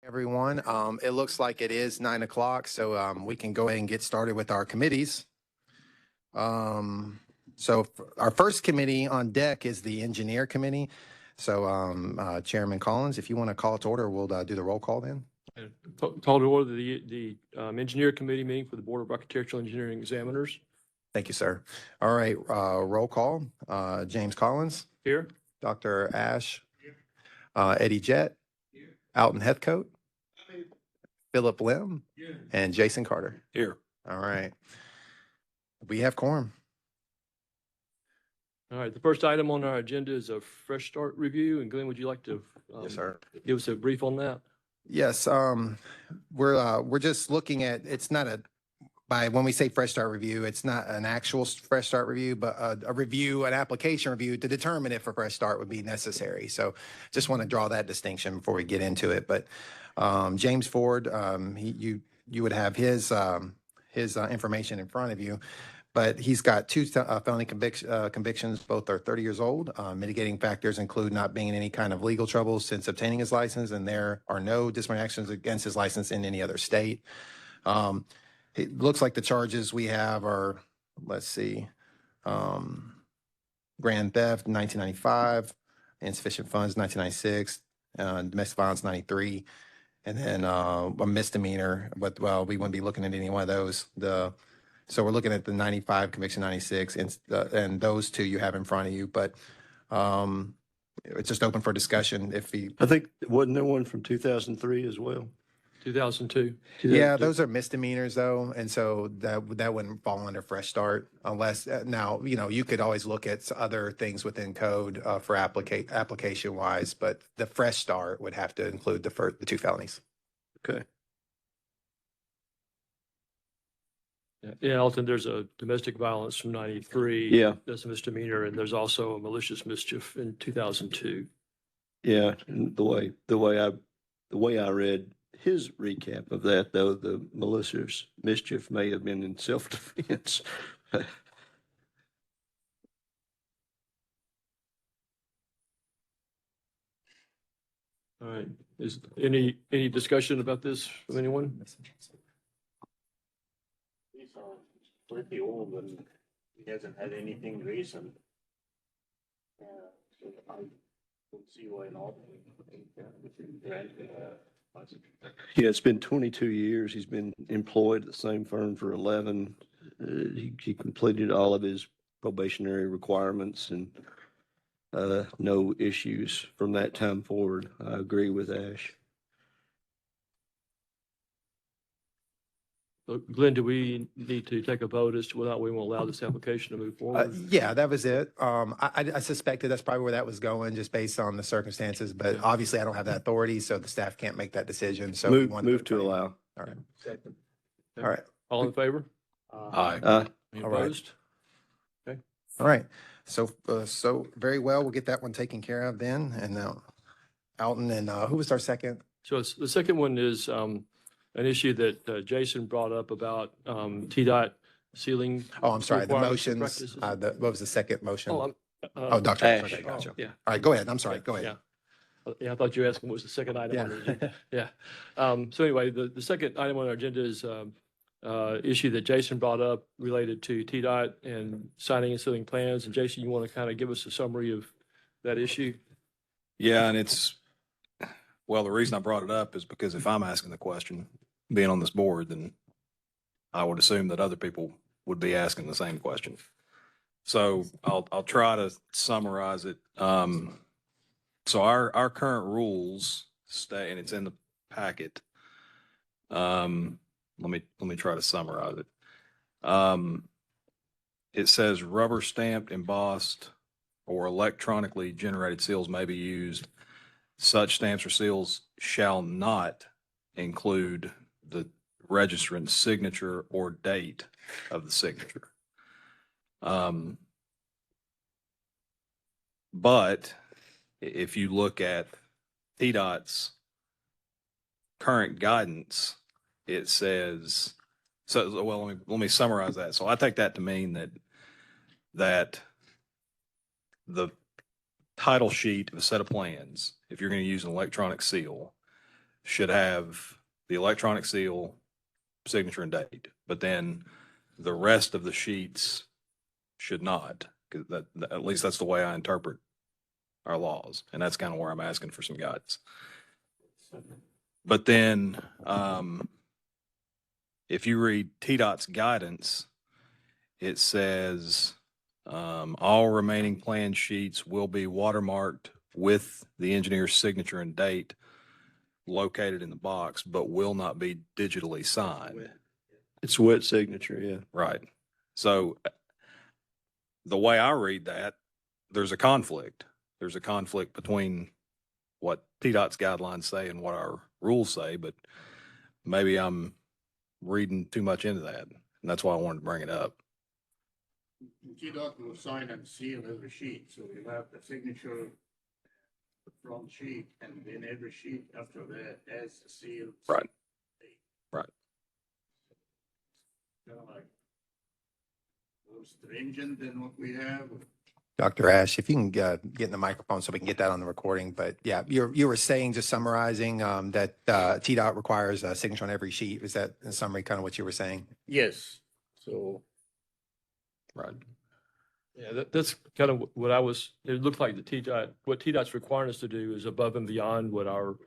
Everyone. It looks like it is 9 o'clock, so we can go ahead and get started with our committees. Our first committee on deck is the Engineer Committee. So Chairman Collins, if you want to call it to order, we'll do the roll call then. Call to order the Engineer Committee meeting for the Board of Architectural Engineering Examiners. Thank you, sir. All right, roll call. James Collins. Here. Dr. Ash. Eddie Jett. Alton Heathcote. Philip Lim. And Jason Carter. Here. All right. We have quorum. All right, the first item on our agenda is a fresh start review. And Glenn, would you like to Yes, sir. give us a brief on that? Yes, we're just looking at, it's not when we say fresh start review, it's not an actual fresh start review, but a review, an application review to determine if a fresh start would be necessary. So just want to draw that distinction before we get into it. But James Ford, you would have his information in front of you. But he's got two felony convictions. Both are 30 years old. Mitigating factors include not being in any kind of legal trouble since obtaining his license, and there are no disciplinary actions against his license in any other state. It looks like the charges we have are, let's see, grand theft, 1995, insufficient funds, 1996, domestic violence, 93, and then a misdemeanor. But well, we wouldn't be looking at any one of those. So we're looking at the 95 conviction, 96, and those two you have in front of you. But it's just open for discussion. I think, wasn't there one from 2003 as well? 2002. Yeah, those are misdemeanors though, and so that wouldn't fall under fresh start unless now you could always look at other things within code for application wise, but the fresh start would have to include the two felonies. Okay. Yeah, Alton, there's a domestic violence from 93. Yeah. That's a misdemeanor, and there's also a malicious mischief in 2002. Yeah, and the way I read his recap of that, though, the malicious mischief may have been in self-defense. All right. Is any discussion about this from anyone? He's pretty old and he hasn't had anything recent. So I don't see why not. Yeah, it's been 22 years. He's been employed at the same firm for 11. He completed all of his probationary requirements and no issues from that time forward. I agree with Ash. Glenn, do we need to take a vote as to whether we will allow this application to move forward? Yeah, that was it. I suspected that's probably where that was going, just based on the circumstances. But obviously, I don't have that authority, so the staff can't make that decision. So move to allow. All right. Second. All right. All in favor? Aye. Any All right. opposed? Okay. All right. So very well. We'll get that one taken care of then. And now, Alton, and who was our second? So the second one is an issue that Jason brought up about TDOT ceiling. Oh, I'm sorry. The requirements and motions. practices. What was the second motion? Oh, Dr. Ash. Okay, gotcha. yeah. All right, go ahead. I'm sorry. Go ahead. Yeah. Yeah, I thought you were asking what was the second item on the agenda. Yeah. So anyway, the second item on our agenda is issue that Jason brought up related to TDOT and signing and sealing plans. And Jason, you want to kind of give us a summary of that issue? Yeah, and the reason I brought it up is because if I'm asking the question, being on this board, then I would assume that other people would be asking the same question. So I'll try to summarize it. So our current rules stay, and it's in the packet. Let me try to summarize it. It says rubber stamped, embossed, or electronically generated seals may be used. Such stamps or seals shall not include the registrant's signature or date of the signature. But if you look at TDOT's current guidance, it says, let me summarize that. So I take that to mean that the title sheet of a set of plans, if you're going to use an electronic seal, should have the electronic seal, signature and date, but then the rest of the sheets should not, because at least that's the way I interpret our laws. And that's kind of where I'm asking for some guidance. But then, if you read TDOT's guidance, it says, all remaining plan sheets will be watermarked with the engineer's signature and date located in the box, but will not be digitally signed. It's wet signature, yeah. Right. So the way I read that, there's a conflict. There's a conflict between what TDOT's guidelines say and what our rules say, but maybe I'm reading too much into that. And that's why I wanted to bring it up. TDOT will sign and seal every sheet, so you have the signature, the front sheet, and then every sheet after that has the seal. Right. Right. Kind of like more stringent than what we have. Dr. Ash, if you can get in the microphone so we can get that on the recording. But yeah, you were saying, just summarizing, that TDOT requires a signature on every sheet. Is that in summary kind of what you were saying? Yes, so. Right. Yeah, that's kind of what it looked like what TDOT's requiring us to do is above and beyond what our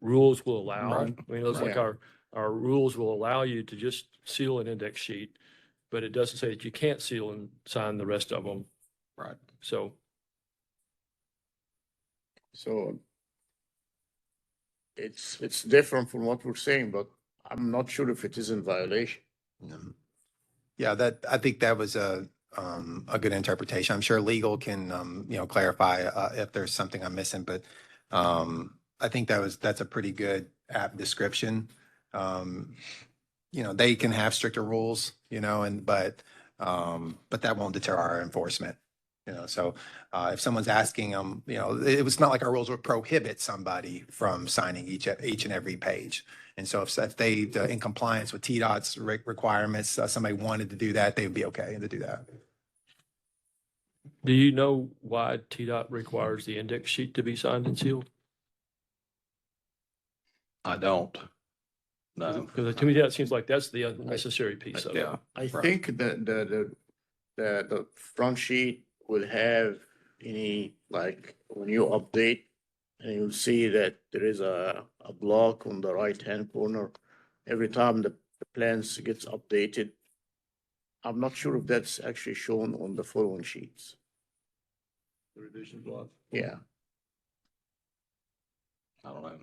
rules will allow. Right. I mean, it looks like Yeah. our rules will allow you to just seal an index sheet, but it doesn't say that you can't seal and sign the rest of them. Right. So So it's different from what we're saying, but I'm not sure if it is in violation. Mhm. Yeah, I think that was a good interpretation. I'm sure legal can, clarify, if there's something I'm missing, but, I think that's a pretty good app description. They can have stricter rules, but that won't deter our enforcement. So, if someone's asking them, it was not like our rules would prohibit somebody from signing each and every page. And so if they, in compliance with TDOT's requirements, somebody wanted to do that, they would be okay to do that. do you know why TDOT requires the index sheet to be signed and sealed? I don't. No. Because to me, that seems like that's the unnecessary piece of it. Yeah. I Right. think that the front sheet will have any, like, when you update, and you'll see that there is a block on the right-hand corner. Every time the plans gets updated. I'm not sure if that's actually shown on the following sheets. The revision block. Yeah, I don't know.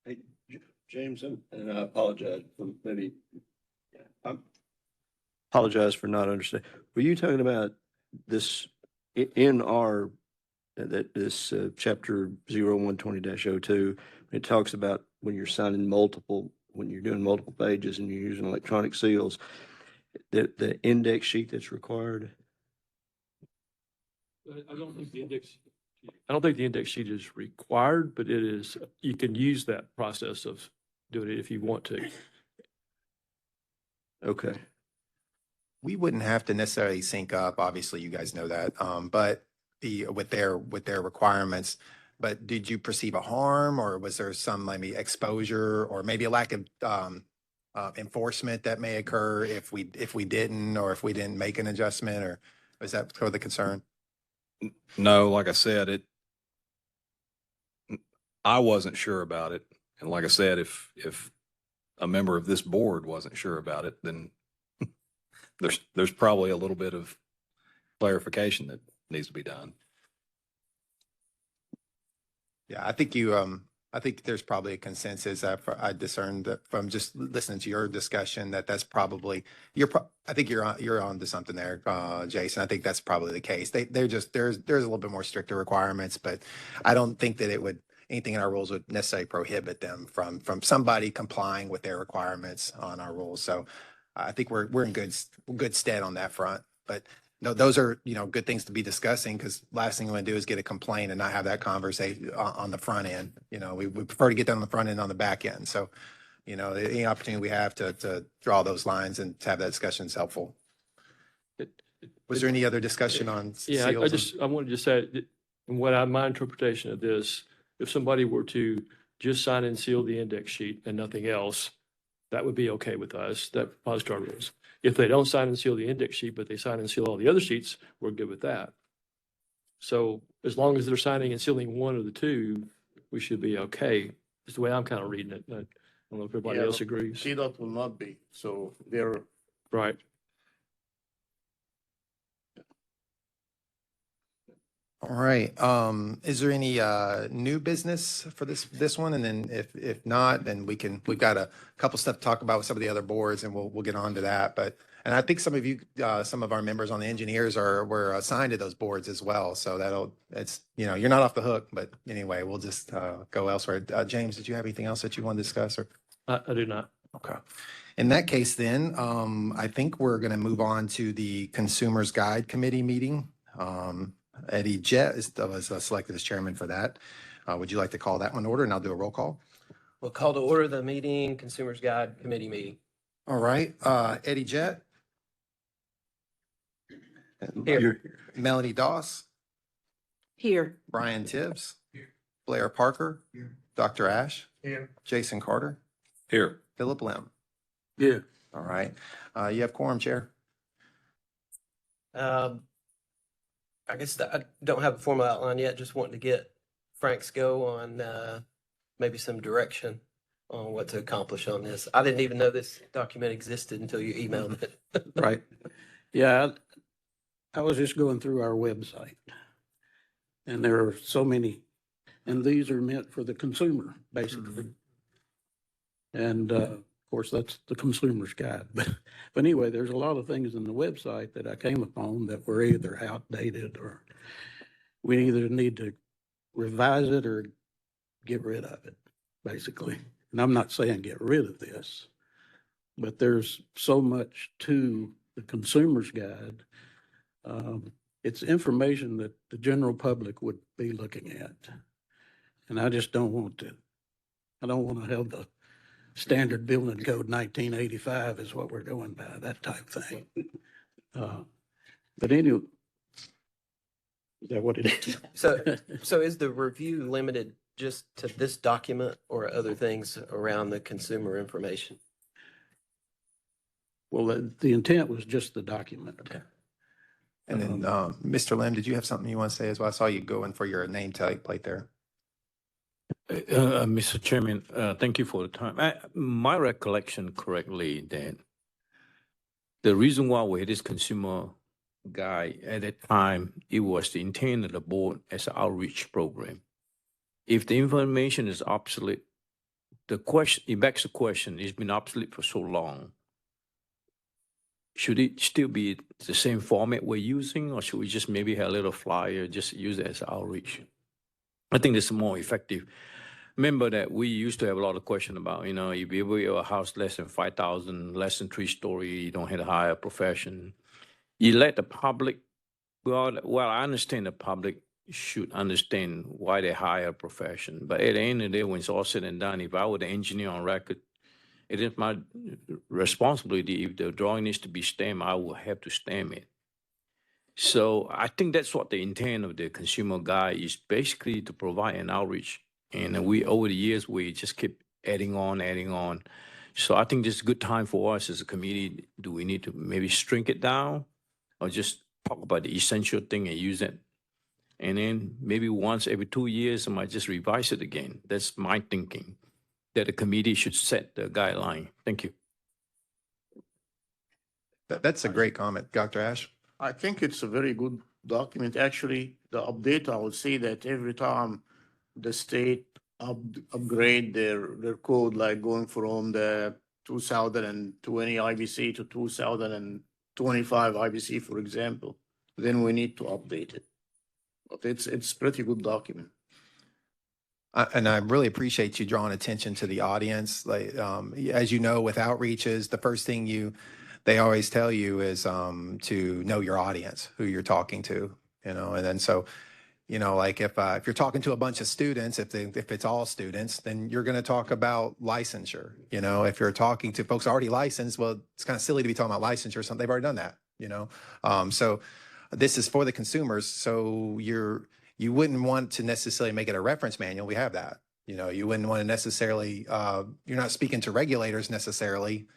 Hey, James, and I apologize for apologize for not understanding. Were you talking about this in our, this chapter 0120-02, it talks about when you're signing when you're doing multiple pages and you're using electronic seals, the index sheet that's required? I don't think the index sheet is required, but it is, you can use that process of doing it if you want to. Okay. We wouldn't have to necessarily sync up, obviously, you guys know that, but with their requirements. But did you perceive a harm, or was there some maybe exposure, or maybe a lack of enforcement that may occur if we didn't, or if we didn't make an adjustment, or was that sort of the concern? No, like I said, I wasn't sure about it. And like I said, if a member of this board wasn't sure about it, then there's probably a little bit of clarification that needs to be done. Yeah, I think I think there's probably a consensus. I discerned that from just listening to your discussion that that's probably, I think you're on to something there, Jason. I think that's probably the case. They're just, there's a little bit more stricter requirements, but I don't think that anything in our rules would necessarily prohibit them from somebody complying with their requirements on our rules. So I think we're in good stead on that front. But no, those are, good things to be discussing, because last thing we want to do is get a complaint and not have that conversation on the front end. We prefer to get that on the front end, on the back end. So, any opportunity we have to draw those lines and to have that discussion is helpful. Was there any other discussion on Yeah, seals? I wanted to say that my interpretation of this if somebody were to just sign and seal the index sheet and nothing else, that would be okay with us, that depository rules. If they don't sign and seal the index sheet, but they sign and seal all the other sheets, we're good with that. So as long as they're signing and sealing one of the two, we should be okay. That's the way I'm kind of reading it. I don't know if everybody Yeah, else agrees. CDOT will not be, so they're, Right. All right. Is there any new business for this one? And then if not, then we've got a couple stuff to talk about with some of the other boards and we'll get on to that. But, and I think some of you, some of our members on the engineers were assigned to those boards as well. So it's, you're not off the hook, but anyway, we'll just go elsewhere. James, did you have anything else that you want to discuss or? I do not. Okay. In that case, then, I think we're going to move on to the Consumers Guide Committee meeting. Eddie Jett was selected as chairman for that. Would you like to call that one to order and I'll do a roll call? We'll call to order the meeting, Consumers Guide Committee meeting. All right, Eddie Jett. Here. Melanie Doss, Here. Brian Tibbs, Blair Parker, Dr. Ash, here. Jason Carter, Here. Philip Lim. Yeah. All right, you have quorum, Chair. I guess I don't have a formal outline yet, just wanting to get Frank's go on maybe some direction on what to accomplish on this. I didn't even know this document existed until you emailed it. Right. Yeah, I was just going through our website. And there are so many, and these are meant for the consumer, basically. And of course, that's the consumer's guide. But anyway, there's a lot of things in the website that I came upon that were either outdated or we either need to revise it or get rid of it, basically. And I'm not saying get rid of this, but there's so much to the consumer's guide. It's information that the general public would be looking at. And I just don't want to have the standard building code 1985 is what we're going by, that type thing. But anyway, is that what it is? So is the review limited just to this document or other things around the consumer information? Well, the intent was just the document. Okay. And then, Mr. Lim, did you have something you want to say as well? I saw you going for your name plate there. Mr. Chairman, thank you for the time. My recollection correctly that the reason why we had this consumer guide at that time, it was the intent of the board as an outreach program. If the information is obsolete, it begs the question, it's been obsolete for so long. Should it still be the same format we're using, or should we just maybe have a little flyer, just use it as outreach? I think this is more effective. Remember that we used to have a lot of question about, if you build a house less than 5,000, less than 3-story, you don't have to hire a profession. You let the public, well, I understand the public should understand why they hire a profession. But at the end of the day, when it's all said and done, if I were the engineer on record, it is my responsibility. If the drawing needs to be stamped, I will have to stamp it. So I think that's what the intent of the consumer guide is, basically to provide an outreach. And over the years, we just keep adding on. So I think this is a good time for us as a committee. Do we need to maybe shrink it down or just talk about the essential thing and use it? And then maybe once every 2 years, I might just revise it again. That's my thinking, that the committee should set the guideline. Thank you. That's a great comment, Dr. Ash. I think it's a very good document. Actually, the update, I would say that every time the state upgrade their code, like going from the 2020 IBC to 2025 IBC, for example, then we need to update it. But it's pretty good document. And I really appreciate you drawing attention to the audience. Like, as you know, with outreaches, the first thing they always tell you is to know your audience, who you're talking to, and then so, like if you're talking to a bunch of students, if it's all students, then you're going to talk about licensure. If you're talking to folks already licensed, well, it's kind of silly to be talking about licensure or something. They've already done that, So this is for the consumers. So you wouldn't want to necessarily make it a reference manual. We have that. You know, you wouldn't want to necessarily, you're not speaking to regulators necessarily,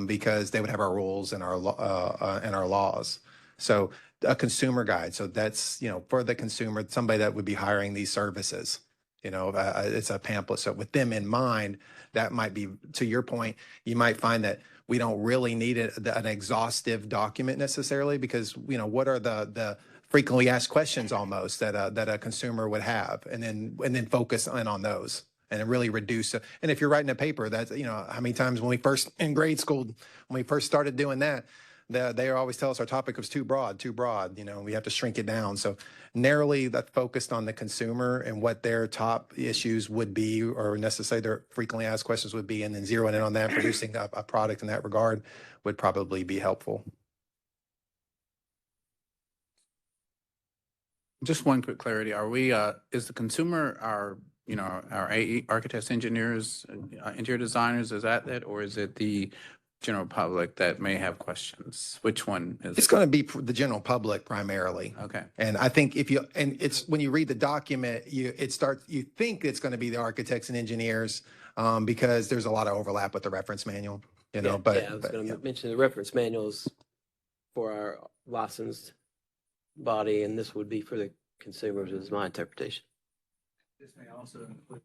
because they would have our rules and our laws. So a consumer guide. So that's, you know, for the consumer, somebody that would be hiring these services, you know, it's a pamphlet. So with them in mind, that might be, to your point, you might find that we don't really need an exhaustive document necessarily, because, you know, what are the frequently asked questions almost that a consumer would have, and then focus in on those and really reduce. And if you're writing a paper, that's, you know, how many times when we first in grade school, when we first started doing that, they always tell us our topic was too broad, you know, we have to shrink it down. So narrowly that focused on the consumer and what their top issues would be, or necessarily their frequently asked questions would be, and then zeroing in on that, producing a product in that regard would probably be helpful. Just one quick clarity. Are we, is the consumer our, you know, our AE architects, engineers, interior designers, is that it? Or is it the general public that may have questions? Which one is It's it? going to be the general public primarily. Okay. And I think and it's when you read the document, you think it's going to be the architects and engineers, because there's a lot of overlap with the reference manual, you know, Yeah, I was going to mention the reference manuals for our licensed body, and this would be for the consumers, is my interpretation. This may also include.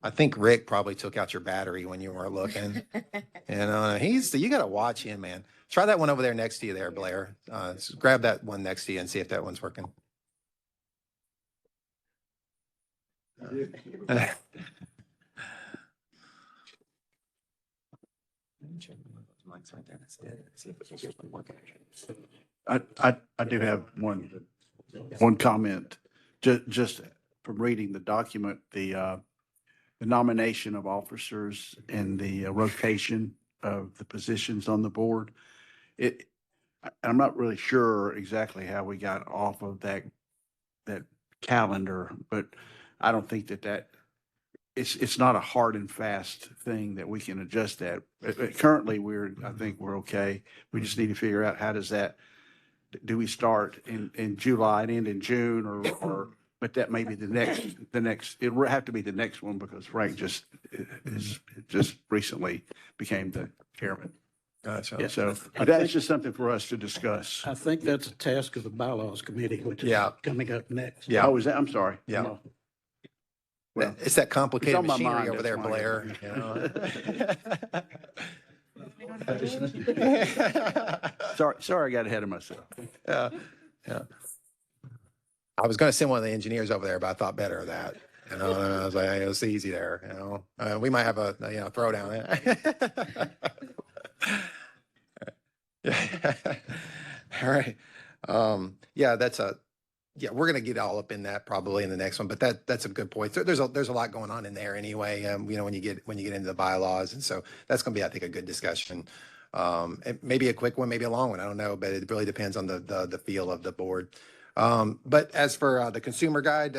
I think Rick probably took out your battery when you were looking. And you got to watch him, man. Try that one over there next to you there, Blair. Grab that one next to you and see if that one's working. I do have one comment. Just from reading the document, the nomination of officers and the rotation of the positions on the board. I'm not really sure exactly how we got off of that calendar, but I don't think that it's not a hard and fast thing that we can adjust that. Currently, I think we're okay. We just need to figure out how do we start in July and end in June, or but that may be the next, it will have to be the next one, because Frank just recently became the chairman. Gotcha. Yeah, so that's just something for us to discuss. I think that's a task of the bylaws committee, which is Yeah. coming up next. Yeah. Oh, is that, I'm sorry. Yeah. No. Well, It's that complicated on my machinery mind, over there, that's why. Blair. Sorry, I got ahead of myself. Yeah. I was going to send one of the engineers over there, but I thought better of that. You know, and I was like, hey, it's easy there. You know, we might have a throwdown. All right. We're going to get all up in that probably in the next one, but that's a good point. So there's a lot going on in there anyway. You know, when you get into the bylaws, and so that's going to be, I think, a good discussion. Maybe a quick one, maybe a long one. I don't know, but it really depends on the feel of the board. But as for the consumer guide,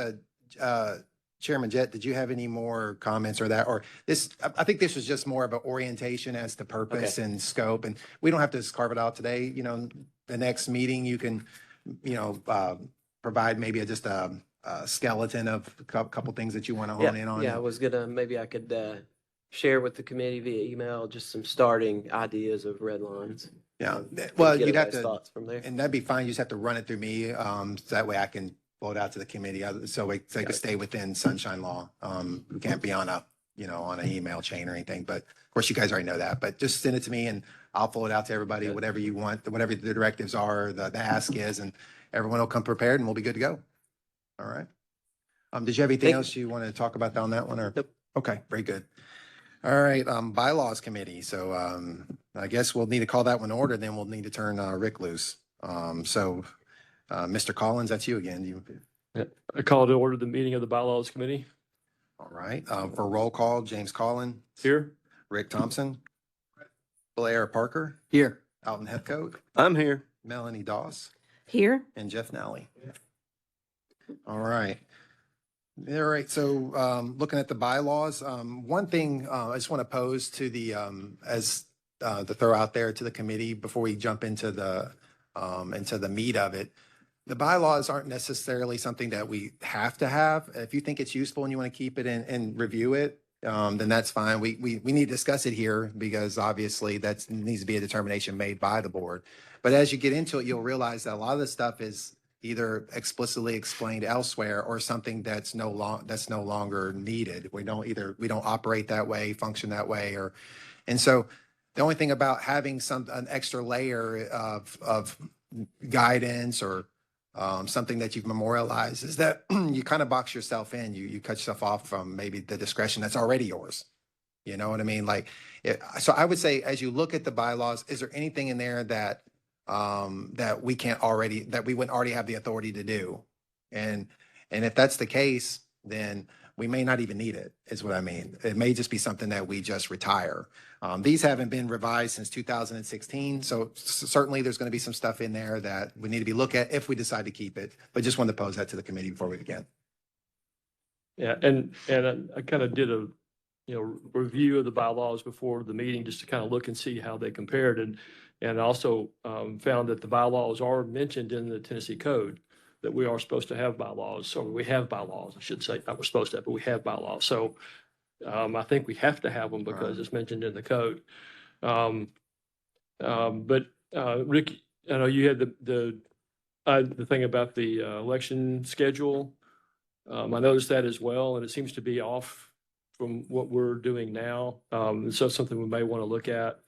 Chairman Jett, did you have any more comments or that, or this? I think this was just more of an orientation as to purpose and scope, and we don't have to just carve it out today. You know, the next meeting you can, provide maybe just a skeleton of a couple things that you want to hone in on. Yeah, maybe I could share with the committee via email just some starting ideas of red lines. Yeah, and well, get you'd have everybody's to, thoughts from there. and that'd be fine. You just have to run it through me, so that way I can float out to the committee, so they could stay within sunshine law. We can't be on an email chain or anything, but of course you guys already know that, but just send it to me and I'll float out to everybody, whatever you want, whatever the directives are, the ask is, and everyone will come prepared and we'll be good to go. All right. Did you have anything else you want to talk about on that one, or? Nope. Okay, very good. All right, bylaws committee. So I guess we'll need to call that one to order, then we'll need to turn Rick loose. Mr. Collins, that's you again. I call to order the meeting of the bylaws committee. All right, for roll call, James Collins. Here. Rick Thompson. Blair Parker. Here. Alton Heathcote, I'm here. Melanie Doss, Here. and Jeff Nally. All right. All right, so looking at the bylaws, one thing I just want to pose to the, to throw out there to the committee before we jump into the meat of it. The bylaws aren't necessarily something that we have to have. If you think it's useful and you want to keep it and review it, then that's fine. We need to discuss it here because obviously that needs to be a determination made by the board. But as you get into it, you'll realize that a lot of this stuff is either explicitly explained elsewhere or something that's no longer needed. We don't operate that way, function that way, and so the only thing about having an extra layer of guidance or something that you've memorialized is that you kind of box yourself in. You cut yourself off from maybe the discretion that's already yours. You know what I mean? So I would say, as you look at the bylaws, is there anything in there that we wouldn't already have the authority to do? And if that's the case, then we may not even need it, is what I mean. It may just be something that we just retire. These haven't been revised since 2016, so certainly there's going to be some stuff in there that we need to be looked at if we decide to keep it. But just wanted to pose that to the committee before we begin. Yeah, and I kind of did a, review of the bylaws before the meeting just to kind of look and see how they compared, and also found that the bylaws are mentioned in the Tennessee Code, that we are supposed to have bylaws. So we have bylaws, I should say, not we're supposed to have, but we have bylaws. So I think we have to have them because it's mentioned in the code. But Rick, I know you had the thing about the election schedule. I noticed that as well, and it seems to be off from what we're doing now. So it's something we may want to look at.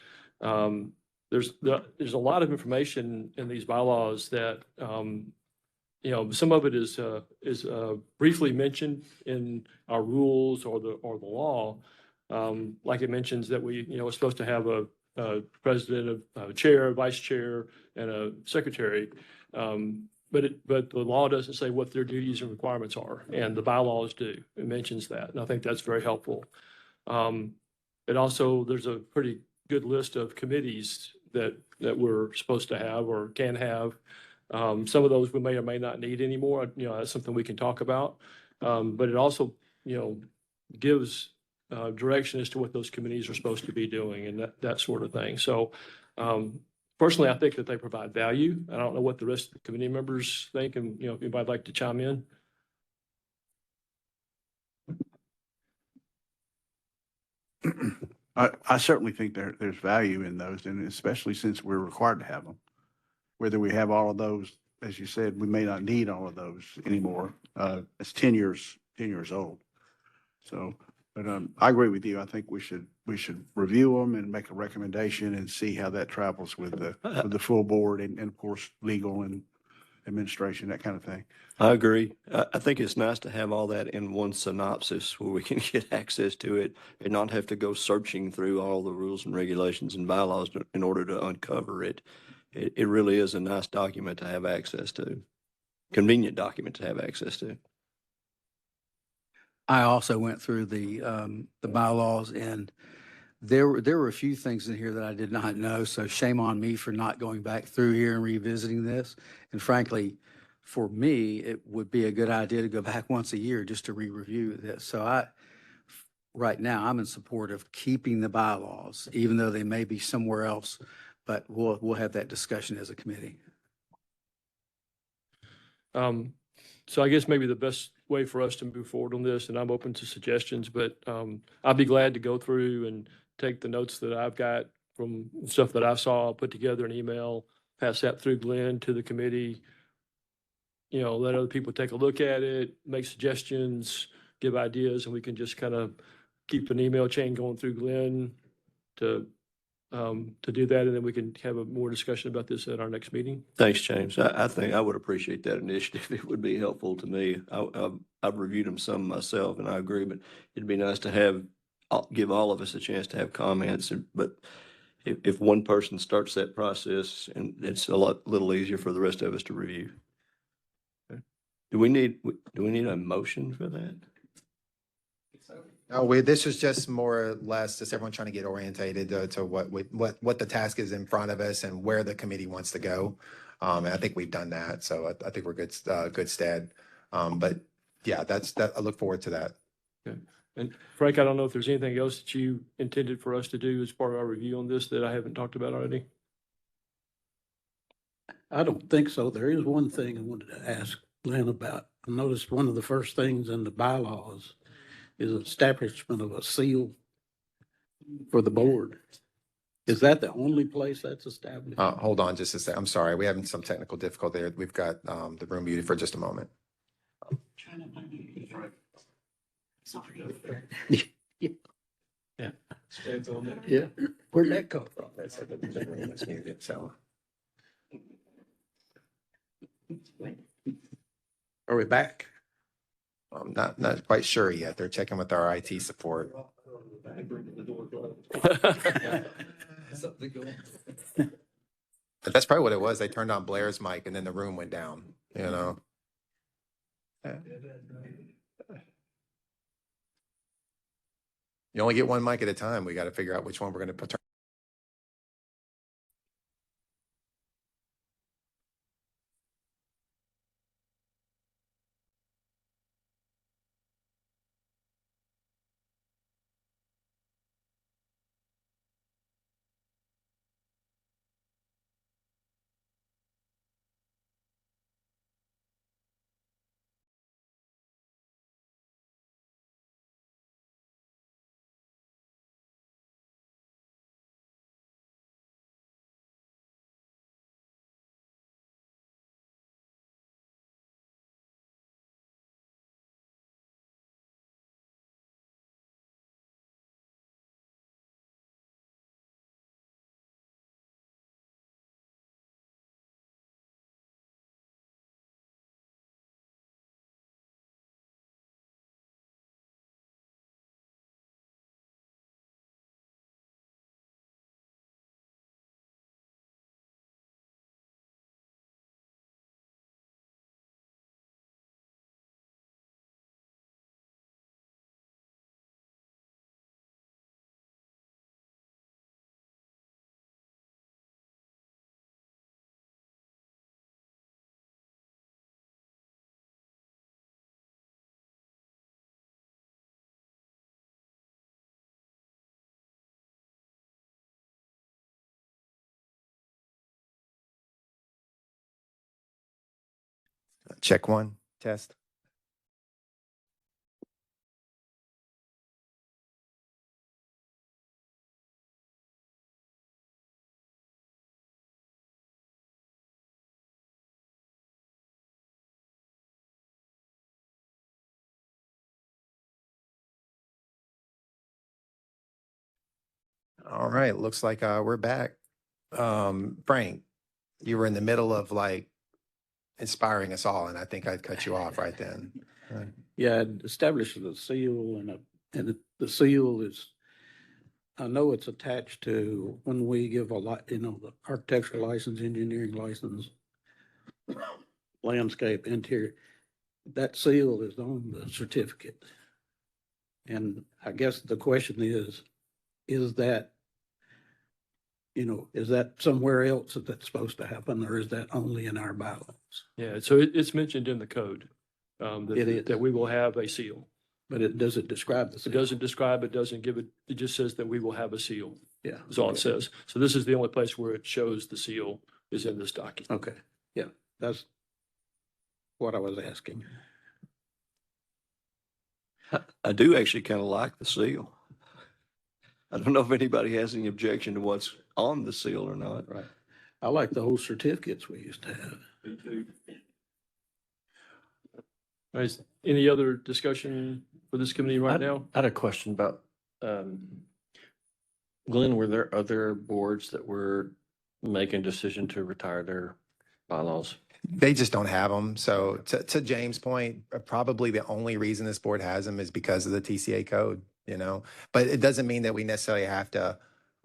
There's a lot of information in these bylaws that some of it is briefly mentioned in our rules or the law. Like it mentions that we're supposed to have a president, a chair, a vice chair, and a secretary. But the law doesn't say what their duties and requirements are, and the bylaws do. It mentions that, and I think that's very helpful. It also, there's a pretty good list of committees that we're supposed to have or can have. Some of those we may or may not need anymore. That's something we can talk about. But it also, gives direction as to what those committees are supposed to be doing and that sort of thing. So personally, I think that they provide value. I don't know what the rest of the committee members think, and if anybody'd like to chime in. I certainly think there's value in those, and especially since we're required to have them. Whether we have all of those, as you said, we may not need all of those anymore. It's 10 years old. So, but I agree with you. I think we should review them and make a recommendation and see how that travels with the full board and of course legal and administration, that kind of thing. I agree. I think it's nice to have all that in one synopsis where we can get access to it and not have to go searching through all the rules and regulations and bylaws in order to uncover it. It really is a nice document to have access to, convenient document to have access to. I also went through the bylaws, and there were a few things in here that I did not know. So shame on me for not going back through here and revisiting this. And frankly, for me, it would be a good idea to go back once a year just to re-review this. So right now, I'm in support of keeping the bylaws, even though they may be somewhere else. But we'll have that discussion as a committee. So I guess maybe the best way for us to move forward on this, and I'm open to suggestions, but I'd be glad to go through and take the notes that I've got from stuff that I saw, put together an email, pass that through Glenn to the committee, let other people take a look at it, make suggestions, give ideas, and we can just kind of keep an email chain going through Glenn to do that, and then we can have a more discussion about this at our next meeting. Thanks, James. I think I would appreciate that initiative. It would be helpful to me. I've reviewed them some myself, and I agree, but it'd be nice to give all of us a chance to have comments. But if one person starts that process, and it's a little easier for the rest of us to review. Okay. Do we need a motion for that? This is just more or less just everyone trying to get orientated to what the task is in front of us and where the committee wants to go. And I think we've done that. So I think we're good stead. But yeah, I look forward to that. Okay. And Frank, I don't know if there's anything else that you intended for us to do as part of our review on this that I haven't talked about already? I don't think so. There is one thing I wanted to ask Glenn about. I noticed one of the first things in the bylaws is establishment of a seal for the board. Is that the only place that's established? Hold on just a sec. I'm sorry. We're having some technical difficulty there. We've got the room muted for just a moment. Yeah. Yeah. Where'd that come from? It's muted, so. Are we back? I'm not quite sure yet. They're checking with our IT support. But that's probably what it was. They turned on Blair's mic and then the room went down, you know? You only get one mic at a time. We got to figure out which one we're going to put. Check one, test. All right, looks like we're back. Frank, you were in the middle of like inspiring us all, and I think I'd cut you off right then. Yeah, it establishes a seal the seal is, I know it's attached to when we give the architectural license, engineering license, landscape, interior, that seal is on the certificate. And I guess the question is that, is that somewhere else that's supposed to happen, or is that only in our bylaws? Yeah, so it's mentioned in the code. It is. That we will have a seal. But does it describe the It seal? doesn't describe, it doesn't give it, it just says that we will have a seal. Yeah. That's all it says. So this is the only place where it shows the seal is in this document. Okay, yeah, that's what I was asking. I do actually kind of like the seal. I don't know if anybody has any objection to what's on the seal or not. Right. I like the old certificates we used to have. All right, any other discussion for this committee right now? I had a question about, Glenn, were there other boards that were making a decision to retire their bylaws? They just don't have them. So to James' point, probably the only reason this board has them is because of the TCA code, but it doesn't mean that we necessarily have to,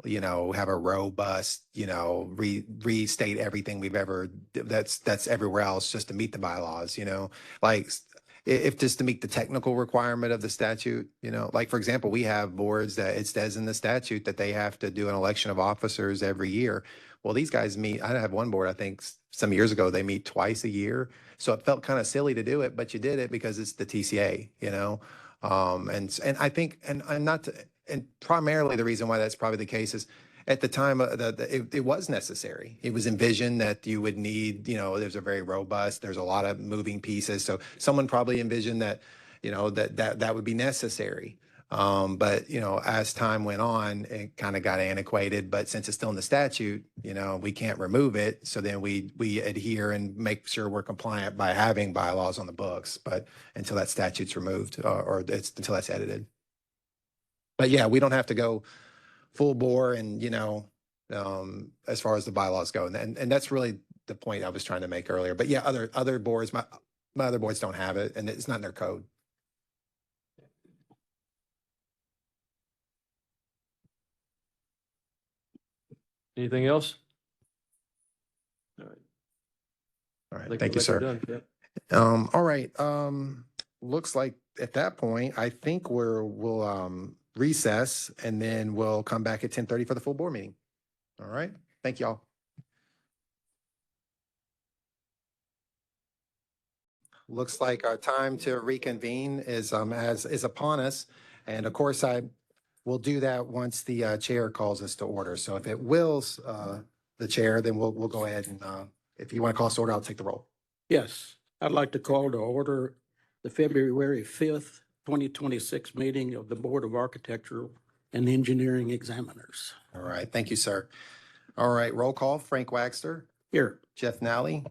have a robust, restate everything we've ever, that's everywhere else just to meet the bylaws, like if just to meet the technical requirement of the statute, you know, like, for example, we have boards that it says in the statute that they have to do an election of officers every year. Well, these guys meet, I have one board, I think some years ago, they meet twice a year. So it felt kind of silly to do it, but you did it because it's the TCA, you know? And I think, and not to, and primarily the reason why that's probably the case is at the time, it was necessary. It was envisioned that you would need, you know, there's a lot of moving pieces. So someone probably envisioned that, you know, that would be necessary. But, you know, as time went on, it kind of got antiquated. But since it's still in the statute, you know, we can't remove it. So then we adhere and make sure we're compliant by having bylaws on the books. But until that statute's removed or it's until that's edited. But yeah, we don't have to go full bore and, you know, as far as the bylaws go. And that's really the point I was trying to make earlier. But yeah, other boards, my other boards don't have it and it's not in their code. Anything else? All right. All right. I think Thank you, we're sir. done. Yeah. All right. Looks like at that point, I think we'll recess and then we'll come back at 10:30 for the full board meeting. All right. Thank y'all. Looks like our time to reconvene is upon us. And of course, I will do that once the chair calls us to order. So if it wills the chair, then we'll go ahead and if you want to call us to order, I'll take the roll. Yes, I'd like to call to order the February 5th, 2026 meeting of the Board of Architectural and Engineering Examiners. All right. Thank you, sir. All right. Roll call. Frank Waxter, Here. Jeff Nally,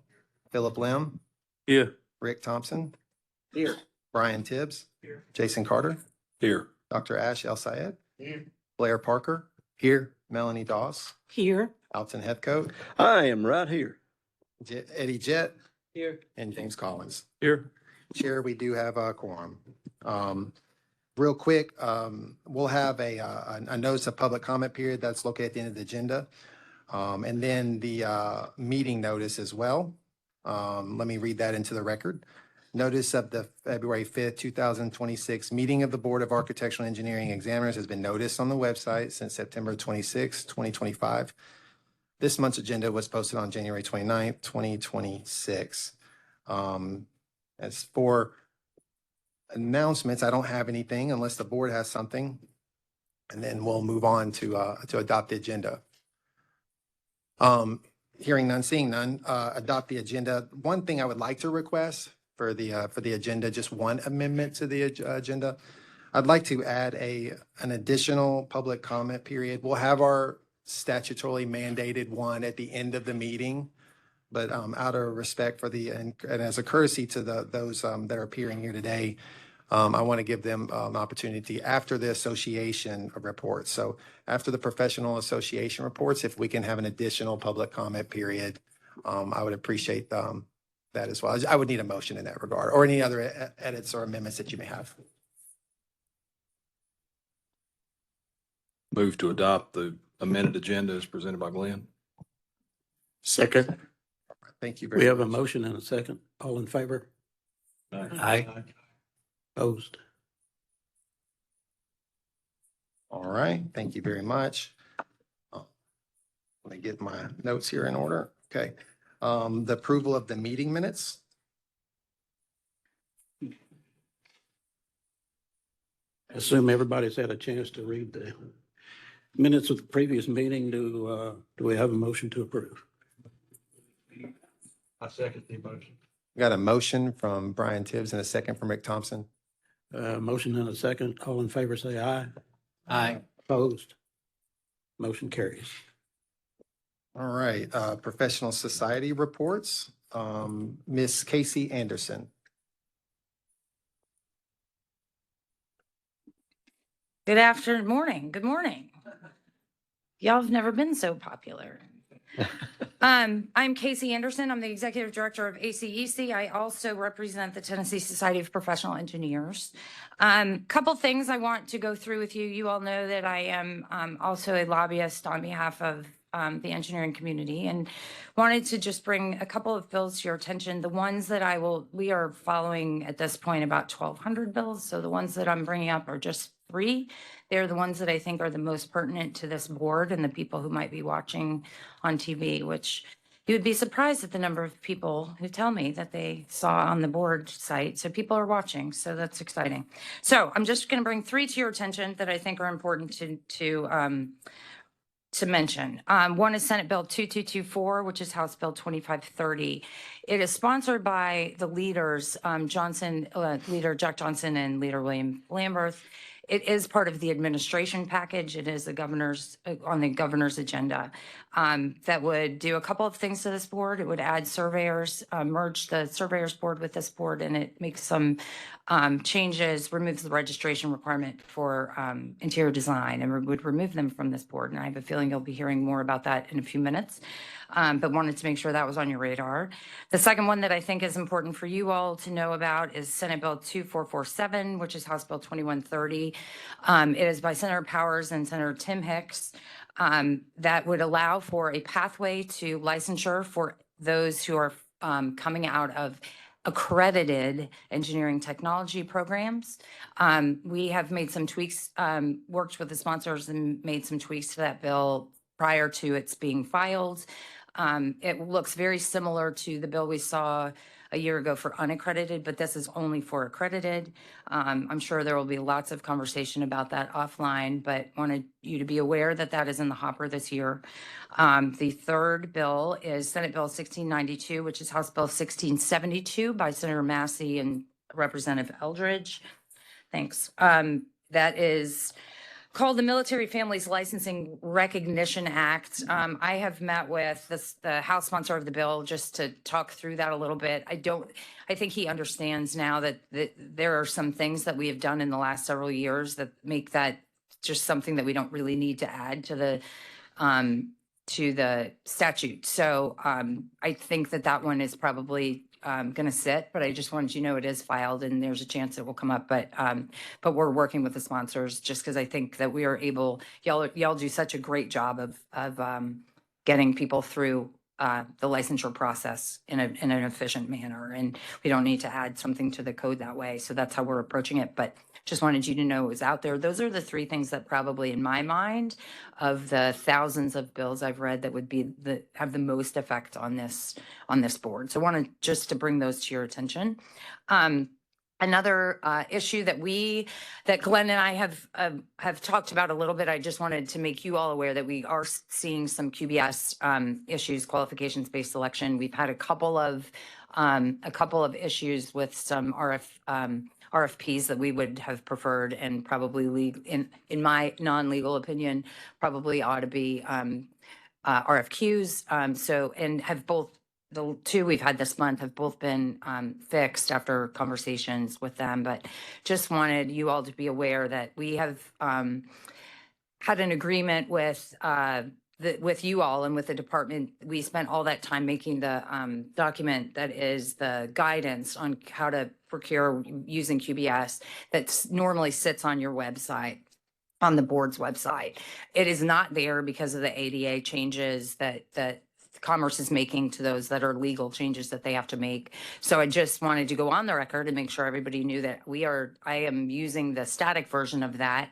Philip Lim, Yeah. Rick Thompson, Here. Brian Tibbs, Here. Jason Carter, Here. Dr. Ash El Sayed, Here. Blair Parker, Here. Melanie Doss, Here. Alton Heathcote, I am right here. Eddie Jett, Here. and James Collins. Here. Chair, we do have a quorum. Real quick, we'll have a notice of public comment period that's located at the end of the agenda. And then the meeting notice as well. Let me read that into the record. Notice of the February 5th, 2026 meeting of the Board of Architectural Engineering Examiners has been noticed on the website since September 26, 2025. This month's agenda was posted on January 29th, 2026. As for announcements, I don't have anything unless the board has something. And then we'll move on to adopt the agenda. Hearing none, seeing none, adopt the agenda. One thing I would like to request for the agenda, just one amendment to the agenda. I'd like to add an additional public comment period. We'll have our statutorily mandated one at the end of the meeting. But out of respect for and as a courtesy to those that are appearing here today, I want to give them an opportunity after the association reports. So after the professional association reports, if we can have an additional public comment period, I would appreciate that as well. I would need a motion in that regard or any other edits or amendments that you may have. Move to adopt the amended agenda as presented by Glenn. Second. Thank you very We much. have a motion and a second. All in favor? Aye. Opposed? All right, thank you very much. Let me get my notes here in order. Okay. The approval of the meeting minutes. Assume everybody's had a chance to read the minutes of the previous meeting. Do we have a motion to approve? I second the motion. Got a motion from Brian Tibbs and a second from Rick Thompson. Motion and a second. All in favor, say aye. Aye. Opposed? Motion carries. All right, professional society reports. Miss Casey Anderson. Good morning. Y'all have never been so popular. I'm Casey Anderson. I'm the Executive Director of ACEC. I also represent the Tennessee Society of Professional Engineers. Couple things I want to go through with you. You all know that I am also a lobbyist on behalf of the engineering community, and wanted to just bring a couple of bills to your attention. The ones that we are following at this point about 1,200 bills. So the ones that I'm bringing up are just 3. They're the ones that I think are the most pertinent to this board and the people who might be watching on TV, which you would be surprised at the number of people who tell me that they saw on the board site. So people are watching, so that's exciting. So I'm just going to bring 3 to your attention that I think are important to mention. One is Senate Bill 2224, which is House Bill 2530. It is sponsored by the leaders, Leader Jack Johnson and Leader William Lamberth. It is part of the administration package. It is on the governor's agenda that would do a couple of things to this board. It would add surveyors, merge the surveyors board with this board, and it makes some changes, removes the registration requirement for interior design, and would remove them from this board. And I have a feeling you'll be hearing more about that in a few minutes, but wanted to make sure that was on your radar. The second one that I think is important for you all to know about is Senate Bill 2447, which is House Bill 2130. It is by Senator Powers and Senator Tim Hicks. That would allow for a pathway to licensure for those who are coming out of accredited engineering technology programs. We have made some tweaks, worked with the sponsors and made some tweaks to that bill prior to its being filed. It looks very similar to the bill we saw a year ago for unaccredited, but this is only for accredited. I'm sure there will be lots of conversation about that offline, but wanted you to be aware that that is in the hopper this year. The third bill is Senate Bill 1692, which is House Bill 1672 by Senator Massey and Representative Eldridge. Thanks. That is called the Military Families Licensing Recognition Act. I have met with the House sponsor of the bill just to talk through that a little bit. I think he understands now that there are some things that we have done in the last several years that make that just something that we don't really need to add to the statute. So I think that one is probably going to sit, but I just wanted you to know it is filed and there's a chance it will come up. But we're working with the sponsors just because I think that we are able, y'all do such a great job of getting people through the licensure process in an efficient manner. And we don't need to add something to the code that way. So that's how we're approaching it. But just wanted you to know it was out there. Those are the 3 things that probably in my mind of the thousands of bills I've read that would be have the most effect on this board. So I wanted just to bring those to your attention. Another issue that Glenn and I have talked about a little bit. I just wanted to make you all aware that we are seeing some QBS issues, qualifications-based selection. We've had a couple of issues with some RFPs that we would have preferred and probably in my non-legal opinion, probably ought to be RFQs. And have both, the 2 we've had this month have both been fixed after conversations with them, but just wanted you all to be aware that we have had an agreement with you all and with the department. We spent all that time making the document that is the guidance on how to procure using QBS that normally sits on your website, on the board's website. It is not there because of the ADA changes that Commerce is making to those that are legal changes that they have to make. So I just wanted to go on the record and make sure everybody knew that I am using the static version of that.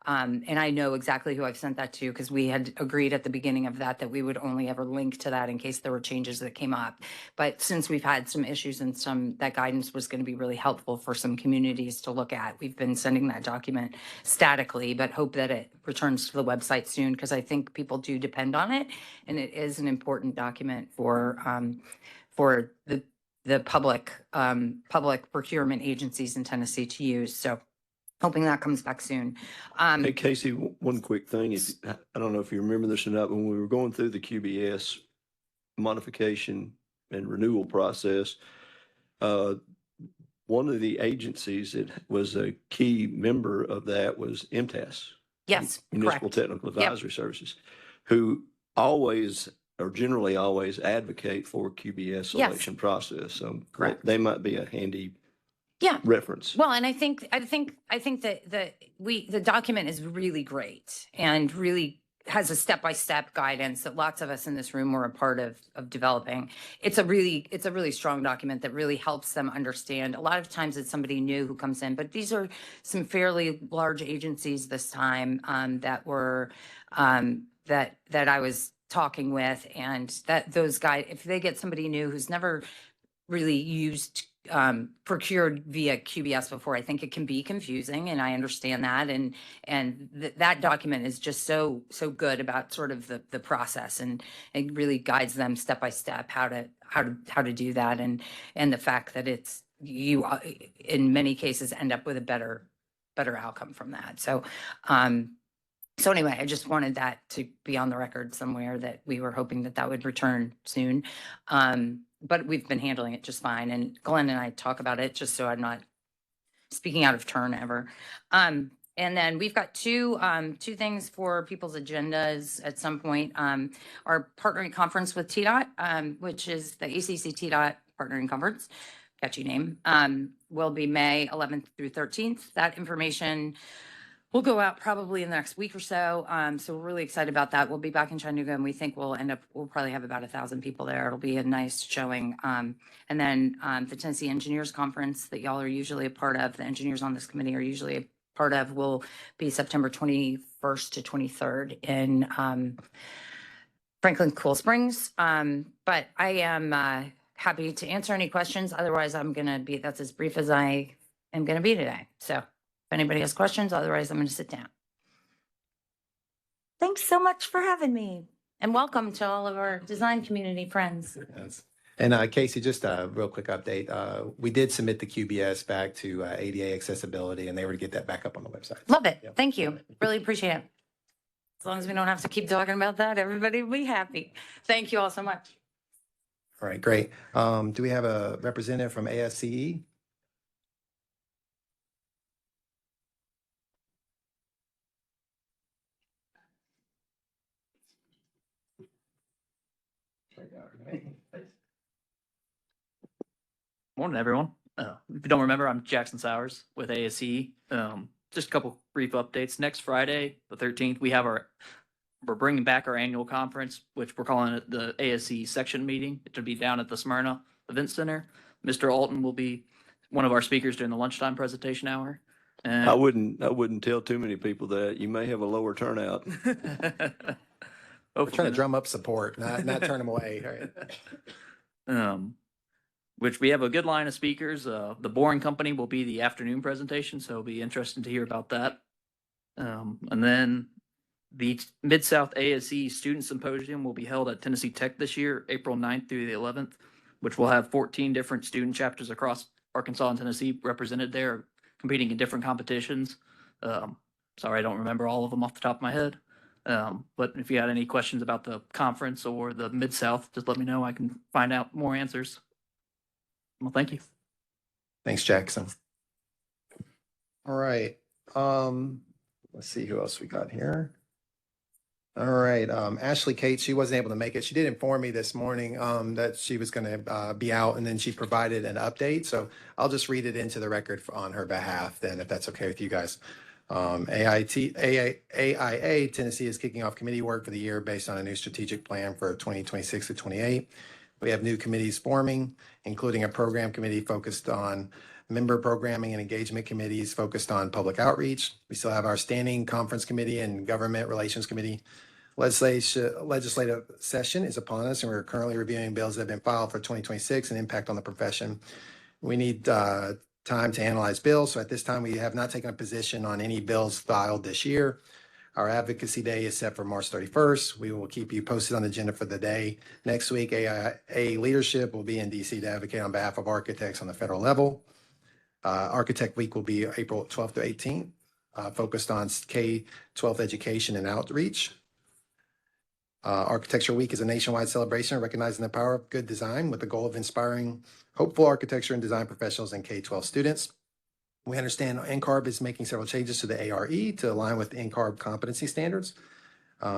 And I know exactly who I've sent that to because we had agreed at the beginning of that we would only ever link to that in case there were changes that came up. But since we've had some issues and that guidance was going to be really helpful for some communities to look at, we've been sending that document statically, but hope that it returns to the website soon because I think people do depend on it. And it is an important document for the public procurement agencies in Tennessee to use. So hoping that comes back soon. Hey, Casey, one quick thing. I don't know if you remember this or not, when we were going through the QBS modification and renewal process, one of the agencies that was a key member of that was MTAS. Yes, Municipal correct. Technical Advisory Services, who always or generally always advocate for QBS selection process. So Correct. they might be a handy Yeah. reference. Well, and I think that the document is really great and really has a step-by-step guidance that lots of us in this room were a part of developing. It's a really strong document that really helps them understand. A lot of times it's somebody new who comes in, but these are some fairly large agencies this time that were that I was talking with, and that those guys, if they get somebody new who's never really used procured via QBS before, I think it can be confusing, and I understand that. And that document is just so good about sort of the process, and it really guides them step by step how to do that, and the fact that it's you in many cases end up with a better outcome from that. So anyway, I just wanted that to be on the record somewhere that we were hoping that would return soon. But we've been handling it just fine. And Glenn and I talk about it just so I'm not speaking out of turn ever. And then we've got two things for people's agendas at some point. Our partnering conference with TDOT, which is the ACC TDOT Partnering Conference, catchy name, will be May 11th through 13th. That information will go out probably in the next week or so. So we're really excited about that. We'll be back in Chattanooga, and we think we'll probably have about 1,000 people there. It'll be a nice showing. And then the Tennessee Engineers Conference that y'all are usually a part of, the engineers on this committee are usually a part of, will be September 21st to 23rd in Franklin Cool Springs. But I am happy to answer any questions. Otherwise, that's as brief as I am going to be today. So if anybody has questions, otherwise I'm going to sit down. Thanks so much for having me, and welcome to all of our design community friends. Yes. And Casey, just a real quick update. We did submit the QBS back to ADA accessibility, and they were to get that back up on the website. Love it. Yep. Thank you. Really appreciate it. As long as we don't have to keep talking about that, everybody will be happy. Thank you all so much. All right, great. Do we have a representative from ASCE? Morning, everyone. If you don't remember, I'm Jackson Sowers with ASE. Just a couple brief updates. Next Friday, the 13th, we're bringing back our annual conference, which we're calling it the ASE section meeting. It'll be down at the Smyrna Event Center. Mr. Alton will be one of our speakers during the lunchtime presentation hour. I wouldn't tell too many people that. You may have a lower turnout. We're trying to drum up support, not turn them away. Right? Which we have a good line of speakers. The Boring Company will be the afternoon presentation, so it'll be interesting to hear about that. And then the Mid-South ASE Student Symposium will be held at Tennessee Tech this year, April 9th through the 11th, which will have 14 different student chapters across Arkansas and Tennessee represented there, competing in different competitions. Sorry, I don't remember all of them off the top of my head. But if you had any questions about the conference or the Mid-South, just let me know. I can find out more answers. Well, thank you. Thanks, Jackson. All right. Let's see who else we got here. All right. Ashley Kate, she wasn't able to make it. She did inform me this morning that she was going to be out, and then she provided an update. So I'll just read it into the record on her behalf then, if that's okay with you guys. AIA Tennessee is kicking off committee work for the year based on a new strategic plan for 2026 to 28. We have new committees forming, including a program committee focused on member programming and engagement committees focused on public outreach. We still have our standing conference committee and government relations committee. Legislative session is upon us, and we're currently reviewing bills that have been filed for 2026 and impact on the profession. We need time to analyze bills. So at this time, we have not taken a position on any bills filed this year. Our advocacy day is set for March 31st. We will keep you posted on the agenda for the day. Next week, AIA leadership will be in DC to advocate on behalf of architects on the federal level. Architect Week will be April 12th to 18th, focused on K-12 education and outreach. Architecture Week is a nationwide celebration recognizing the power of good design with the goal of inspiring hopeful architecture and design professionals and K-12 students. We understand NCARB is making several changes to the ARE to align with NCARB competency standards.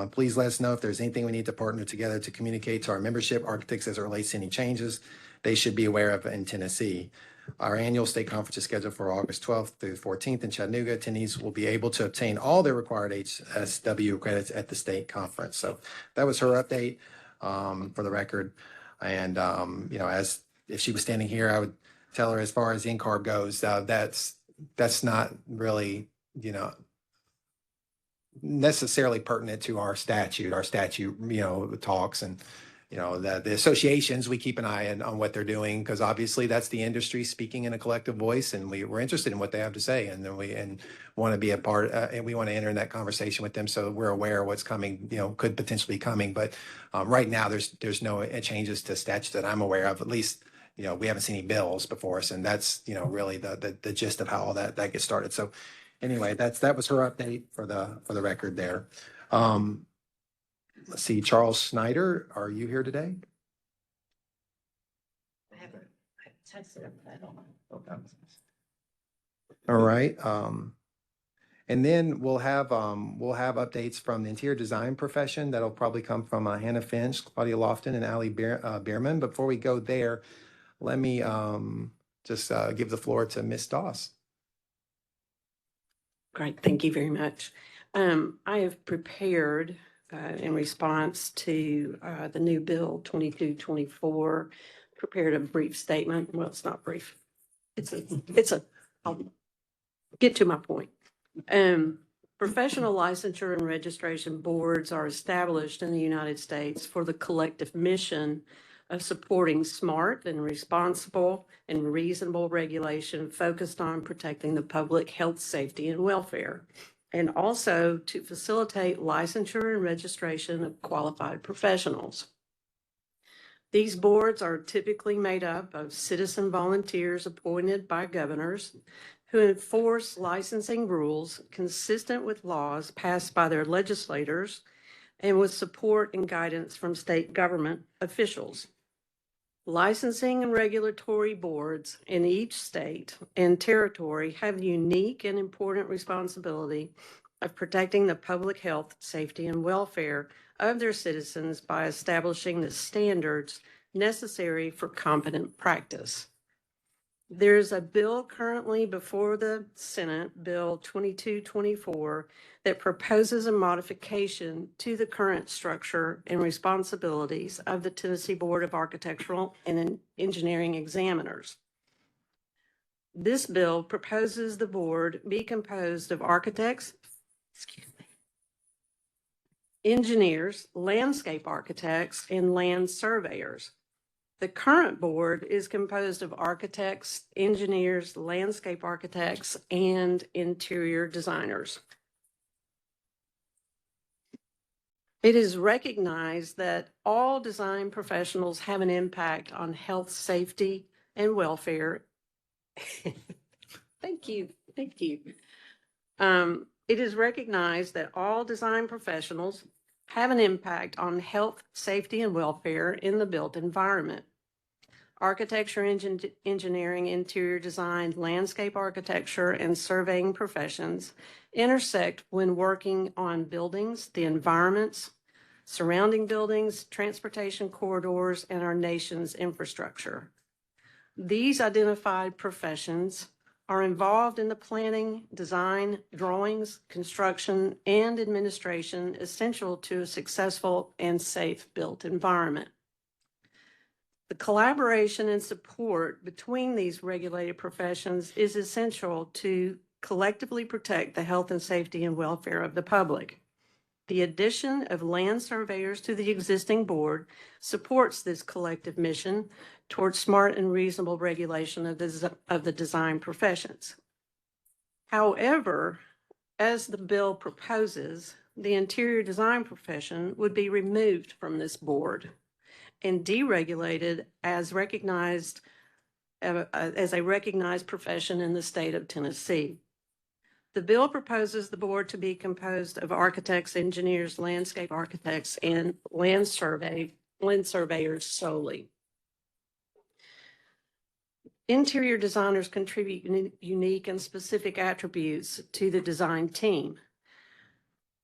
Please let us know if there's anything we need to partner together to communicate to our membership architects as it relates to any changes they should be aware of in Tennessee. Our annual state conference is scheduled for August 12th through 14th in Chattanooga. Attendees will be able to obtain all their required HSW credits at the state conference. So that was her update for the record. And, as if she was standing here, I would tell her as far as NCARB goes, that's not really, necessarily pertinent to our statute. Our statute, talks and, the associations, we keep an eye on what they're doing because obviously that's the industry speaking in a collective voice and we're interested in what they have to say and then we want to be a part and we want to enter in that conversation with them so we're aware of what's coming, could potentially be coming. But right now there's no changes to statute that I'm aware of, at least, we haven't seen any bills before us and that's, really the gist of how all that gets started. So anyway, that was her update for the record there. Let's see, Charles Snyder, are you here today? I haven't texted him, but I don't know. Okay. All right. And then we'll have updates from the interior design profession. That'll probably come from Hannah Finch, Claudia Lofton, and Allie Bierman. Before we go there, let me just give the floor to Ms. Doss. Great, thank you very much. I have prepared in response to the new bill 2224, prepared a brief statement. Well, it's not brief. I'll get to my point. Professional licensure and registration boards are established in the United States for the collective mission of supporting smart and responsible and reasonable regulation focused on protecting the public health, safety, and welfare, and also to facilitate licensure and registration of qualified professionals. These boards are typically made up of citizen volunteers appointed by governors who enforce licensing rules consistent with laws passed by their legislators and with support and guidance from state government officials. Licensing and regulatory boards in each state and territory have unique and important responsibility of protecting the public health, safety, and welfare of their citizens by establishing the standards necessary for competent practice. There's a bill currently before the Senate, Bill 2224, that proposes a modification to the current structure and responsibilities of the Tennessee Board of Architectural and Engineering Examiners. This bill proposes the board be composed of architects, engineers, landscape architects, and land surveyors. The current board is composed of architects, engineers, landscape architects, and interior designers. It is recognized that all design professionals have an impact on health, safety, and welfare. Thank you. Thank you. It is recognized that all design professionals have an impact on health, safety, and welfare in the built environment. Architecture, engineering, interior design, landscape architecture, and surveying professions intersect when working on buildings, the environments, surrounding buildings, transportation corridors, and our nation's infrastructure. These identified professions are involved in the planning, design, drawings, construction, and administration essential to a successful and safe built environment. The collaboration and support between these regulated professions is essential to collectively protect the health and safety and welfare of the public. The addition of land surveyors to the existing board supports this collective mission towards smart and reasonable regulation of the design professions. However, as the bill proposes, the interior design profession would be removed from this board and deregulated as recognized as a recognized profession in the state of Tennessee. The bill proposes the board to be composed of architects, engineers, landscape architects, and land surveyors solely. Interior designers contribute unique and specific attributes to the design team.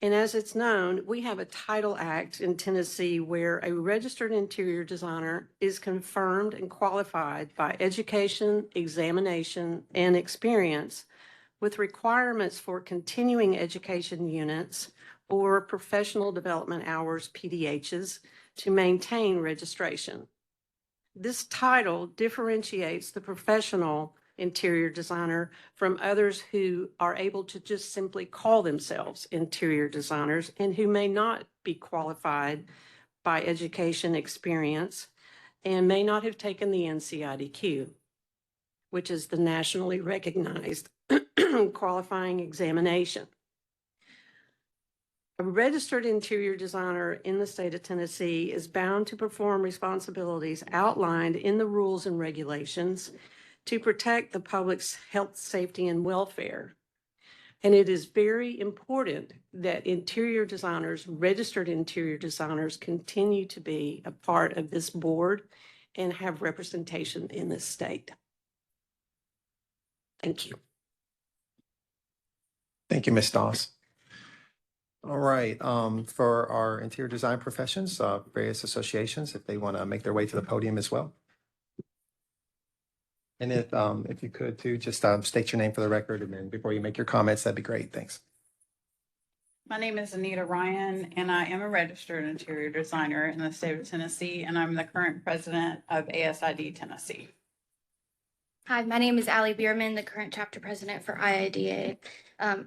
And as it's known, we have a Title Act in Tennessee where a registered interior designer is confirmed and qualified by education, examination, and experience with requirements for continuing education units or professional development hours, PDHs, to maintain registration. This title differentiates the professional interior designer from others who are able to just simply call themselves interior designers and who may not be qualified by education experience and may not have taken the NCIDQ, which is the nationally recognized qualifying examination. A registered interior designer in the state of Tennessee is bound to perform responsibilities outlined in the rules and regulations to protect the public's health, safety, and welfare. And it is very important that interior designers, registered interior designers, continue to be a part of this board and have representation in this state. Thank you. Thank you, Ms. Doss. All right, for our interior design professions, various associations, if they want to make their way to the podium as well. And if you could too, just state your name for the record, and then before you make your comments, that'd be great. Thanks. My name is Anita Ryan, and I am a registered interior designer in the state of Tennessee, and I'm the current president of ASID Tennessee. Hi, my name is Allie Bierman, the current chapter president for IIDA,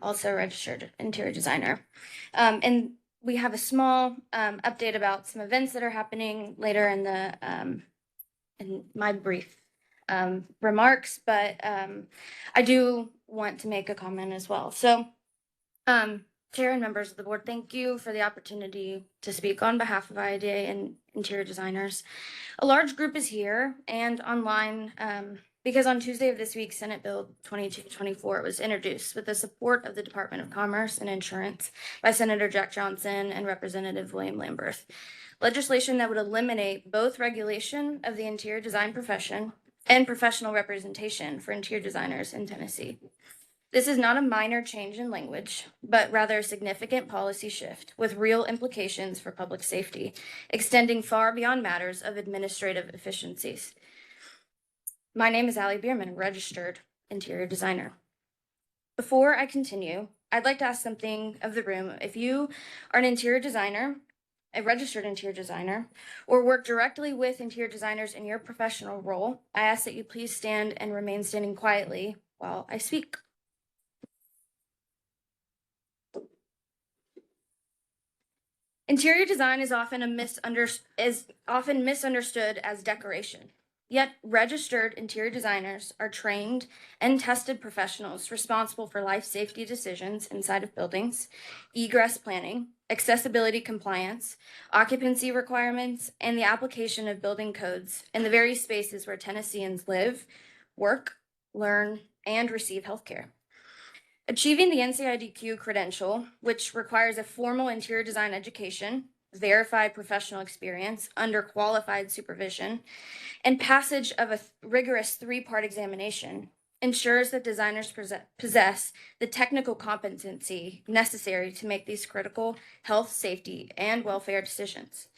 also a registered interior designer. And we have a small update about some events that are happening later in the in my brief remarks, but I do want to make a comment as well. So, Chair and members of the board, thank you for the opportunity to speak on behalf of IIDA and interior designers. A large group is here and online because on Tuesday of this week, Senate Bill 2224 was introduced with the support of the Department of Commerce and Insurance by Senator Jack Johnson and Representative William Lamberth. Legislation that would eliminate both regulation of the interior design profession and professional representation for interior designers in Tennessee. This is not a minor change in language, but rather a significant policy shift with real implications for public safety, extending far beyond matters of administrative efficiencies. My name is Allie Bierman, registered interior designer. Before I continue, I'd like to ask something of the room. If you are an interior designer, a registered interior designer, or work directly with interior designers in your professional role, I ask that you please stand and remain standing quietly while I speak. Interior design is often misunderstood as decoration. Yet registered interior designers are trained and tested professionals responsible for life safety decisions inside of buildings, egress planning, accessibility compliance, occupancy requirements, and the application of building codes in the very spaces where Tennesseans live, work, learn, and receive healthcare. Achieving the NCIDQ credential, which requires a formal interior design education, verified professional experience under qualified supervision, and passage of a rigorous three-part examination, ensures that designers possess the technical competency necessary to make these critical health, safety, and welfare decisions.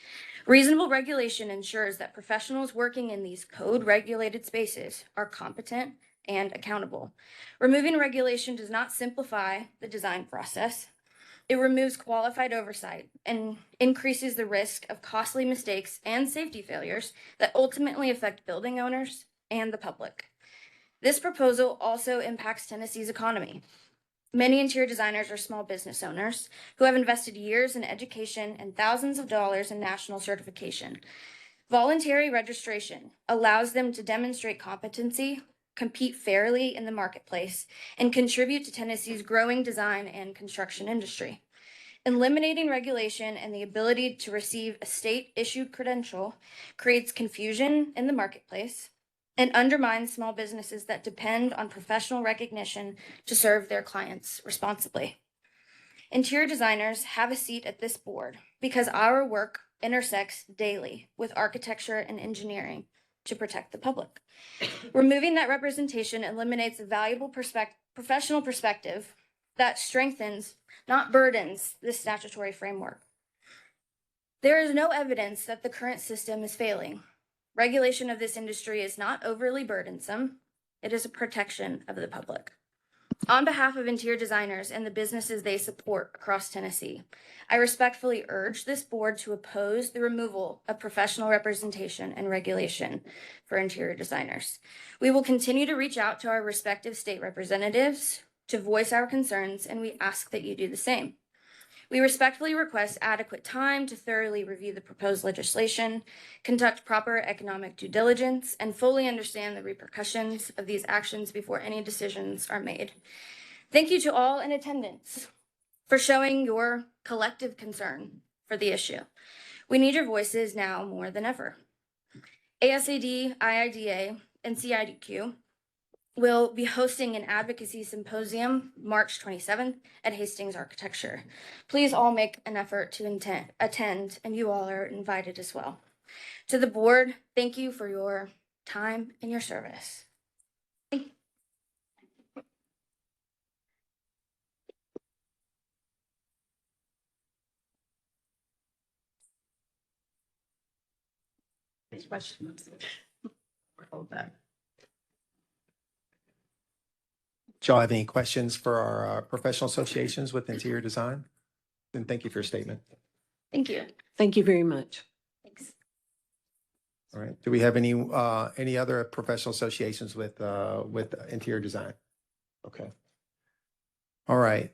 Reasonable regulation ensures that professionals working in these code-regulated spaces are competent and accountable. Removing regulation does not simplify the design process. It removes qualified oversight and increases the risk of costly mistakes and safety failures that ultimately affect building owners and the public. This proposal also impacts Tennessee's economy. Many interior designers are small business owners who have invested years in education and thousands of dollars in national certification. Voluntary registration allows them to demonstrate competency, compete fairly in the marketplace, and contribute to Tennessee's growing design and construction industry. Eliminating regulation and the ability to receive a state-issued credential creates confusion in the marketplace and undermines small businesses that depend on professional recognition to serve their clients responsibly. Interior designers have a seat at this board because our work intersects daily with architecture and engineering to protect the public. Removing that representation eliminates a valuable professional perspective that strengthens not burdens, this statutory framework. There is no evidence that the current system is failing. Regulation of this industry is not overly burdensome. It is a protection of the public. On behalf of interior designers and the businesses they support across Tennessee, I respectfully urge this board to oppose the removal of professional representation and regulation for interior designers. We will continue to reach out to our respective state representatives to voice our concerns, and we ask that you do the same. We respectfully request adequate time to thoroughly review the proposed legislation, conduct proper economic due diligence, and fully understand the repercussions of these actions before any decisions are made. Thank you to all in attendance for showing your collective concern for the issue. We need your voices now more than ever. ASAD, IIDA, and CIDQ will be hosting an advocacy symposium March 27th at Hastings Architecture. Please all make an effort to attend, and you all are invited as well. To the board, thank you for your time and your service. Thank you. Any questions? Hold that. Do y'all have any questions for our professional associations with interior design? And thank you for your statement. Thank you. Thank you very much. Thanks. All right. Do we have any other professional associations with interior design? Okay. All right.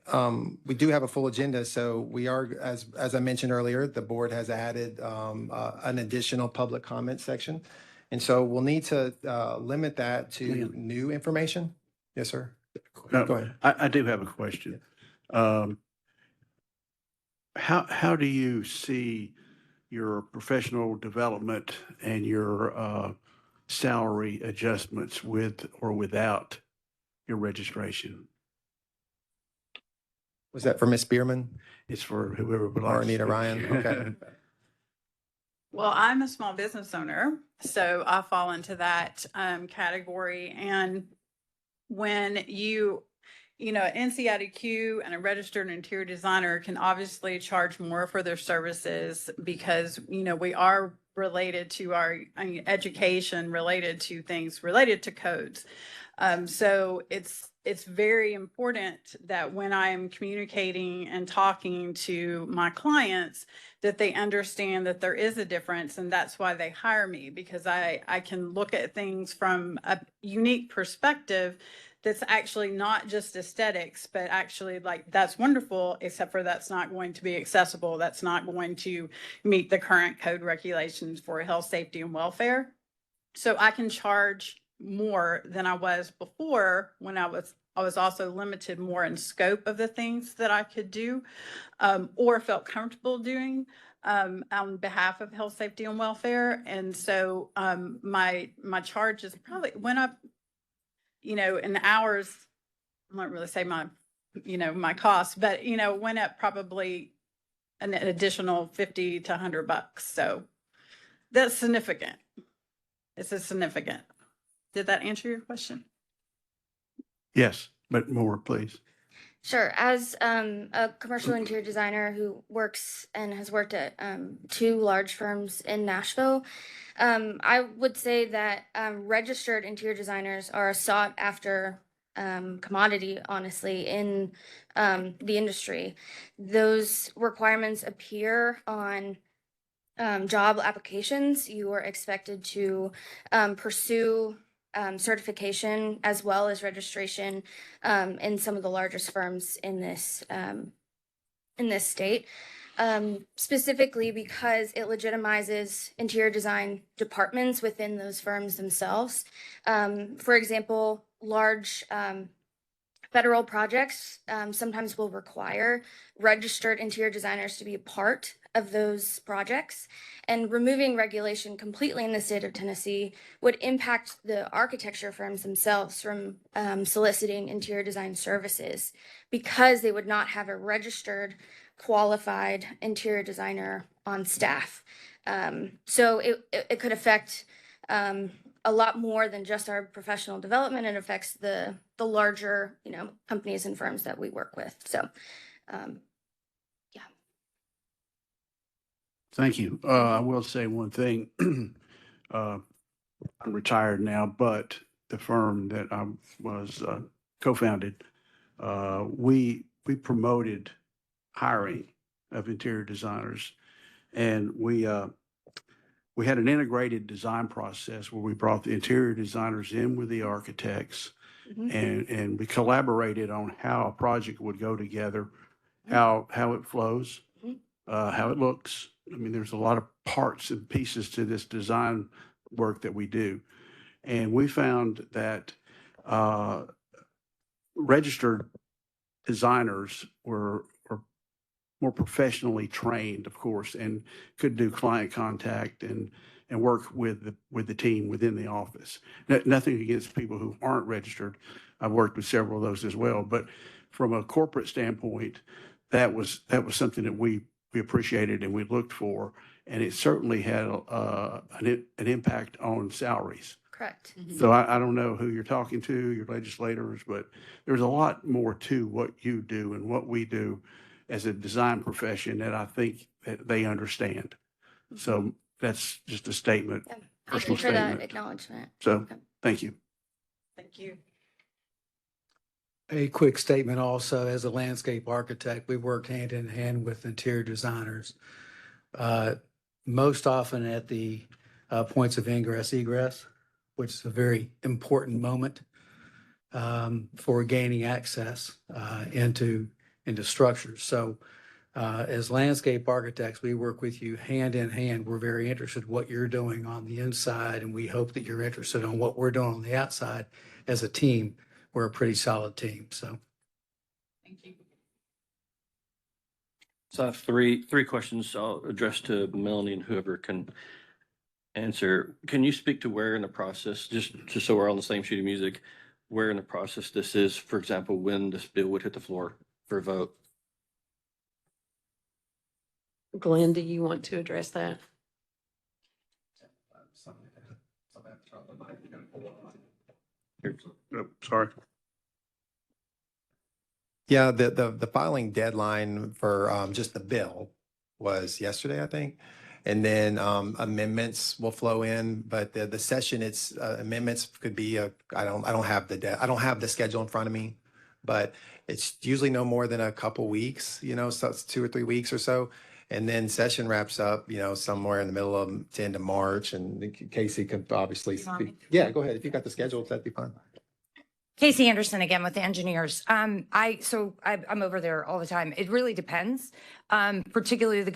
We do have a full agenda. So we are, as I mentioned earlier, the board has added an additional public comment section. And so we'll need to limit that to new information. Yes, sir. Go ahead. I do have a question. How do you see your professional development and your salary adjustments with or without your registration? Was that for Ms. Bierman It's for whoever would like. or to Anita speak. Ryan? Okay. Well, I'm a small business owner, so I fall into that category. And when you know, NCIDQ and a registered interior designer can obviously charge more for their services because, you know, we are related to our education, related to things related to codes. So it's very important that when I'm communicating and talking to my clients, that they understand that there is a difference, and that's why they hire me, because I can look at things from a unique perspective that's actually not just aesthetics, but actually like that's wonderful, except for that's not going to be accessible. That's not going to meet the current code regulations for health, safety, and welfare. So I can charge more than I was before when I was also limited more in scope of the things that I could do or felt comfortable doing on behalf of health, safety, and welfare. And so my charges probably went up, you know, in hours. I won't really say my cost, but, you know, went up probably an additional $50 to $100. So that's significant. It's a significant. Did that answer your question? Yes, but more, please. Sure. As a commercial interior designer who works and has worked at 2 large firms in Nashville, I would say that registered interior designers are a sought after commodity, honestly, in the industry. Those requirements appear on job applications. You are expected to pursue certification as well as registration in some of the largest firms in this state, specifically because it legitimizes interior design departments within those firms themselves. For example, large federal projects sometimes will require registered interior designers to be a part of those projects, and removing regulation completely in the state of Tennessee would impact the architecture firms themselves from soliciting interior design services because they would not have a registered, qualified interior designer on staff. So it could affect a lot more than just our professional development. It affects the larger, companies and firms that we work with. So Yeah. Thank you. I will say one thing. I'm retired now, but the firm that I was co-founded, we promoted hiring of interior designers. And we had an integrated design process where we brought the interior designers in with the architects, and we collaborated on how a project would go together, how it flows, how it looks. I mean, there's a lot of parts and pieces to this design work that we do. And we found that registered designers were more professionally trained, of course, and could do client contact and work with the team within the office. Nothing against people who aren't registered. I've worked with several of those as well. But from a corporate standpoint, that was something that we appreciated and we looked for, and it certainly had an impact on salaries. Correct. So I don't know who you're talking to, your legislators, but there's a lot more to what you do and what we do as a design profession that I think that they understand. So that's just a statement, Yeah. Thank you personal for that statement. acknowledgement. So, thank you. Thank you. A quick statement also, as a landscape architect, we work hand in hand with interior designers. Most often at the points of ingress, egress, which is a very important moment for gaining access into structures. So as landscape architects, we work with you hand in hand. We're very interested in what you're doing on the inside, and we hope that you're interested in what we're doing on the outside. As a team, we're a pretty solid team, so. Thank you. So I have three questions I'll address to Melanie and whoever can answer. Can you speak to where in the process, just so we're on the same sheet of music, where in the process this is, for example, when this bill would hit the floor for a vote? Glenn, do you want to address that? Sorry. Yeah, the filing deadline for just the bill was yesterday, I think. And then amendments will flow in, but the session, it's amendments could be I don't have I don't have the schedule in front of me, but it's usually no more than a couple weeks, so it's 2 or 3 weeks or so. And then session wraps up, somewhere in the middle of to end of March, and Casey could obviously speak. Yeah, go ahead. If you got the schedule, that'd be fine. Casey Anderson again with the engineers. I'm over there all the time. It really depends. Particularly the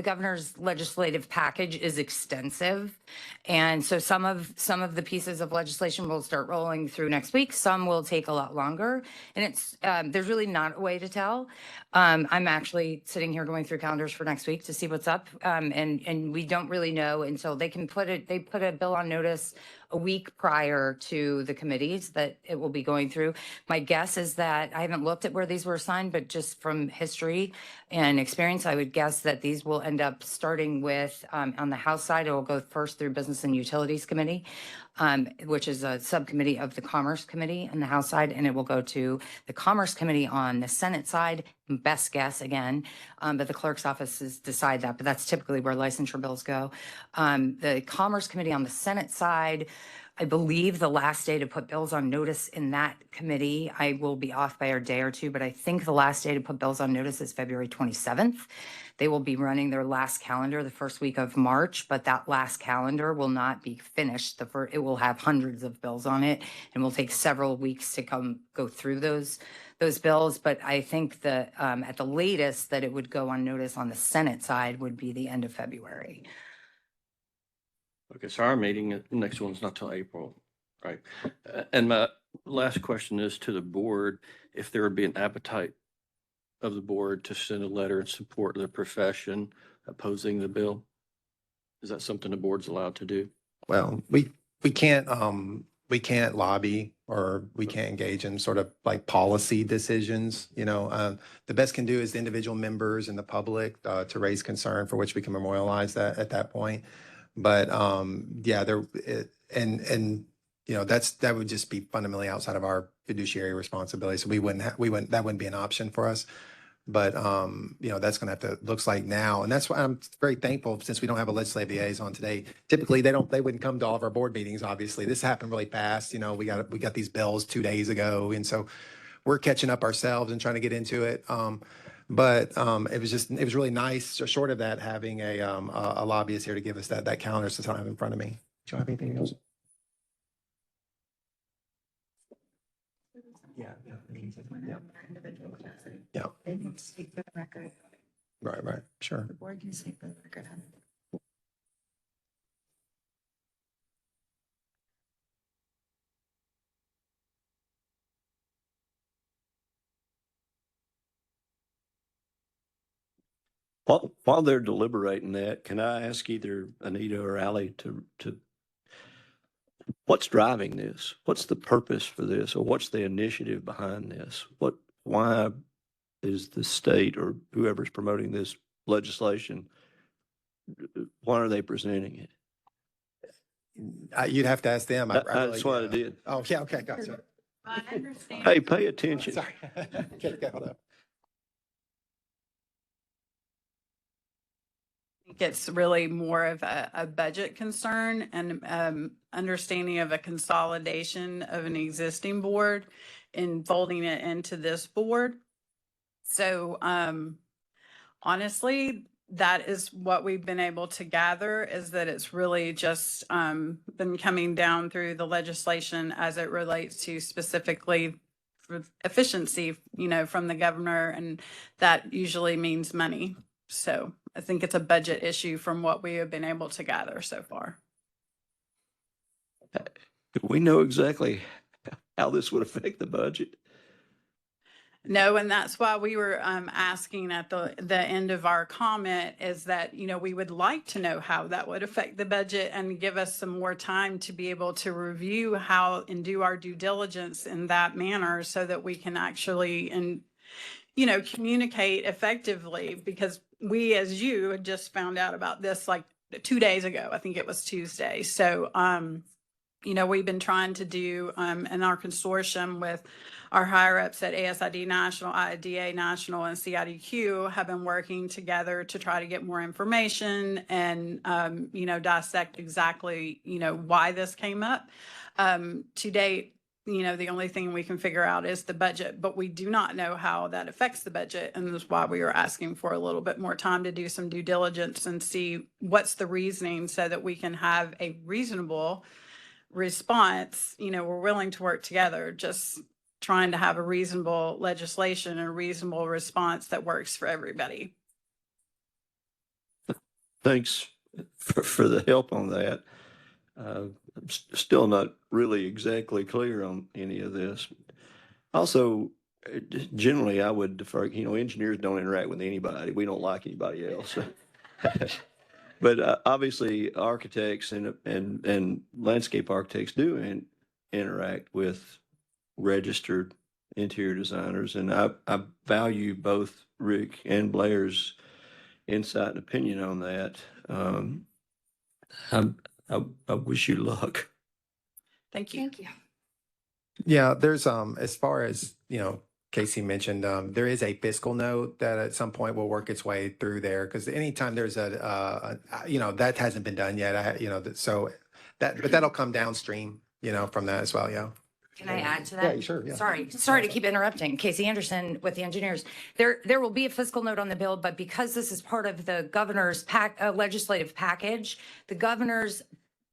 governor's legislative package is extensive. And so some of the pieces of legislation will start rolling through next week. Some will take a lot longer. And it's, there's really not a way to tell. I'm actually sitting here going through calendars for next week to see what's up. And we don't really know until they put a bill on notice a week prior to the committees that it will be going through. My guess is that I haven't looked at where these were assigned, but just from history and experience, I would guess that these will end up starting with, on the House side, it will go first through Business and Utilities Committee, which is a subcommittee of the Commerce Committee on the House side, and it will go to the Commerce Committee on the Senate side, best guess again, but the clerk's offices decide that, but that's typically where licensure bills go. The Commerce Committee on the Senate side, I believe the last day to put bills on notice in that committee, I will be off by a day or two, but I think the last day to put bills on notice is February 27th. They will be running their last calendar the first week of March, but that last calendar will not be finished. It will have hundreds of bills on it and will take several weeks to go through those bills. But I think that at the latest that it would go on notice on the Senate side would be the end of February. Okay, so our meeting, the next one's not till April, right? And my last question is to the board, if there would be an appetite of the board to send a letter in support of the profession opposing the bill? Is that something the board's allowed to do? Well, we can't lobby, or we can't engage in sort of like policy decisions. The best can do is the individual members and the public to raise concern for which we can memorialize that at that point. But yeah, and you know, that would just be fundamentally outside of our fiduciary responsibility. So that wouldn't be an option for us. But, you know, that's going to have to, looks like now. And that's why I'm very thankful since we don't have a legislative liaison today. Typically, they wouldn't come to all of our board meetings, obviously. This happened really fast. You know, we got these bills 2 days ago. And so we're catching up ourselves and trying to get into it. But it was really nice, short of that, having a lobbyist here to give us that calendar to have in front of me. Do you have anything else? Yeah. Yeah. They can speak for the record. Right, sure. The board can speak for the record. While they're deliberating that, can I ask either Anita or Ally to what's driving this? What's the purpose for this, or what's the initiative behind this? Why is the state or whoever's promoting this legislation, why are they presenting it? You'd have to ask them. That's what I did. Oh, yeah, okay, gotcha. I understand. Hey, pay attention. Sorry. Okay, hold up. I think it's really more of a budget concern and understanding of a consolidation of an existing board and folding it into this board. So honestly, that is what we've been able to gather, is that it's really just been coming down through the legislation as it relates to specifically for efficiency, you know, from the governor, and that usually means money. So I think it's a budget issue from what we have been able to gather so far. Do we know exactly how this would affect the budget? No, and that's why we were asking at the end of our comment, is that, you know, we would like to know how that would affect the budget and give us some more time to be able to review how and do our due diligence in that manner, so that we can actually, and, you know, communicate effectively, because we, as you, had just found out about this like 2 days ago. I think it was Tuesday. So, you know, we've been trying to do in our consortium with our higher ups at ASID National, IDA National, and CIDQ have been working together to try to get more information and, you know, dissect exactly, you know, why this came up. To date, you know, the only thing we can figure out is the budget, but we do not know how that affects the budget. And that's why we were asking for a little bit more time to do some due diligence and see what's the reasoning, so that we can have a reasonable response. You know, we're willing to work together, just trying to have a reasonable legislation and a reasonable response that works for everybody. Thanks for the help on that. I'm still not really exactly clear on any of this. Also, generally, I would defer, you know, engineers don't interact with anybody. We don't like anybody else. But obviously, architects and landscape architects do interact with registered interior designers. And I value both Rick and Blair's insight and opinion on that. I wish you luck. Thank you. Thank you. Yeah, there's, as far as, you know, Casey mentioned, there is a fiscal note that at some point will work its way through there, because anytime there's you know, that hasn't been done yet. You know, but that'll come downstream, you know, from that as well. Yeah. Can I add to that? Yeah, sure. Yeah. Sorry to keep interrupting. Casey Anderson with the engineers. There will be a fiscal note on the bill, but because this is part of the governor's legislative package, the governor's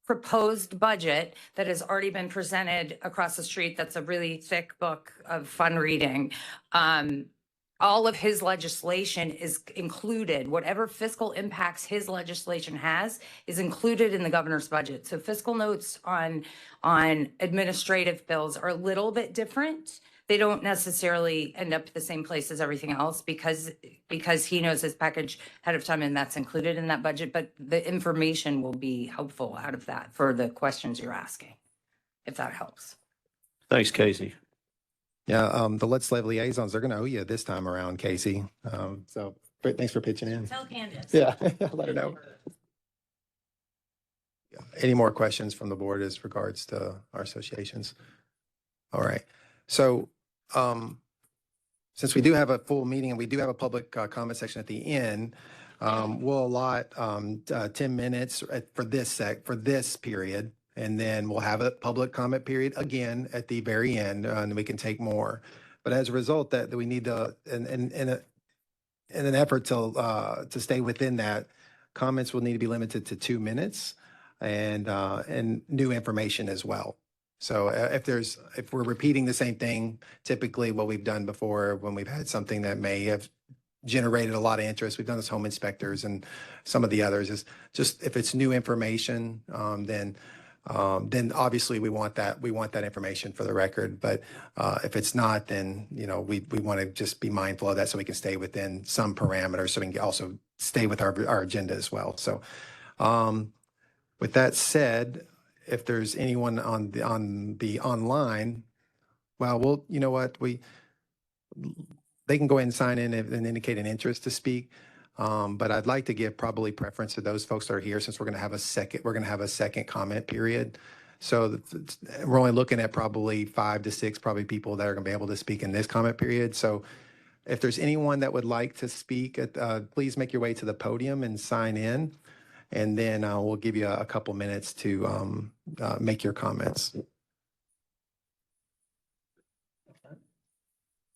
proposed budget that has already been presented across the street, that's a really thick book of fun reading. All of his legislation is included. Whatever fiscal impacts his legislation has is included in the governor's budget. So fiscal notes on administrative bills are a little bit different. They don't necessarily end up the same place as everything else, because he knows his package ahead of time and that's included in that budget. But the information will be helpful out of that for the questions you're asking, if that helps. Thanks, Casey. Yeah, the legislative liaisons, they're going to owe you this time around, Casey. So thanks for pitching in. Tell Candace. Yeah, let her know. Any more questions from the board as regards to our associations? All right. So since we do have a full meeting and we do have a public comment section at the end, we'll allot 10 minutes for this period. And then we'll have a public comment period again at the very end, and we can take more. But as a result, that we need to, in an effort to stay within that, comments will need to be limited to 2 minutes, and new information as well. So if we're repeating the same thing, typically what we've done before when we've had something that may have generated a lot of interest, we've done this home inspectors and some of the others, is just if it's new information, then obviously we want that information for the record. But if it's not, then we want to just be mindful of that so we can stay within some parameters, so we can also stay with our agenda as well. So with that said, if there's anyone on the online, well, you know what, they can go ahead and sign in and indicate an interest to speak. But I'd like to give probably preference to those folks that are here, since we're going to have a second comment period. So we're only looking at probably 5 to 6 people that are going to be able to speak in this comment period. So if there's anyone that would like to speak, please make your way to the podium and sign in. And then we'll give you a couple minutes to make your comments.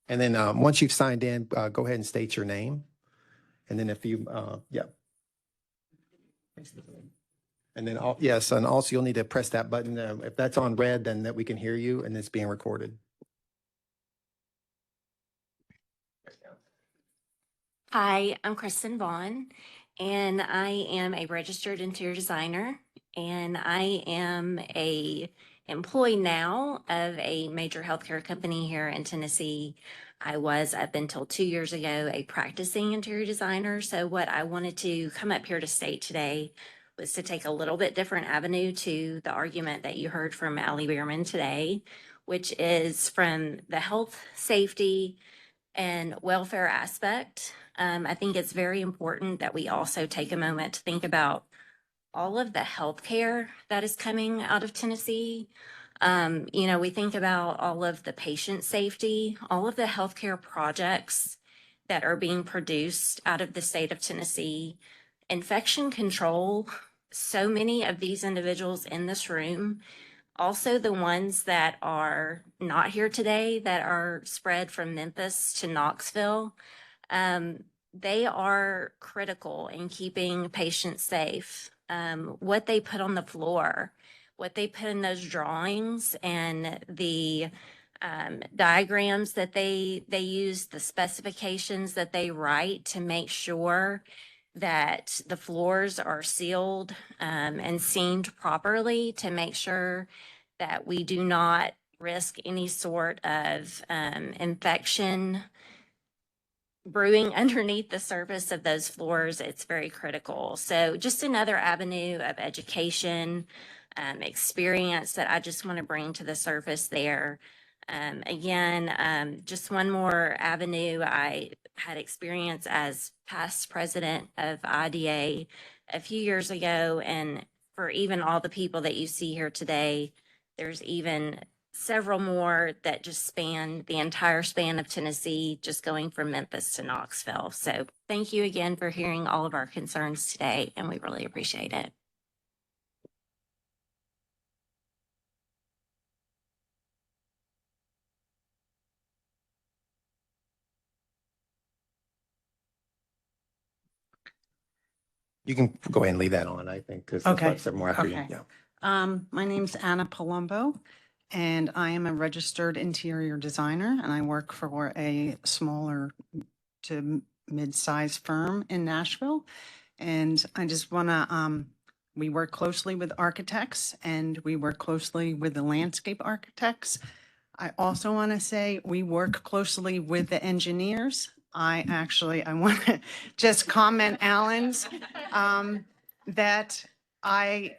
And then once you've signed in, go ahead and state your name. And then if you, yeah. And then, yes, and also you'll need to press that button. If that's on red, then that we can hear you and it's being recorded. Hi, I'm Kristen Vaughn, and I am a registered interior designer, and I am a employee now of a major healthcare company here in Tennessee. I was, up until 2 years ago, a practicing interior designer. So what I wanted to come up here to state today was to take a little bit different avenue to the argument that you heard from Allie Bierman today, which is from the health, safety, and welfare aspect. I think it's very important that we also take a moment to think about all of the healthcare that is coming out of Tennessee. We think about all of the patient safety, all of the healthcare projects that are being produced out of the state of Tennessee, infection control. So many of these individuals in this room, also the ones that are not here today, that are spread from Memphis to Knoxville, they are critical in keeping patients safe. What they put on the floor, what they put in those drawings, and the diagrams that they use, the specifications that they write to make sure that the floors are sealed and seamed properly, to make sure that we do not risk any sort of infection brewing underneath the surface of those floors. It's very critical. So just another avenue of education, experience that I just want to bring to the surface there. Again, just one more avenue. I had experience as past president of IDA a few years ago, and for even all the people that you see here today, there's even several more that just span the entire span of Tennessee, just going from Memphis to Knoxville. So thank you again for hearing all of our concerns today, and we really appreciate it. You can go ahead and leave that on, I think, because that's Okay. what's more after you. Okay. Yeah. My name's Anna Palumbo, and I am a registered interior designer, and I work for a smaller to mid-sized firm in Nashville. And I just want to, we work closely with architects, and we work closely with the landscape architects. I also want to say we work closely with the engineers. I want to just comment, Alan's, that I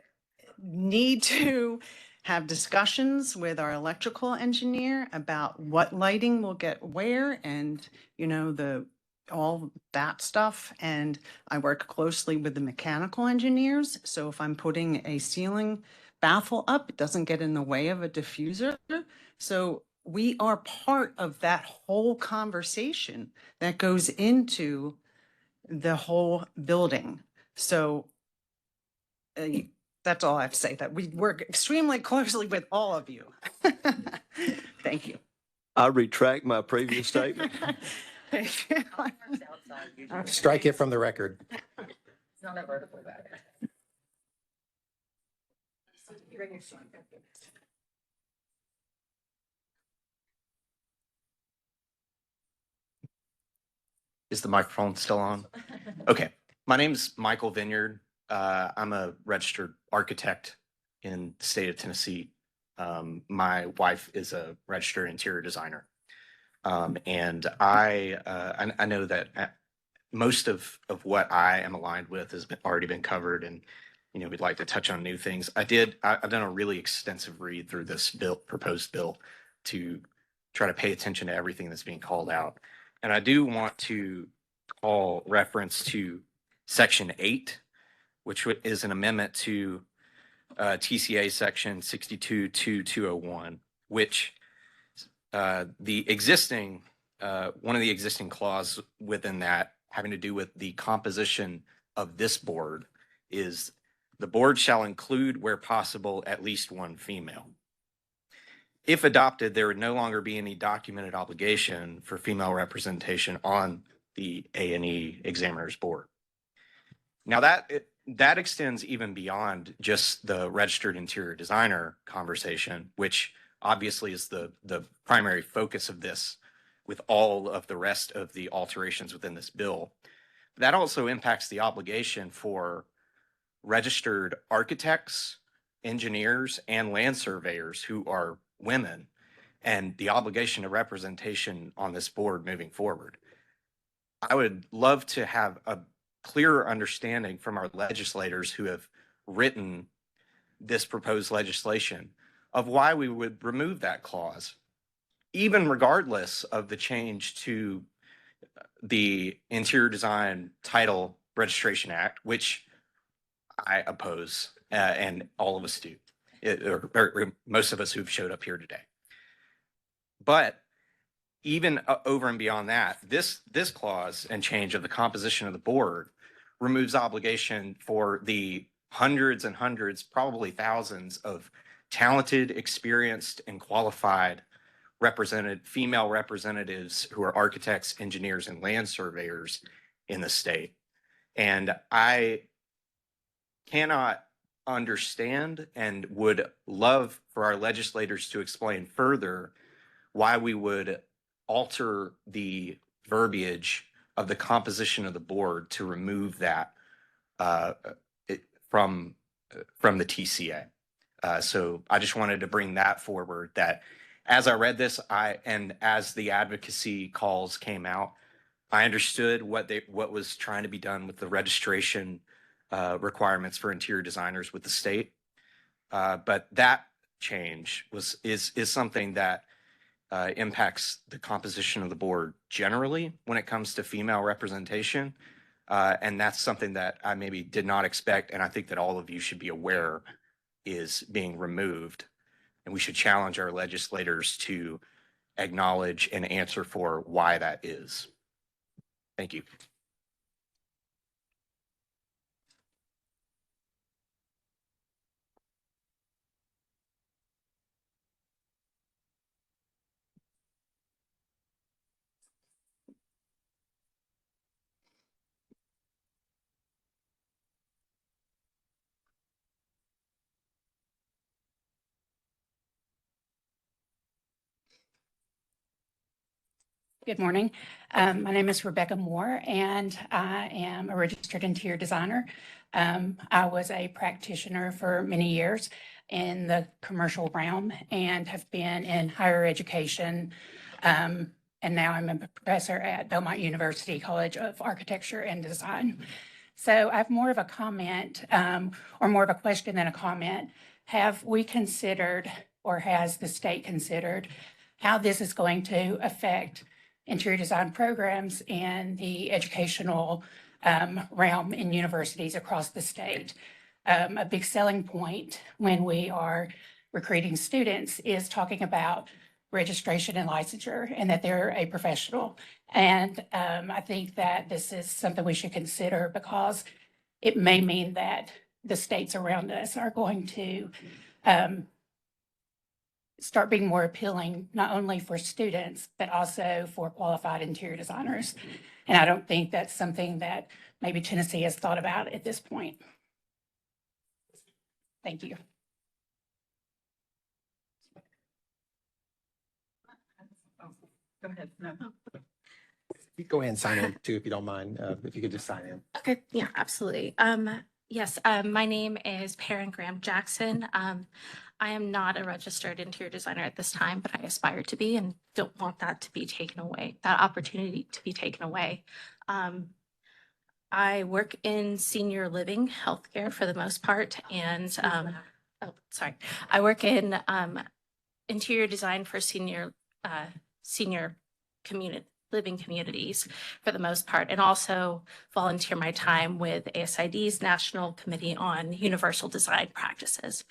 need to have discussions with our electrical engineer about what lighting will get where, and, the all that stuff. And I work closely with the mechanical engineers. So if I'm putting a ceiling baffle up, it doesn't get in the way of a diffuser. So we are part of that whole conversation that goes into the whole building. So that's all I have to say, that we work extremely closely with all of you. Thank you. I retract my previous statement. Strike it from the record. It's not a vertical back. Is the microphone still on? Okay. My name's Michael Vineyard. I'm a registered architect in the state of Tennessee. My wife is a registered interior designer. And I know that most of what I am aligned with has already been covered, and we'd like to touch on new things. I've done a really extensive read through this proposed bill to try to pay attention to everything that's being called out. And I do want to call reference to Section 8, which is an amendment to TCA Section 62.2201, which the existing, one of the existing clauses within that having to do with the composition of this board is the board shall include, where possible, at least one female. If adopted, there would no longer be any documented obligation for female representation on the A&E Examiner's Board. Now that extends even beyond just the registered interior designer conversation, which obviously is the primary focus of this with all of the rest of the alterations within this bill. That also impacts the obligation for registered architects, engineers, and land surveyors who are women, and the obligation of representation on this board moving forward. I would love to have a clearer understanding from our legislators who have written this proposed legislation of why we would remove that clause, even regardless of the change to the Interior Design Title Registration Act, which I oppose, and all of us do, or most of us who've showed up here today. But even over and beyond that, this clause and change of the composition of the board removes obligation for the hundreds and hundreds, probably thousands of talented, experienced, and qualified female representatives who are architects, engineers, and land surveyors in the state. And I cannot understand and would love for our legislators to explain further why we would alter the verbiage of the composition of the board to remove that from the TCA. So I just wanted to bring that forward, that as I read this, and as the advocacy calls came out, I understood what was trying to be done with the registration requirements for interior designers with the state. But that change is something that impacts the composition of the board generally when it comes to female representation. And that's something that I maybe did not expect, and I think that all of you should be aware is being removed. And we should challenge our legislators to acknowledge and answer for why that is. Thank you. Good morning. My name is Rebecca Moore, and I am a registered interior designer. I was a practitioner for many years in the commercial realm and have been in higher education. And now I'm a professor at Belmont University College of Architecture and Design. So I have more of a comment, or more of a question than a comment. Have we considered, or has the state considered, how this is going to affect interior design programs in the educational realm in universities across the state. A big selling point when we are recruiting students is talking about registration and licensure and that they're a professional. And I think that this is something we should consider because it may mean that the states around us are going to start being more appealing, not only for students, but also for qualified interior designers. And I don't think that's something that maybe Tennessee has thought about at this point. Thank you. Go ahead. No. You go ahead and sign in too, if you don't mind, if you could just sign in. Okay, yeah, absolutely. Yes, my name is Perrin Graham Jackson. I am not a registered interior designer at this time, but I aspire to be and don't want that to be taken away, that opportunity to be taken away. I work in senior living healthcare for the most part, and I work in interior design for senior living communities for the most part, and also volunteer my time with ASID's National Committee on Universal Design Practices.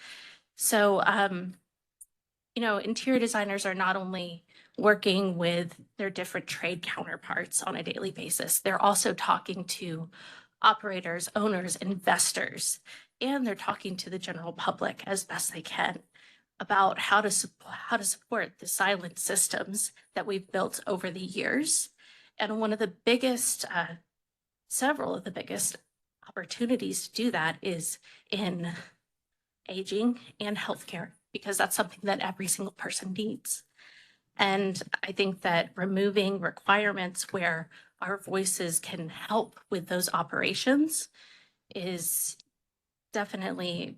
So, interior designers are not only working with their different trade counterparts on a daily basis, they're also talking to operators, owners, investors, and they're talking to the general public as best they can about how to support the silent systems that we've built over the years. And one of the biggest, several of the biggest opportunities to do that is in aging and healthcare, because that's something that every single person needs. And I think that removing requirements where our voices can help with those operations is definitely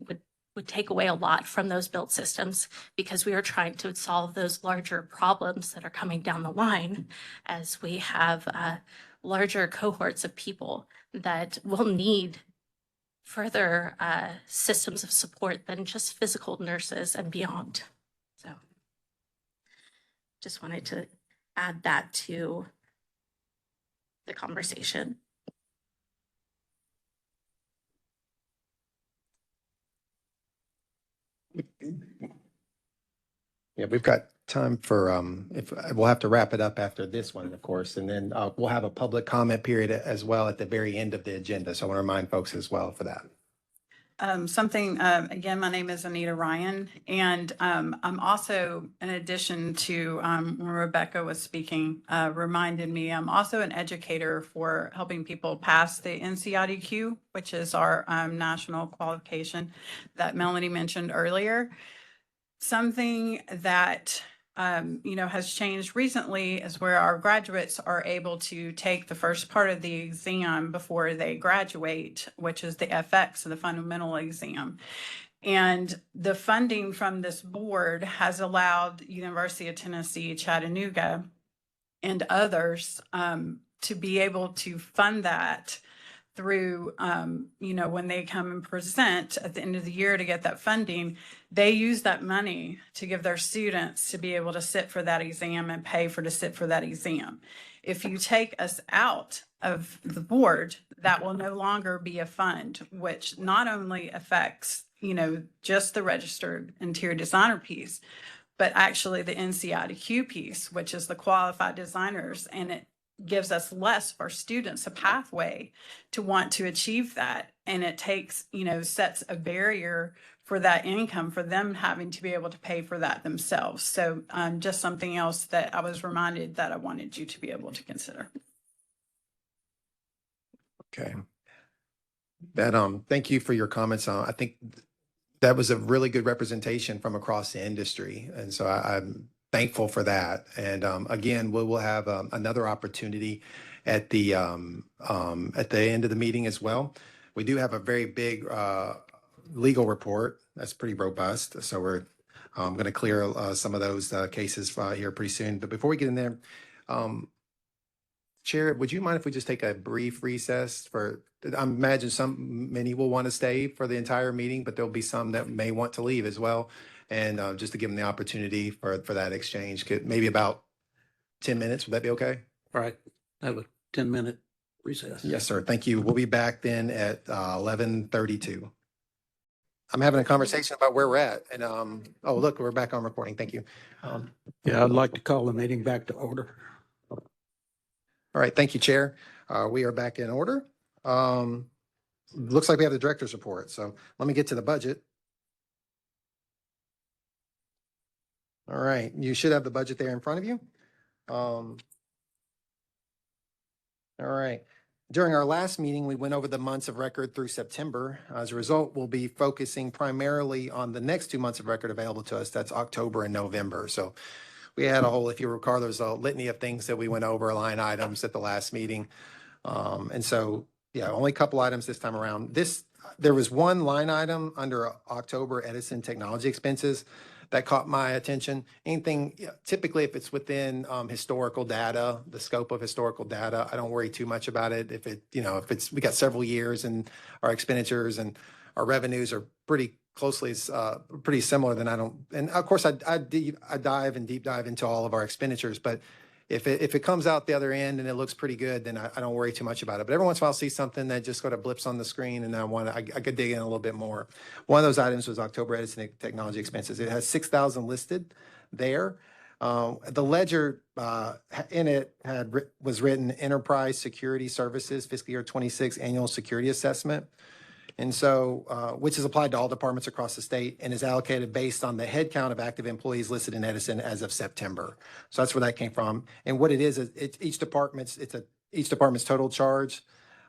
would take away a lot from those built systems, because we are trying to solve those larger problems that are coming down the line as we have larger cohorts of people that will need further systems of support than just physical nurses and beyond. So just wanted to add that to the conversation. Yeah, we've got time for, if, we'll have to wrap it up after this one, of course, and then we'll have a public comment period as well at the very end of the agenda. So I want to remind folks as well for that. Again, my name is Anita Ryan, and I'm also, in addition to when Rebecca was speaking, reminded me, I'm also an educator for helping people pass the NCIDQ, which is our national qualification that Melanie mentioned earlier. Something that has changed recently is where our graduates are able to take the first part of the exam before they graduate, which is the FX, the fundamental exam. And the funding from this board has allowed University of Tennessee, Chattanooga, and others to be able to fund that through, when they come and present at the end of the year to get that funding, they use that money to give their students to be able to sit for that exam and pay to sit for that exam. If you take us out of the board, that will no longer be a fund, which not only affects, just the registered interior designer piece, but actually the NCIDQ piece, which is the qualified designers, and it gives us less for students a pathway to want to achieve that. And it takes, sets a barrier for that income for them having to be able to pay for that themselves. So just something else that I was reminded that I wanted you to be able to consider. Okay. Thank you for your comments. I think that was a really good representation from across the industry. And so I'm thankful for that. And again, we will have another opportunity at the end of the meeting as well. We do have a very big legal report that's pretty robust. So we're going to clear some of those cases here pretty soon. But before we get in there, Chair, would you mind if we just take a brief recess for, I imagine many will want to stay for the entire meeting, but there'll be some that may want to leave as well. And just to give them the opportunity for that exchange, maybe about 10 minutes. Would that be okay? All right, have a 10-minute recess. Yes, sir. Thank you. We'll be back then at 11:32. I'm having a conversation about where we're at and, oh, look, we're back on recording. Thank you. Yeah, I'd like to call the meeting back to order. All right. Thank you, Chair. We are back in order. Looks like we have the director's report. So let me get to the budget. All right. You should have the budget there in front of you. All right. During our last meeting, we went over the months of record through September. As a result, we'll be focusing primarily on the next 2 months of record available to us. That's October and November. So we had a whole, if you recall, there's a litany of things that we went over, line items at the last meeting. And so, yeah, only a couple items this time around. There was one line item under October Edison technology expenses that caught my attention. Anything, typically if it's within historical data, the scope of historical data, I don't worry too much about it. If we got several years and our expenditures and our revenues are pretty closely, pretty similar, then I don't, and of course I dive and deep dive into all of our expenditures, but if it comes out the other end and it looks pretty good, then I don't worry too much about it. But every once in a while I'll see something that just sort of blips on the screen and I could dig in a little bit more. One of those items was October Edison technology expenses. It has 6,000 listed there. The ledger in it was written Enterprise Security Services Fiscal Year 26 Annual Security Assessment. And so, which is applied to all departments across the state and is allocated based on the head count of active employees listed in Edison as of September. So that's where that came from. And what it is it's each department's total charge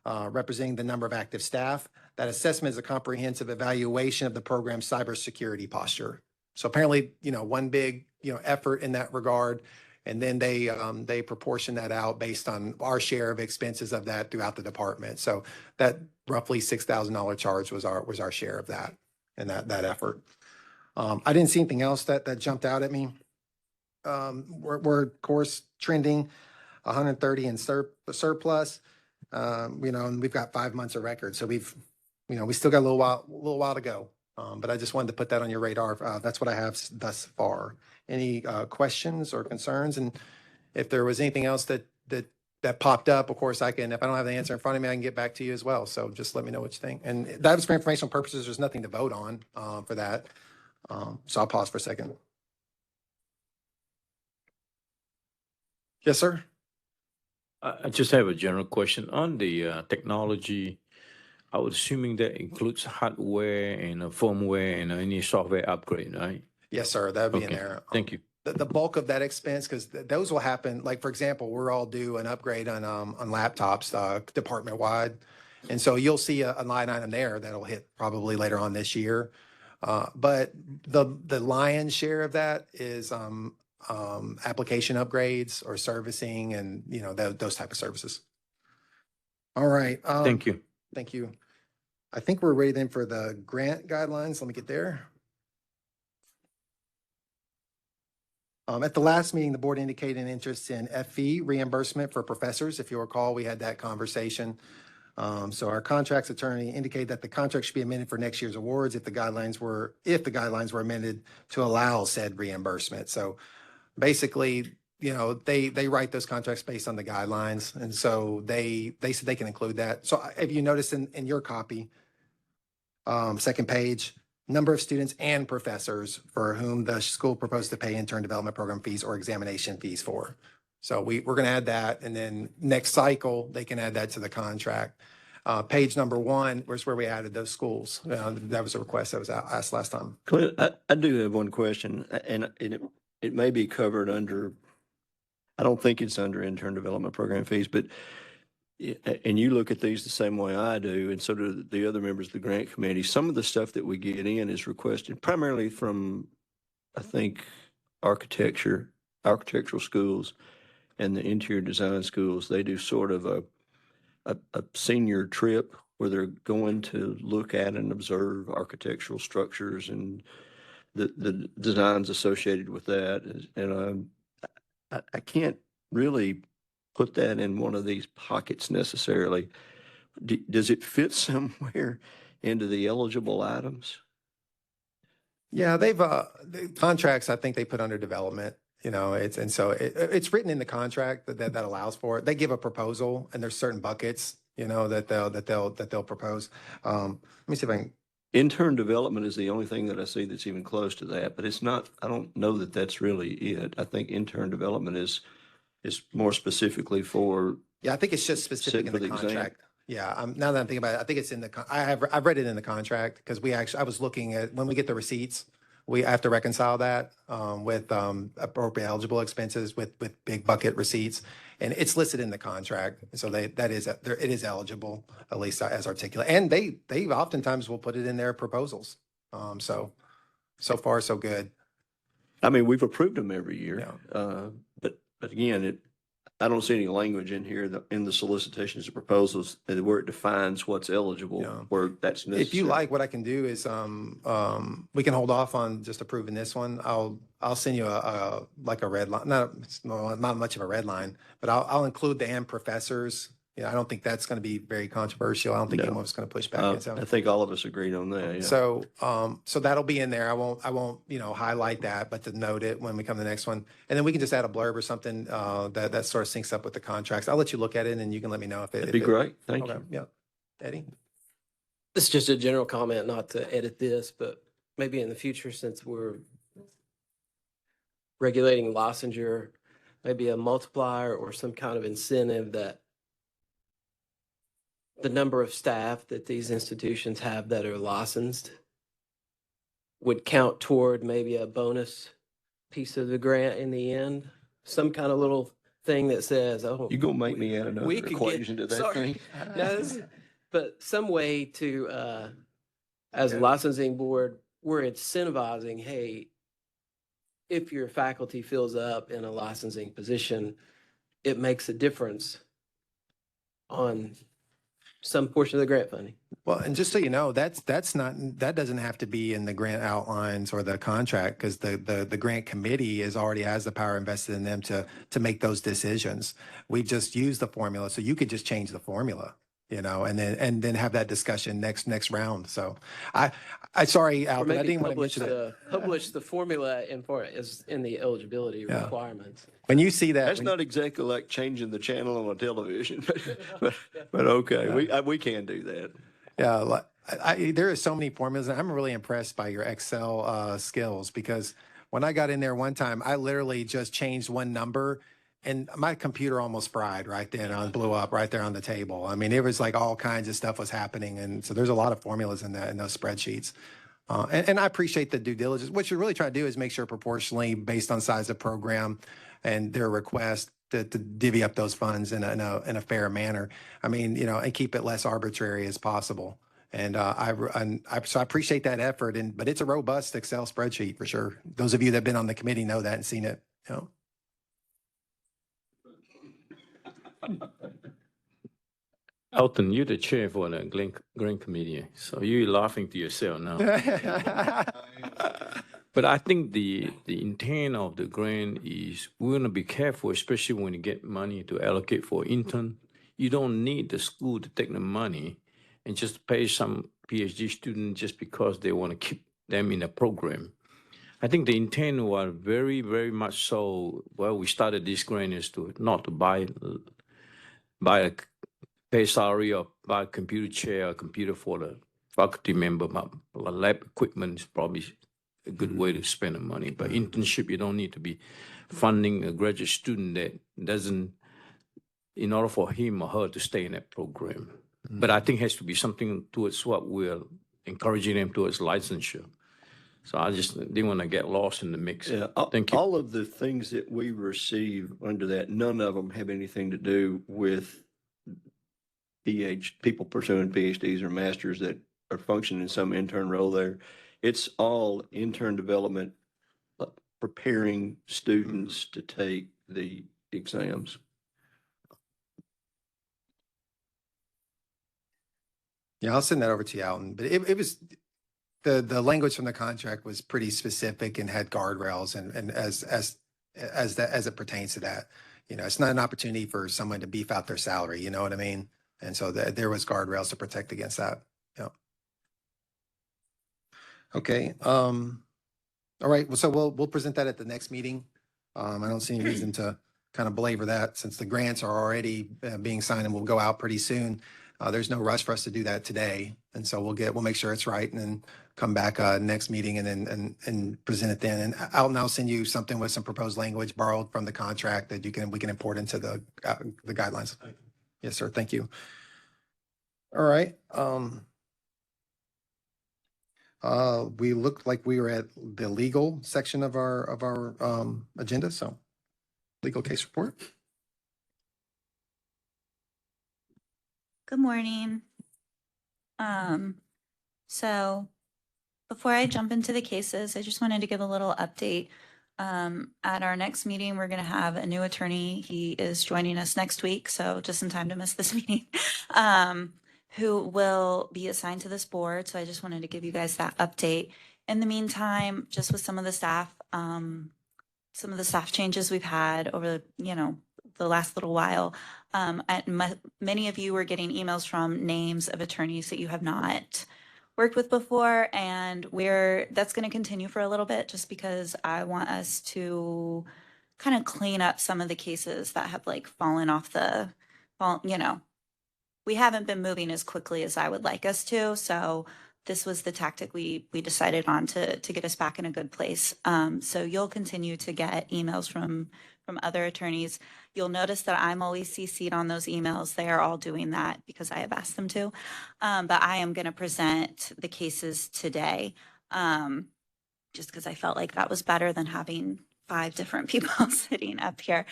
representing the number of active staff. That assessment is a comprehensive evaluation of the program's cybersecurity posture. So apparently, one big, effort in that regard. And then they proportion that out based on our share of expenses of that throughout the department. So that roughly $6,000 charge was our share of that and that effort. I didn't see anything else that jumped out at me. We're of course trending 130 in surplus. And we've got 5 months of record, so we still got a little while to go. But I just wanted to put that on your radar. That's what I have thus far. Any questions or concerns? And if there was anything else that popped up, of course, if I don't have the answer in front of me, I can get back to you as well. So just let me know what you think. And that was for informational purposes. There's nothing to vote on for that. So I'll pause for a second. Yes, sir. I just have a general question on the technology. I was assuming that includes hardware and firmware and any software upgrade, right? Yes, sir. That would be in Okay, there. thank you. The bulk of that expense, because those will happen, like, for example, we're all due an upgrade on laptops department wide. And so you'll see a line item there that'll hit probably later on this year. But the lion's share of that is application upgrades or servicing and, those type of services. All right. Thank you. Thank you. I think we're ready then for the grant guidelines. Let me get there. At the last meeting, the board indicated an interest in FE reimbursement for professors. If you recall, we had that conversation. So our contracts attorney indicated that the contract should be amended for next year's awards if the guidelines were amended to allow said reimbursement. So basically, they write those contracts based on the guidelines. And so they said they can include that. So if you notice in your copy, second page, number of students and professors for whom the school proposed to pay intern development program fees or examination fees for. So we're going to add that. And then next cycle, they can add that to the contract. Page number 1 was where we added those schools. That was a request that was asked last time. Clint, I do have one question, and it may be covered under, I don't think it's under intern development program fees, but, and you look at these the same way I do, and so do the other members of the grant committee. Some of the stuff that we get in is requested primarily from, I think, architectural schools and the interior design schools. They do sort of a senior trip where they're going to look at and observe architectural structures and the designs associated with that. And I can't really put that in one of these pockets necessarily. Does it fit somewhere into the eligible items? Yeah, the contracts, I think they put under development. You know, it's written in the contract that allows for it. They give a proposal and there's certain buckets, you know, that they'll propose. Let me see if I can. Intern development is the only thing that I see that's even close to that, but it's not, I don't know that that's really it. I think intern development is more specifically for. Yeah, I think it's just specific in the exam. contract. Yeah, now that I'm thinking about it, I think it's in I've read it in the contract because I was looking at, when we get the receipts, we have to reconcile that with appropriate eligible expenses with big bucket receipts. And it's listed in the contract. So it is eligible, at least as articulated. And they oftentimes will put it in their proposals. So far, so good. I mean, we've approved them every year. But again, I don't see any language in here in the solicitations and proposals where it defines what's eligible, where that's necessary. If you like, what I can do is we can hold off on just approving this one. I'll send you a red line, not much of a red line, but I'll include the and professors. Yeah, I don't think that's going to be very controversial. I don't think anyone's going to push back against that. I think all of us agreed on that. Yeah. So that'll be in there. I won't highlight that, but to note it when we come to the next one, and then we can just add a blurb or something that sort of syncs up with the contracts. I'll let you look at it, and you can let me know if it. That'd be great. Thank you. Yeah, Eddie. This is just a general comment, not to edit this, but maybe in the future, since we're regulating licensure, maybe a multiplier or some kind of incentive that the number of staff that these institutions have that are licensed would count toward maybe a bonus piece of the grant in the end. Some kind of little thing that says, oh. You're going to make me add another equation to that thing? No, but some way to, as a licensing board, we're incentivizing, hey, if your faculty fills up in a licensing position, it makes a difference on some portion of the grant funding. Well, and just so you know, that doesn't have to be in the grant outlines or the contract, because the grant committee already has the power invested in them to make those decisions. We just use the formula, so you could just change the formula, you know, and then have that discussion next round. So I sorry, Al, but I didn't want to mention it. Publish the formula in the eligibility requirements. When you see that, that's not exactly like changing the channel on a television, but okay, we can do that. Yeah, there are so many formulas, and I'm really impressed by your Excel skills, because when I got in there one time, I literally just changed one number, and my computer almost fried right then. It blew up right there on the table. I mean, it was like all kinds of stuff was happening, and so there's a lot of formulas in those spreadsheets. And I appreciate the due diligence. What you're really trying to do is make sure proportionally, based on size of program and their request, to divvy up those funds in a fair manner. I mean, you know, and keep it less arbitrary as possible. And so I appreciate that effort. But it's a robust Excel spreadsheet for sure. Those of you that have been on the committee know that and seen it. You know. Elton, you're the chair for the grant committee, so you're laughing to yourself now. But I think the intent of the grant is we're going to be careful, especially when you get money to allocate for intern. You don't need the school to take the money and just pay some PhD student just because they want to keep them in the program. I think the intent was very, very much so. Well, we started this grant is not to buy a pay salary or buy a computer chair or computer for the faculty member, but lab equipment is probably a good way to spend the money. But internship, you don't need to be funding a graduate student that doesn't, in order for him or her to stay in that program. But I think it has to be something towards what we're encouraging them towards licensure. So I just didn't want to get lost in the mix. Yeah, Thank you. All of the things that we receive under that, none of them have anything to do with people pursuing PhDs or masters that are functioning in some intern role there. It's all intern development, preparing students to take the exams. Yeah, I'll send that over to you, Alton. But it was the language from the contract was pretty specific and had guardrails, and as it pertains to that, you know, it's not an opportunity for someone to beef out their salary. You know what I mean? And so there was guardrails to protect against that. Yeah. Okay. All right. Well, so we'll present that at the next meeting. I don't see any reason to kind of belabor that since the grants are already being signed and will go out pretty soon. There's no rush for us to do that today. And so we'll make sure it's right and then come back next meeting and then and present it then. And I'll send you something with some proposed language borrowed from the contract that we can import into the guidelines. Yes, sir. Thank you. All right. We looked like we were at the legal section of our agenda. So legal case report. Good morning. So before I jump into the cases, I just wanted to give a little update. At our next meeting, we're going to have a new attorney. He is joining us next week, so just in time to miss this meeting, who will be assigned to this board. So I just wanted to give you guys that update. In the meantime, just with some of the staff changes we've had over the last little while, many of you were getting emails from names of attorneys that you have not worked with before, and that's going to continue for a little bit just because I want us to kind of clean up some of the cases that have fallen off we haven't been moving as quickly as I would like us to. So this was the tactic we decided on to get us back in a good place. So you'll continue to get emails from other attorneys. You'll notice that I'm always CC'd on those emails. They are all doing that because I have asked them to. But I am going to present the cases today just because I felt like that was better than having 5 different people sitting up here.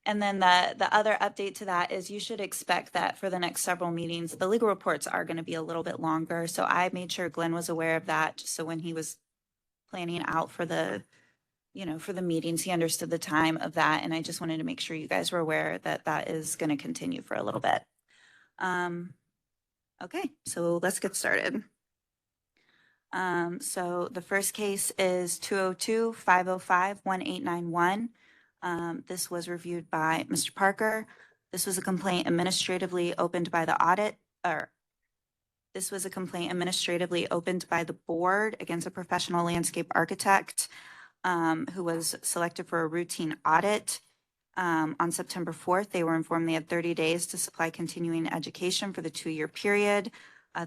And then the other update to that is you should expect that for the next several meetings, the legal reports are going to be a little bit longer. So I made sure Glenn was aware of that. Just so when he was planning out for the meetings, he understood the time of that. And I just wanted to make sure you guys were aware that that is going to continue for a little bit. Okay, so let's get started. So the first case is 202-505-1891. This was reviewed by Mr. Parker. This was a complaint administratively opened by the board against a professional landscape architect who was selected for a routine audit. On September 4th, they were informed they had 30 days to supply continuing education for the 2-year period.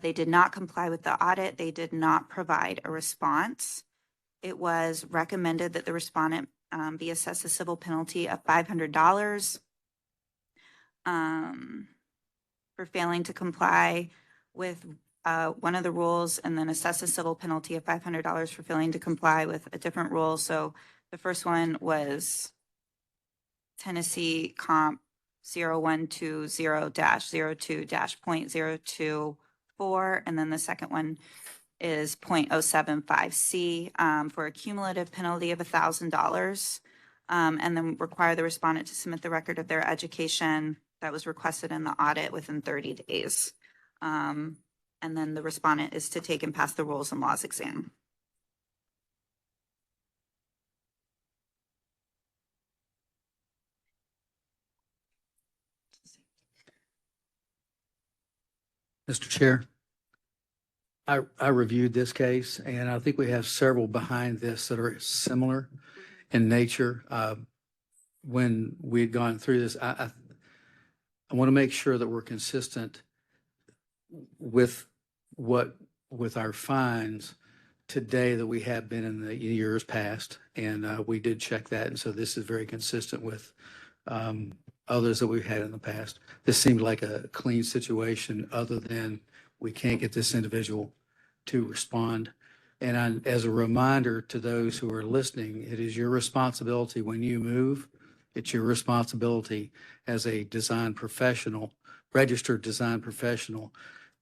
They did not comply with the audit. They did not provide a response. It was recommended that the respondent be assessed a civil penalty of $500 for failing to comply with one of the rules, and then assess a civil penalty of $500 for failing to comply with a different rule. So the first one was Tennessee Comp 0120-02-.024, and then the second one is 0.075C for a cumulative penalty of $1,000, and then require the respondent to submit the record of their education that was requested in the audit within 30 days. And then the respondent is to take and pass the rules and laws exam. Mr. Chair, I reviewed this case, and I think we have several behind this that are similar in nature. When we had gone through this, I want to make sure that we're consistent with our fines today that we have been in the years past, and we did check that, and so this is very consistent with others that we've had in the past. This seemed like a clean situation, other than we can't get this individual to respond. And as a reminder to those who are listening, it is your responsibility when you move. It's your responsibility as a design professional, registered design professional,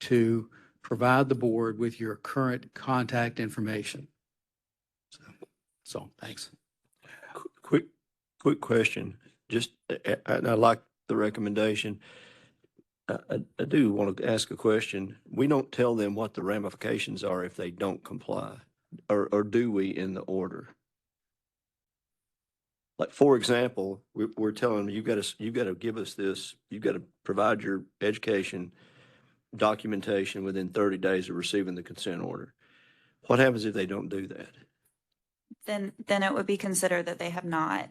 to provide the board with your current contact information. So thanks. Quick question. Just, I like the recommendation. I do want to ask a question. We don't tell them what the ramifications are if they don't comply, or do we in the order? Like, for example, we're telling them, you got to give us this, you got to provide your education documentation within 30 days of receiving the consent order. What happens if they don't do that? then it would be considered that they have not.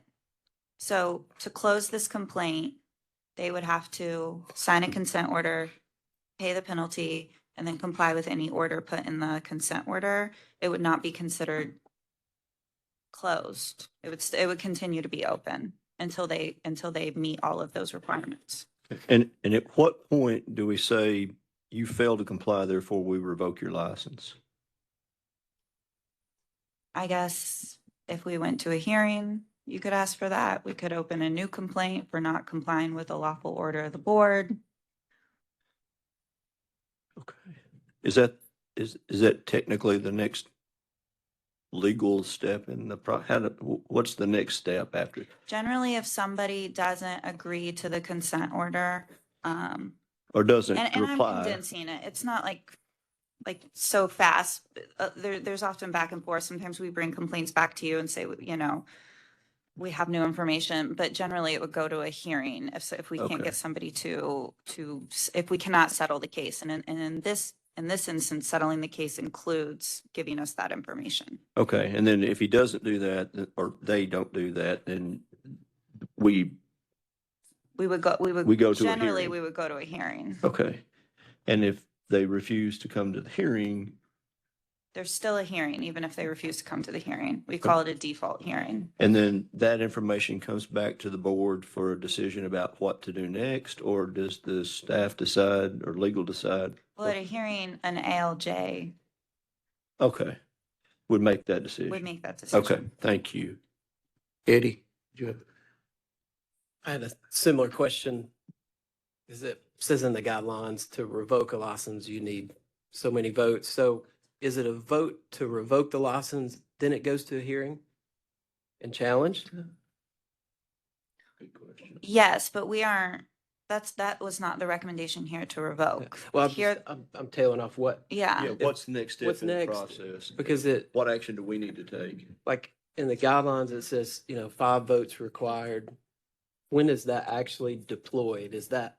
So to close this complaint, they would have to sign a consent order, pay the penalty, and then comply with any order put in the consent order. It would not be considered closed. It would continue to be open until they meet all of those requirements. And at what point do we say you failed to comply, therefore we revoke your license? I guess if we went to a hearing, you could ask for that. We could open a new complaint for not complying with a lawful order of the board. Okay. Is that technically the next legal step in the what's the next step after? Generally, if somebody doesn't agree to the consent order, Or doesn't and I'm reply? condensing it, it's not like so fast. There's often back and forth. Sometimes we bring complaints back to you and say, we have new information, but generally it would go to a hearing if we can't Okay. get somebody if we cannot settle the case. And in this instance, settling the case includes giving us that information. Okay, and then if he doesn't do that, or they don't do that, then we We go to generally, hearing. we would go to a hearing. Okay. And if they refuse to come to the hearing, There's still a hearing, even if they refuse to come to the hearing. We call it a default hearing. and then that information comes back to the board for a decision about what to do next, or does the staff decide or legal decide? Well, at a hearing, an ALJ Okay, would make that decision. would make that decision. Okay, thank you. Eddie, do you have? I had a similar question. Is it says in the guidelines to revoke a license, you need so many votes. So is it a vote to revoke the license, then it goes to a hearing and challenged? Yes, but we aren't, that was not the recommendation here to revoke. Well, Here, I'm tailing off what, yeah, What's the next step What's in the next? process? because What action do we need to take? like in the guidelines, it says, 5 votes required. When is that actually deployed? Is that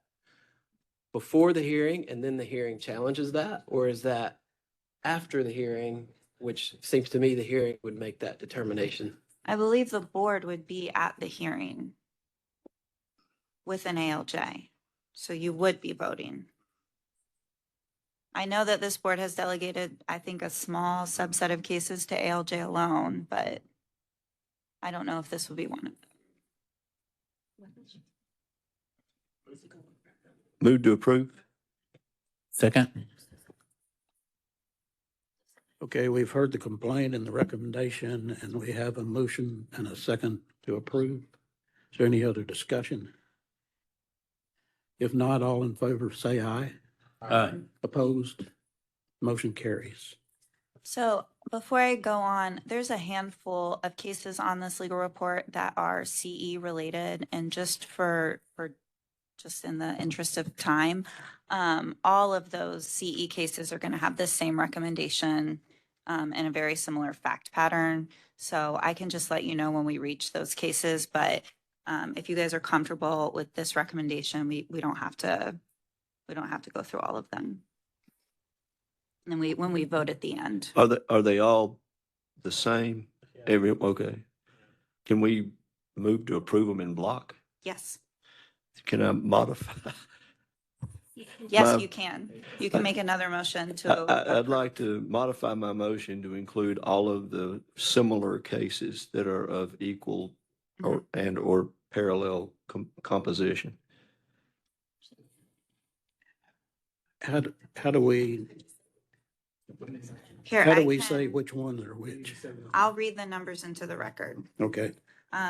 before the hearing and then the hearing challenges that? Or is that after the hearing, which seems to me the hearing would make that determination? I believe the board would be at the hearing with an ALJ. So you would be voting. I know that this board has delegated, I think, a small subset of cases to ALJ alone, but I don't know if this would be one of them. Move to approve? Second. Okay, we've heard the complaint and the recommendation, and we have a motion and a second to approve. Is there any other discussion? If not, all in favor, say aye. Aye. Opposed? Motion carries. So before I go on, there's a handful of cases on this legal report that are CE related, and just in the interest of time, all of those CE cases are going to have the same recommendation and a very similar fact pattern. So I can just let you know when we reach those cases, but if you guys are comfortable with this recommendation, we don't have to go through all of them. And then when we vote at the end. Are they all the same? Okay. Can we move to approve them in block? Yes. Can I modify? Yes, you can. You can make another motion to. I'd like to modify my motion to include all of the similar cases that are of equal or parallel composition. How do we, Here, how do I we can- say which ones are which? I'll read the numbers into the record. Okay,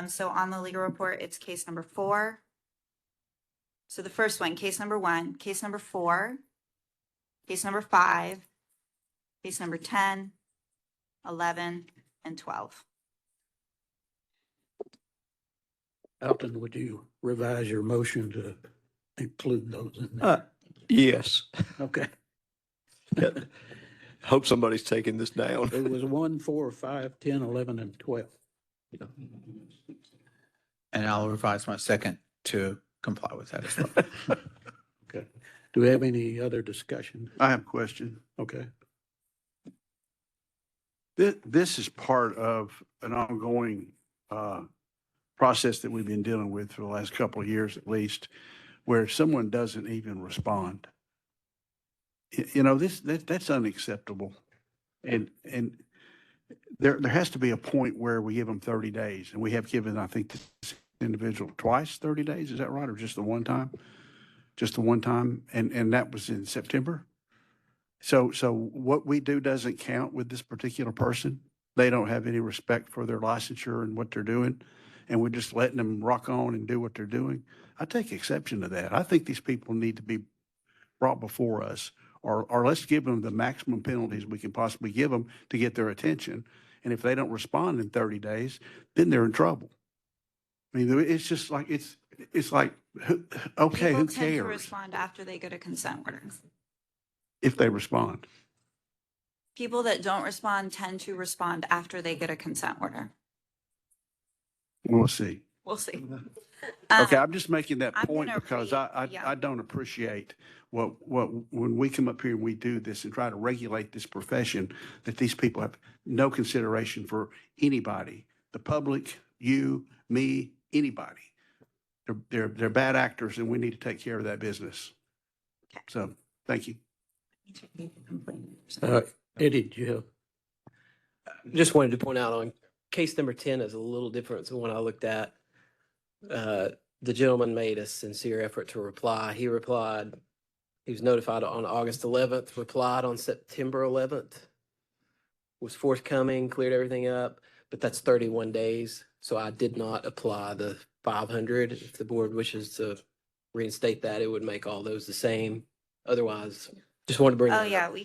So on the legal report, it's case number 4. So the first one, case number 1, case number 4, case number 5, case number 10, 11, and 12. Alton, would you revise your motion to include those in there? Yes. Okay. Hope somebody's taking this down. It was 1, 4, 5, 10, 11, and 12. And I'll revise my second to comply with that as well. Okay. Do we have any other discussion? I have a question. Okay. This is part of an ongoing process that we've been dealing with for the last couple of years at least, where someone doesn't even respond. You know, that's unacceptable. And there has to be a point where we give them 30 days, and we have given, I think, this individual twice 30 days. Is that right? Or just the one time? Just the one time? And that was in September? So what we do doesn't count with this particular person. They don't have any respect for their licensure and what they're doing, and we're just letting them rock on and do what they're doing. I take exception to that. I think these people need to be brought before us, or let's give them the maximum penalties we can possibly give them to get their attention. And if they don't respond in 30 days, then they're in trouble. I mean, it's just like, it's like, okay, People who tend to cares respond after they get a consent order. if they respond? People that don't respond tend to respond after they get a consent order. We'll see. We'll see. Okay, I'm just making that I'm point gonna because read- yeah. I don't appreciate when we come up here and we do this and try to regulate this profession, that these people have no consideration for anybody, the public, you, me, anybody. They're bad actors, and we need to take care of that business. So, thank you. Eddie, do you have? Just wanted to point out on case number 10 is a little different than what I looked at. The gentleman made a sincere effort to reply. He replied, he was notified on August 11th, replied on September 11th, was forthcoming, cleared everything up, but that's 31 days. So I did not apply the 500. If the board wishes to reinstate that, it would make all those the same. Otherwise, just wanted to bring Oh, that yeah, up. we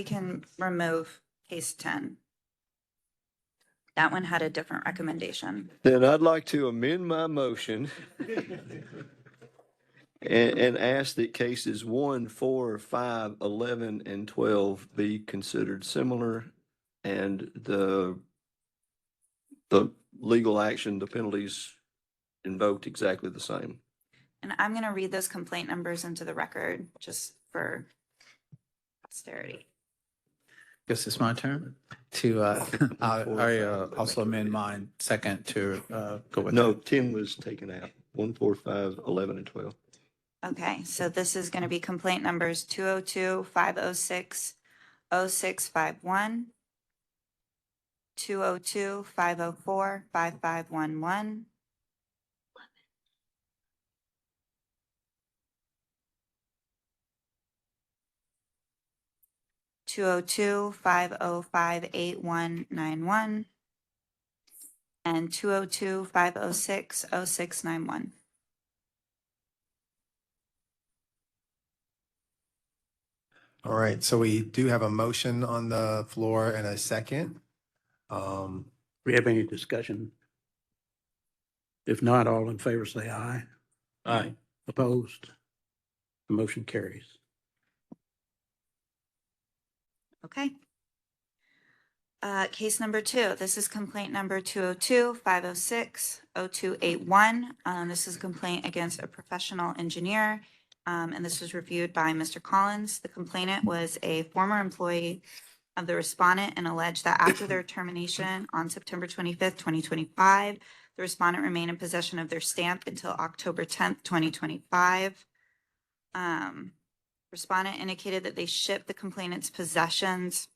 can remove case 10. That one had a different recommendation. Then I'd like to amend my motion and ask that cases 1, 4, 5, 11, and 12 be considered similar, and the legal action, the penalties invoked exactly the same. And I'm going to read those complaint numbers into the record just for posterity. Guess it's my turn to, I also amend mine second to go with. No, 10 was taken out. 1, 4, 5, 11, and 12. Okay, so this is going to be complaint numbers 202, 506, 0651, 202, 504, 5511, 202, 505, 8191, and 202, 506, 0691. All right, so we do have a motion on the floor and a second. We have any discussion? If not, all in favor say aye. Aye. Opposed? The motion carries. Okay. Case number 2, this is complaint number 202, 506, 0281. This is a complaint against a professional engineer, and this was reviewed by Mr. Collins. The complainant was a former employee of the respondent and alleged that after their termination on September 25th, 2025, the respondent remained in possession of their stamp until October 10th, 2025. Respondent indicated that they shipped the complainant's possessions,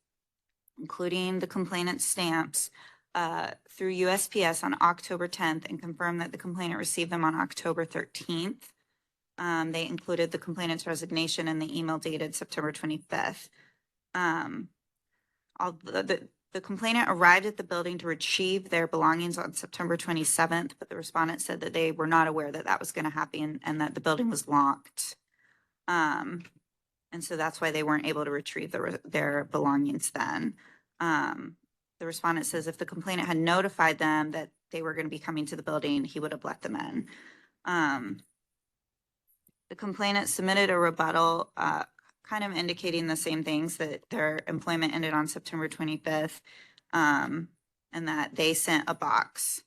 including the complainant's stamps, through USPS on October 10th and confirmed that the complainant received them on October 13th. They included the complainant's resignation in the email dated September 25th. The complainant arrived at the building to retrieve their belongings on September 27th, but the respondent said that they were not aware that that was going to happen and that the building was locked. And so that's why they weren't able to retrieve their belongings then. The respondent says if the complainant had notified them that they were going to be coming to the building, he would have let them in. The complainant submitted a rebuttal, kind of indicating the same things, that their employment ended on September 25th, and that they sent a box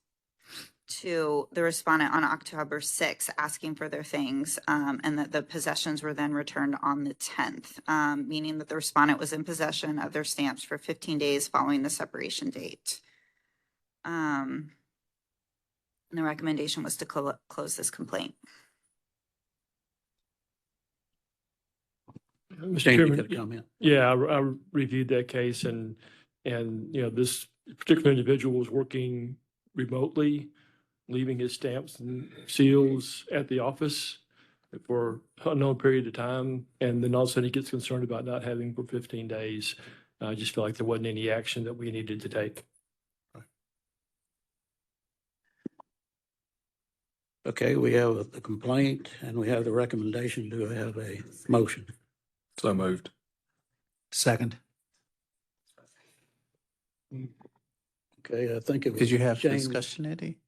to the respondent on October 6th, asking for their things, and that the possessions were then returned on the 10th, meaning that the respondent was in possession of their stamps for 15 days following the separation date. And the recommendation was to close this complaint. Mr. Shane, you Chairman, got a comment? yeah, I reviewed that case and, this particular individual was working remotely, leaving his stamps and seals at the office for an unknown period of time. And then all of a sudden he gets concerned about not having for 15 days. I just felt like there wasn't any action that we needed to take. Okay, we have the complaint and we have the recommendation. Do I have a motion? So moved. Second. Okay, I think it was. Did you have James discussion, Eddie?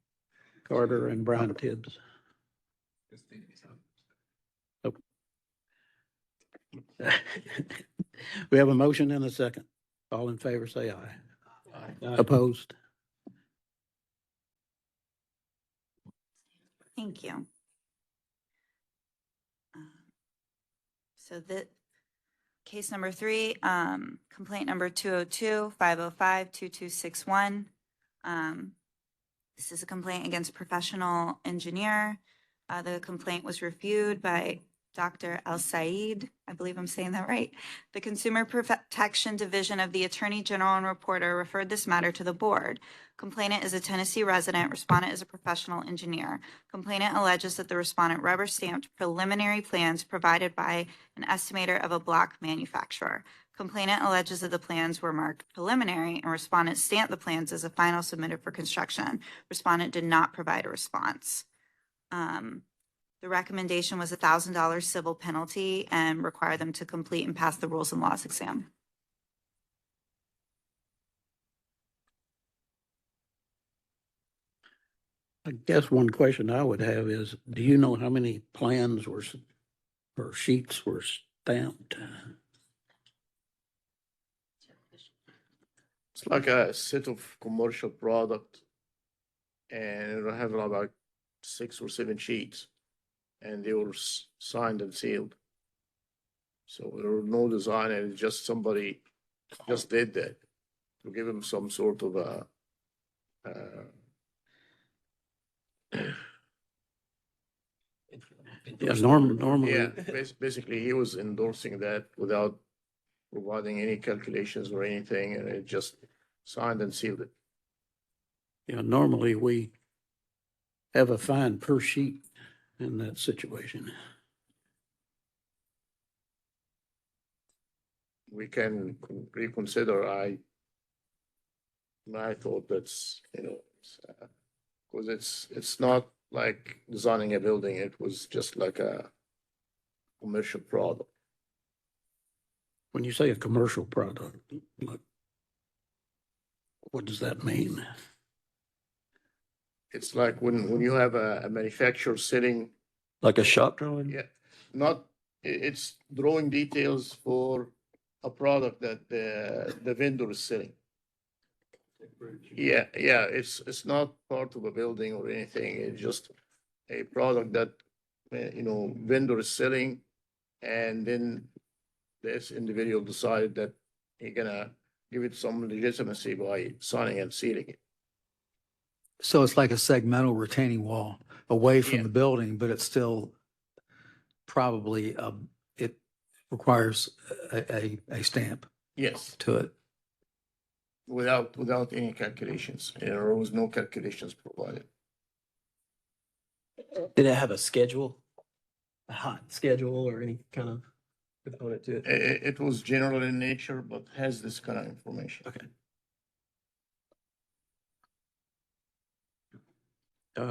Carter and Brian Tibbs. Oh. We have a motion and a second. All in favor, say aye. Aye. Opposed? Thank you. So the case number 3, complaint number 202-505-2261. This is a complaint against a professional engineer. The complaint was reviewed by Dr. El Said. I believe I'm saying that right. The Consumer Protection Division of the Attorney General and Reporter referred this matter to the board. Complainant is a Tennessee resident. Respondent is a professional engineer. Complainant alleges that the respondent rubber stamped preliminary plans provided by an estimator of a block manufacturer. Complainant alleges that the plans were marked preliminary and respondent stamped the plans as a final submitted for construction. Respondent did not provide a response. The recommendation was $1,000 civil penalty and require them to complete and pass the rules and laws exam. I guess one question I would have is, do you know how many plans or sheets were stamped? It's like a set of commercial product, and it'll have about 6 or 7 sheets, and they were signed and sealed. So there were no design, and it's just somebody just did that to give him some sort of a Yeah, normally. Yeah, basically he was endorsing that without providing any calculations or anything, and it just signed and sealed it. Yeah, normally we have a fine per sheet in that situation. We can reconsider. I thought that's, because it's not like designing a building. It was just like a commercial product. When you say a commercial product, what does that mean? It's like when you have a manufacturer sitting. Like a shop drawing? Yeah, it's drawing details for a product that the vendor is selling. Yeah, it's not part of a building or anything. It's just a product that, vendor is selling, and then this individual decided that he's gonna give it some legitimacy by signing and sealing it. So it's like a segmental retaining wall away from the building, but it's still probably, it requires a stamp Yes, to it. without any calculations. There was no calculations provided. Did it have a schedule? A hot schedule or any kind of component to it? It was general in nature, but has this kind of information. Okay.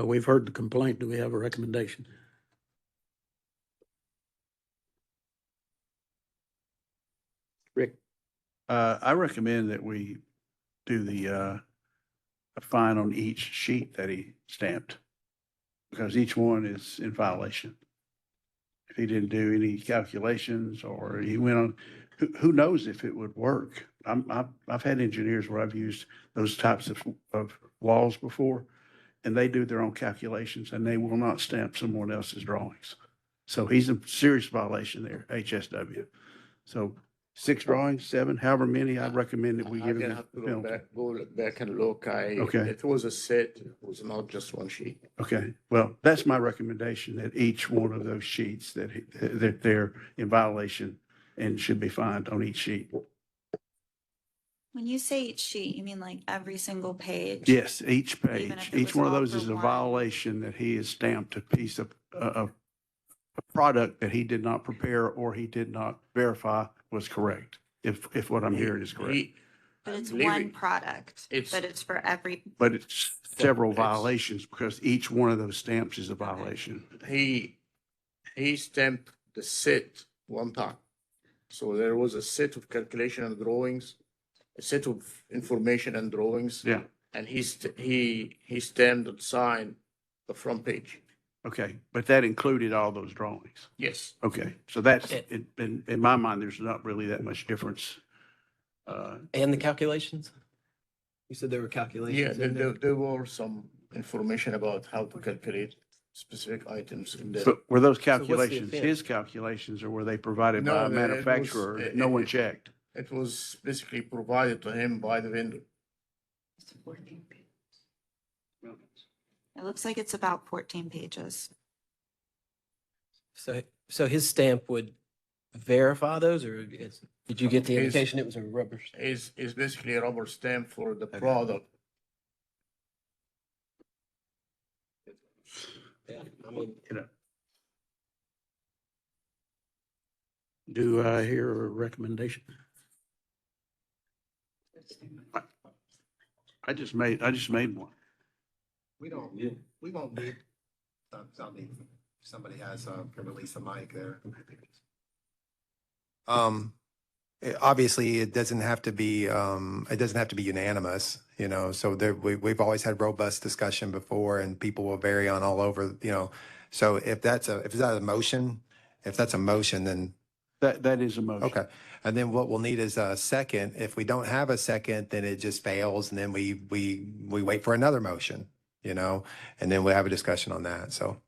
We've heard the complaint. Do we have a recommendation? Rick? I recommend that we do a fine on each sheet that he stamped, because each one is in violation. If he didn't do any calculations, or he went on, who knows if it would work? I've had engineers where I've used those types of walls before, and they do their own calculations, and they will not stamp someone else's drawings. So he's a serious violation there, HSW. So 6 drawings, 7, however many, I'd recommend that we I'm give gonna him have the to penalty. go back and look. Okay. It was a set, it was not just one sheet. Okay, well, that's my recommendation, that each one of those sheets that they're in violation and should be fined on each sheet. When you say each sheet, you mean like every single page? Yes, each Even page, if it each was one of all those for is a one? violation that he has stamped a piece of, a product that he did not prepare or he did not verify was correct, if what I'm hearing is correct. But it's believe one it- product, it's- but it's for every, But it's several It's- violations because each one of those stamps is a violation. He stamped the set one time. So there was a set of calculation and drawings, a set of information and drawings. Yeah, And he stamped and signed the front page. okay, but that included all those drawings. Yes. Okay, so that's, in my mind, there's not really that much difference. And the calculations? You said there were Yeah, calculations in there? there were some information about how to calculate specific items in there. But were those what's the calculations offense? his calculations, or were they provided by No, a it was- manufacturer that no one checked? It was basically provided to him by the vendor. it looks like it's about 14 pages. So his stamp would verify those, or did you get the His- indication it was a rubber? Is basically a rubber stamp for the product. Yeah, I mean, Do I hear a recommendation? I just made one. We won't need, somebody has, can release the mic there. Obviously, it doesn't have to be, unanimous, so there, we've always had robust discussion before and people will vary on all over, so if that's a motion, then. That is a motion. Okay, and then what we'll need is a second. If we don't have a second, then it just fails, and then we wait for another motion, and then we'll have a discussion on that. So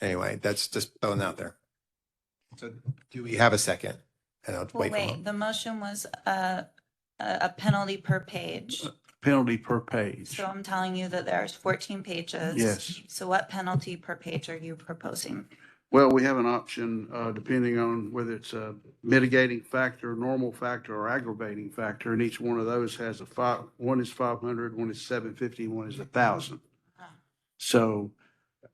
anyway, that's just throwing out there. So do we have a second? And I'll Well, wait for wait, the motion was a penalty per page. Penalty per page. So I'm telling you that there's 14 pages. Yes. So what penalty per page are you proposing? Well, we have an option, depending on whether it's a mitigating factor, normal factor, or aggravating factor, and each one of those has one is 500, one is 750, one is 1,000. So,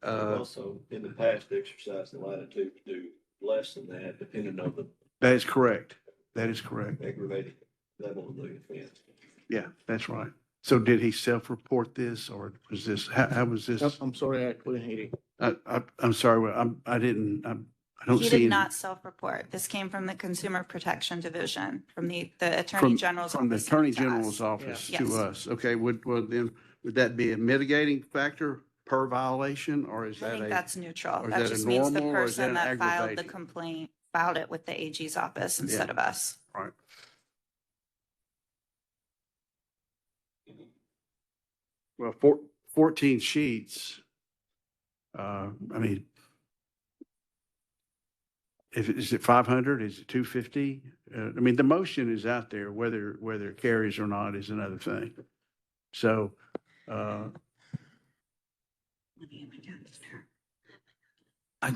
Also, in the past, exercise the latitude to do less than that, depending on the that is correct. That is correct. aggravated level of the offense. Yeah, that's right. So did he self-report this, or was this, how was this? I'm sorry, I couldn't hear you. I'm sorry, I don't He see. did any- not self-report. This came from the Consumer Protection Division, from the Attorney From General's office. From the sent Attorney it to us. General's office Yeah. to Yes. us. Okay, would that be a mitigating factor per violation, or is I that think a? that's neutral. or is That that a just means the normal, or is person that that filed the aggravating? complaint filed it with the AG's office instead of us. Right. Well, 14 sheets. I mean, is it 500? Is it 250? I mean, the motion is out there, whether it carries or not is another thing. So, I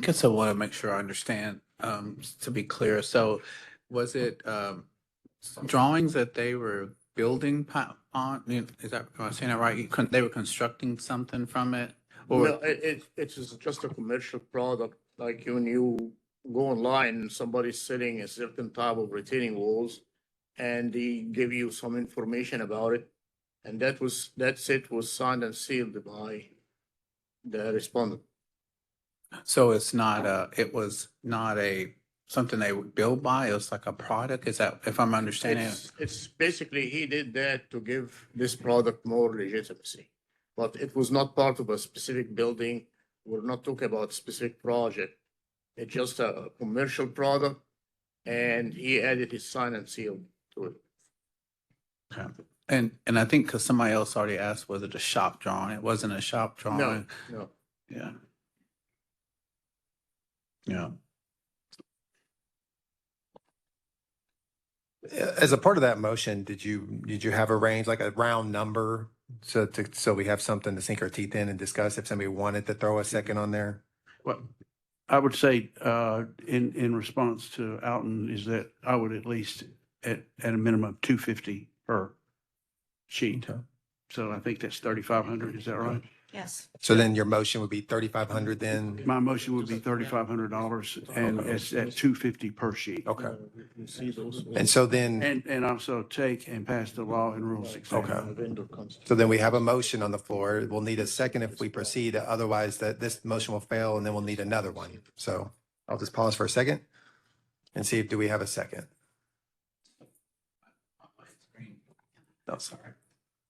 guess I want to make sure I understand, to be clear. So was it drawings that they were building on? Is that, am I saying that right? They were constructing something from it? Or No, it's just a commercial product, like when you go online, somebody's selling a certain type of retaining walls, and they give you some information about it, and that set was signed and sealed by the respondent. so it's not it was not something they would build by? It was like a product? Is that, if I'm understanding it? It's basically, he did that to give this product more legitimacy, but it was not part of a specific building. We're not talking about specific project. It's just a commercial product, and he added his sign and seal to it. And I think because somebody else already asked, was it a shop drawing? It wasn't a shop drawing. No. Yeah. Yeah. As a part of that motion, did you have a range, like a round number? So we have something to sink our teeth in and discuss if somebody wanted to throw a second on there? Well, I would say, in response to Alton, is that I would at least at a minimum 250 per sheet. So I think that's 3,500. Is that right? Yes. So then your motion would be 3,500 then? My motion would be $3,500 and it's at 250 per sheet. Okay. You see those. And so then, And also take and pass the law and rules exam. okay. So then we have a motion on the floor. We'll need a second if we proceed. Otherwise, that this motion will fail and then we'll need another one. So I'll just pause for a second and see if do we have a second. Oh, sorry.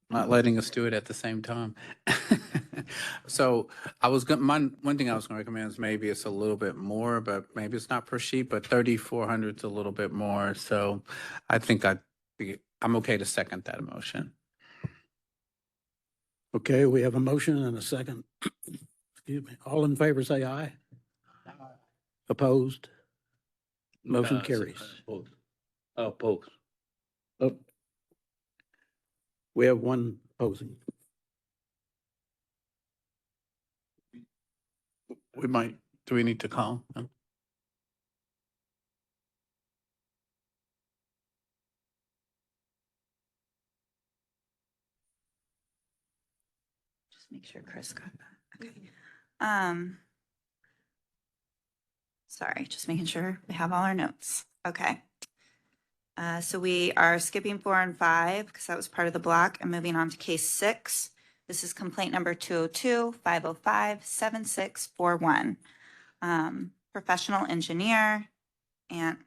Not letting us do it at the same time. So I was going, one thing I was going to recommend is maybe it's a little bit more, but maybe it's not per sheet, but 3,400 is a little bit more. So I think I'm okay to second that motion. Okay, we have a motion and a second. Excuse me. All in favor, say aye. Opposed? Motion carries. Opposed. Oh. We have one opposing. Do we need to call? No? Just make sure Chris got that. Okay. Sorry, just making sure we have all our notes. Okay. So we are skipping 4 and 5 because that was part of the block and moving on to case 6. This is complaint number 202-505-7641. Professional engineer and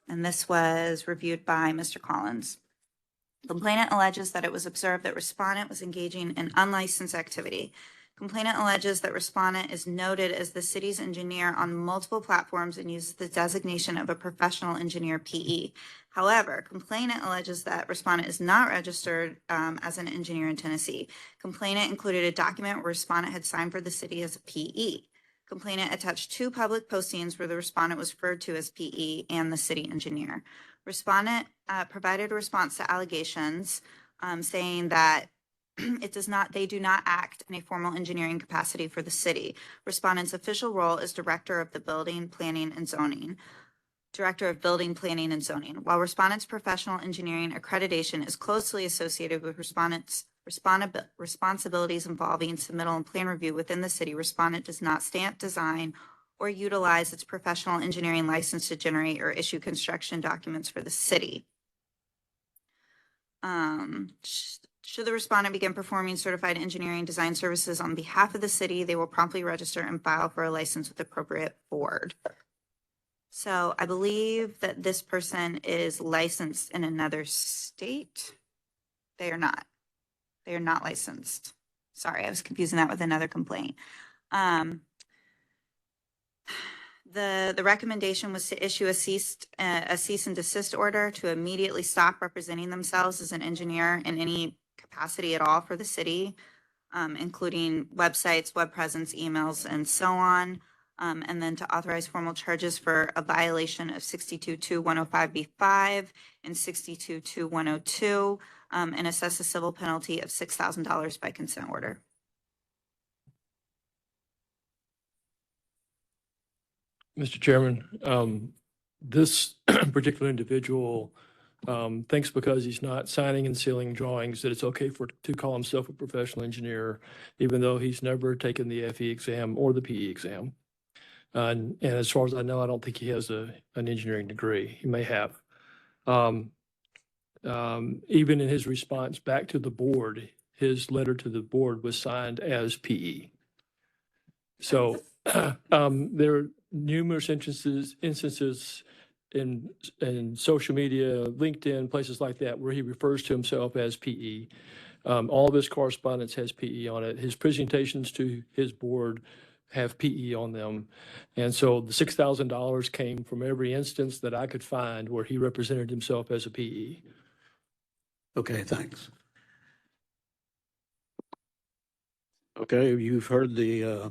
this was reviewed by Mr. Collins. Complainant alleges that it was observed that respondent was engaging in unlicensed activity. Complainant alleges that respondent is noted as the city's engineer on multiple platforms and uses the designation of a professional engineer PE. However, complainant alleges that respondent is not registered as an engineer in Tennessee. Complainant included a document where respondent had signed for the city as a PE. Complainant attached 2 public postings where the respondent was referred to as PE and the city engineer. Respondent provided a response to allegations saying that they do not act in a formal engineering capacity for the city. Respondent's official role is Director of Building, Planning, and Zoning. While respondent's professional engineering accreditation is closely associated with respondent's responsibilities involving submittal and plan review within the city, respondent does not stamp, design, or utilize its professional engineering license to generate or issue construction documents for the city. Should the respondent begin performing certified engineering design services on behalf of the city, they will promptly register and file for a license with the appropriate board. So I believe that this person is licensed in another state. They are not. They are not licensed. Sorry, I was confusing that with another complaint. The recommendation was to issue a cease and desist order to immediately stop representing themselves as an engineer in any capacity at all for the city, including websites, web presence, emails, and so on. And then to authorize formal charges for a violation of 62-105B5 and 62-102, and assess a civil penalty of $6,000 by consent order. Mr. Chairman, this particular individual thinks because he's not signing and sealing drawings that it's okay to call himself a professional engineer, even though he's never taken the FE exam or the PE exam. And as far as I know, I don't think he has an engineering degree. He may have. Even in his response back to the board, his letter to the board was signed as PE. So there are numerous instances in social media, LinkedIn, places like that, where he refers to himself as PE. All of his correspondence has PE on it. His presentations to his board have PE on them. And so the $6,000 came from every instance that I could find where he represented himself as a PE. Okay, thanks. Okay, you've heard the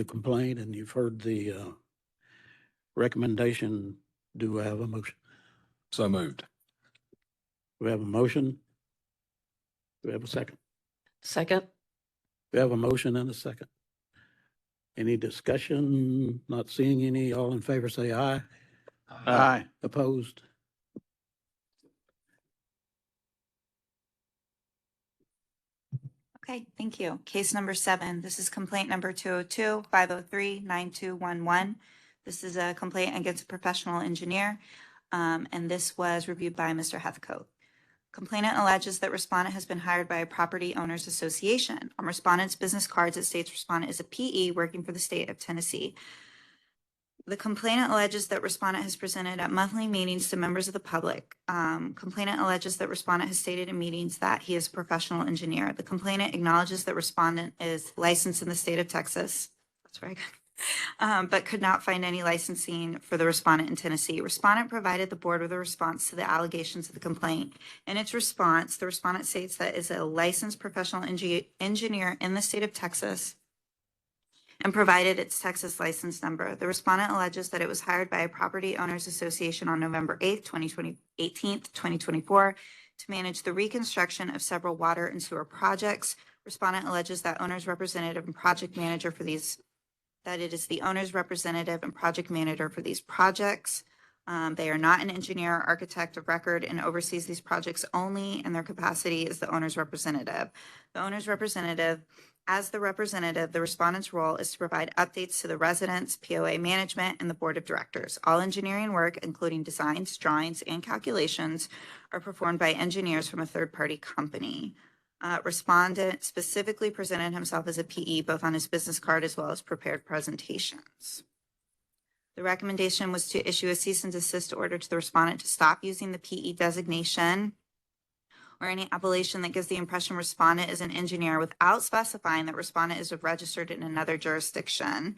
complaint and you've heard the recommendation. Do I have a motion? So moved. Do we have a motion? Do we have a second? Second. We have a motion and a second. Any discussion? Not seeing any. All in favor, say aye. Aye. Opposed? Okay, thank you. Case number 7, this is complaint number 202-503-9211. This is a complaint against a professional engineer, and this was reviewed by Mr. Heathcote. Complainant alleges that respondent has been hired by a property owners association. On respondent's business cards, it states respondent is a PE working for the state of Tennessee. The complainant alleges that respondent has presented at monthly meetings to members of the public. Complainant alleges that respondent has stated in meetings that he is a professional engineer. The complainant acknowledges that respondent is licensed in the state of Texas. That's very good. But could not find any licensing for the respondent in Tennessee. Respondent provided the board with a response to the allegations of the complaint. In its response, the respondent states that is a licensed professional engineer in the state of Texas and provided its Texas license number. The respondent alleges that it was hired by a property owners association on November 8th, 2024 to manage the reconstruction of several water and sewer projects. Respondent alleges that owner's representative and project manager for these that it is the owner's representative and project manager for these projects. They are not an engineer or architect of record and oversees these projects only in their capacity as the owner's representative. The owner's representative, as the representative, the respondent's role is to provide updates to the residents, POA management, and the board of directors. All engineering work, including designs, drawings, and calculations, are performed by engineers from a third-party company. Respondent specifically presented himself as a PE, both on his business card as well as prepared presentations. The recommendation was to issue a cease and desist order to the respondent to stop using the PE designation or any appellation that gives the impression respondent is an engineer without specifying that respondent is registered in another jurisdiction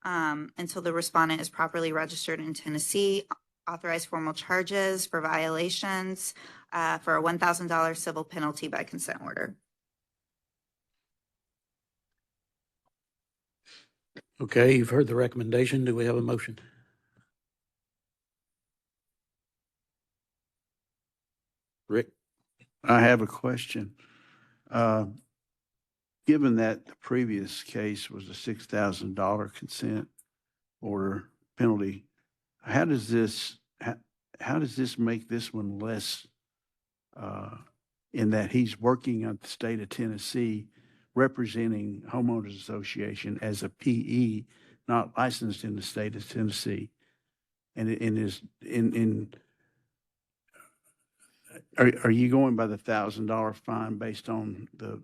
until the respondent is properly registered in Tennessee. Authorize formal charges for violations for a $1,000 civil penalty by consent order. Okay, you've heard the recommendation. Do we have a motion? Rick? I have a question. Given that the previous case was a $6,000 consent order penalty, how does this make this one less in that he's working at the state of Tennessee representing homeowners association as a PE, not licensed in the state of Tennessee? And are you going by the $1,000 fine based on the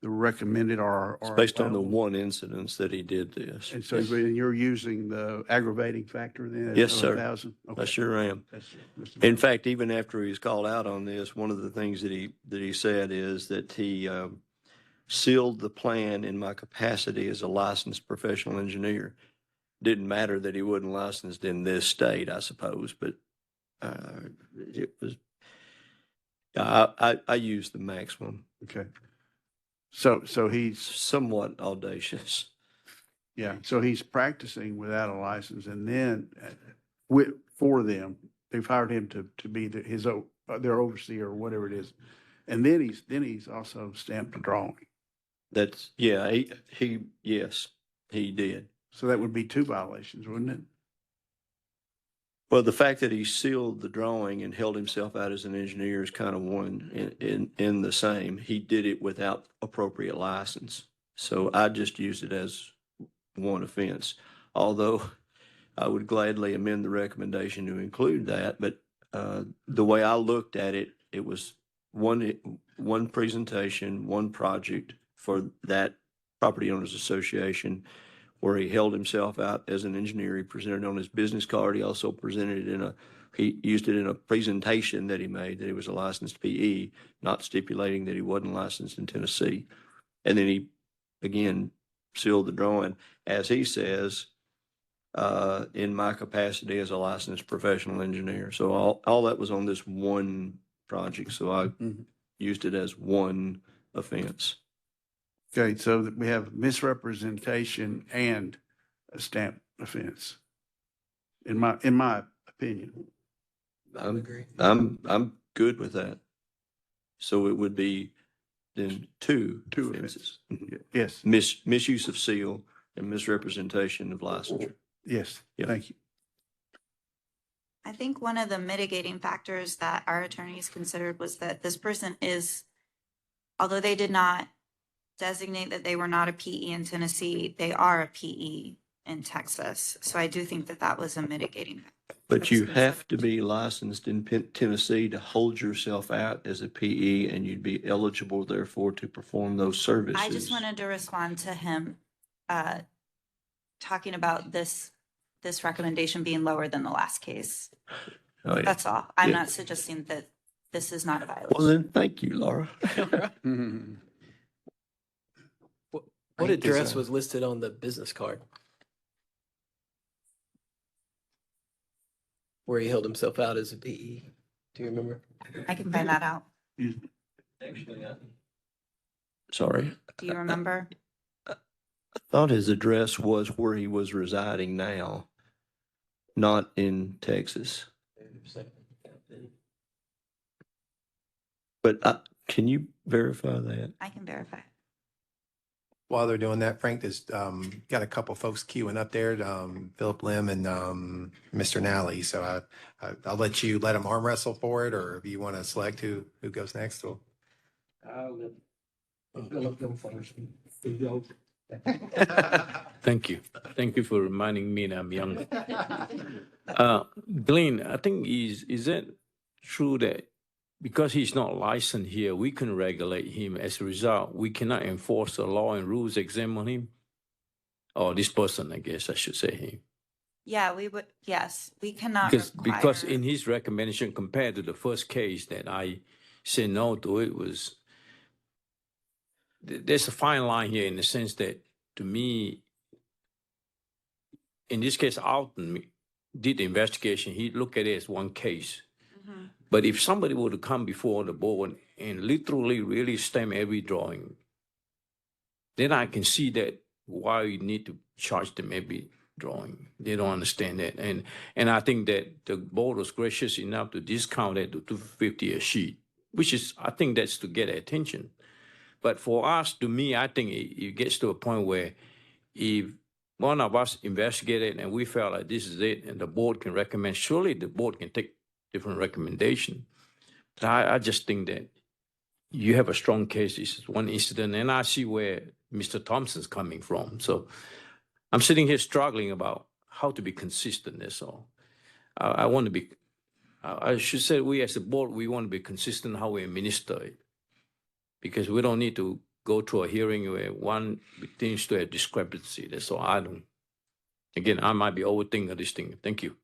recommended or It's based on the allowable? one incidence that he did this. And so Yes. you're using the aggravating factor then? Yes, of sir. 1,000? I Okay. sure am. That's- In fact, even after he was called out on this, one of the things that he said is that he sealed the plan in my capacity as a licensed professional engineer. Didn't matter that he wasn't licensed in this state, I suppose, but it was. I used the maximum. Okay. So he's somewhat audacious. Yeah, so he's practicing without a license, and then for them, they've hired him to be their overseer or whatever it is, and then he's also stamped a drawing. That's yes, he did. So that would be 2 violations, wouldn't it? Well, the fact that he sealed the drawing and held himself out as an engineer is kind of one in the same. He did it without appropriate license. So I just used it as one offense, although I would gladly amend the recommendation to include that. But the way I looked at it, it was one presentation, one project for that property owners association, where he held himself out as an engineer. He presented it on his business card. He also presented it he used it in a presentation that he made that he was a licensed PE, not stipulating that he wasn't licensed in Tennessee. And then he, again, sealed the drawing, as he says, in my capacity as a licensed professional engineer. So all that was on this one project, so I used it as one offense. Okay, so that we have misrepresentation and a stamp offense. In my opinion. I would agree. I'm good with that. So it would be then two offenses. Yes, Misuse of seal and misrepresentation of licensure. yes, Yeah. thank you. I think one of the mitigating factors that our attorneys considered was that this person is, although they did not designate that they were not a PE in Tennessee, they are a PE in Texas. So I do think that that was a mitigating factor. But you have to be licensed in Tennessee to hold yourself out as a PE, and you'd be eligible therefore to perform those services. I just wanted to respond to him talking about this recommendation being lower than the last case. Oh, yeah. That's all. I'm Yeah. not suggesting that this is not a violation. Well, then, thank you, Laura. What address was listed on the business card? Where he held himself out as a PE. Do you remember? I can find that out. Sorry. Do you remember? I thought his address was where he was residing now, not in Texas. But can you verify that? I can verify. While they're doing that, Frank, there's got a couple folks queuing up there, Philip Lim and Mr. Nally. So I'll let you let them arm wrestle for it, or if you want to select who goes next. We'll... Thank you. Thank you for reminding me that I'm young. Glenn, I think is that true that because he's not licensed here, we can regulate him. As a result, we cannot enforce the law and rules exempt on him? Or this person, I guess I should say him. Yeah, we would, yes, we cannot Because in his recommendation compared to the first case that I said no to, it was, there's a fine line here in the sense that, to me, in this case, Alton did the investigation. He looked at it as one case. But if somebody were to come before the board and literally really stamp every drawing, then I can see that why you need to charge them every drawing. They don't understand that. And I think that the board was gracious enough to discount it to $250 a sheet, which is, I think that's to get attention. But for us, to me, I think it gets to a point where if one of us investigated and we felt like this is it and the board can recommend, surely the board can take different recommendation. But I just think that you have a strong case. This is one incident, and I see where Mr. Thompson's coming from. So I'm sitting here struggling about how to be consistent. That's all. I want to be, I should say we as a board, we want to be consistent how we administer it. Because we don't need to go to a hearing where one tends to a discrepancy. That's all. I don't. Again, I might be overthinking this thing. Thank you.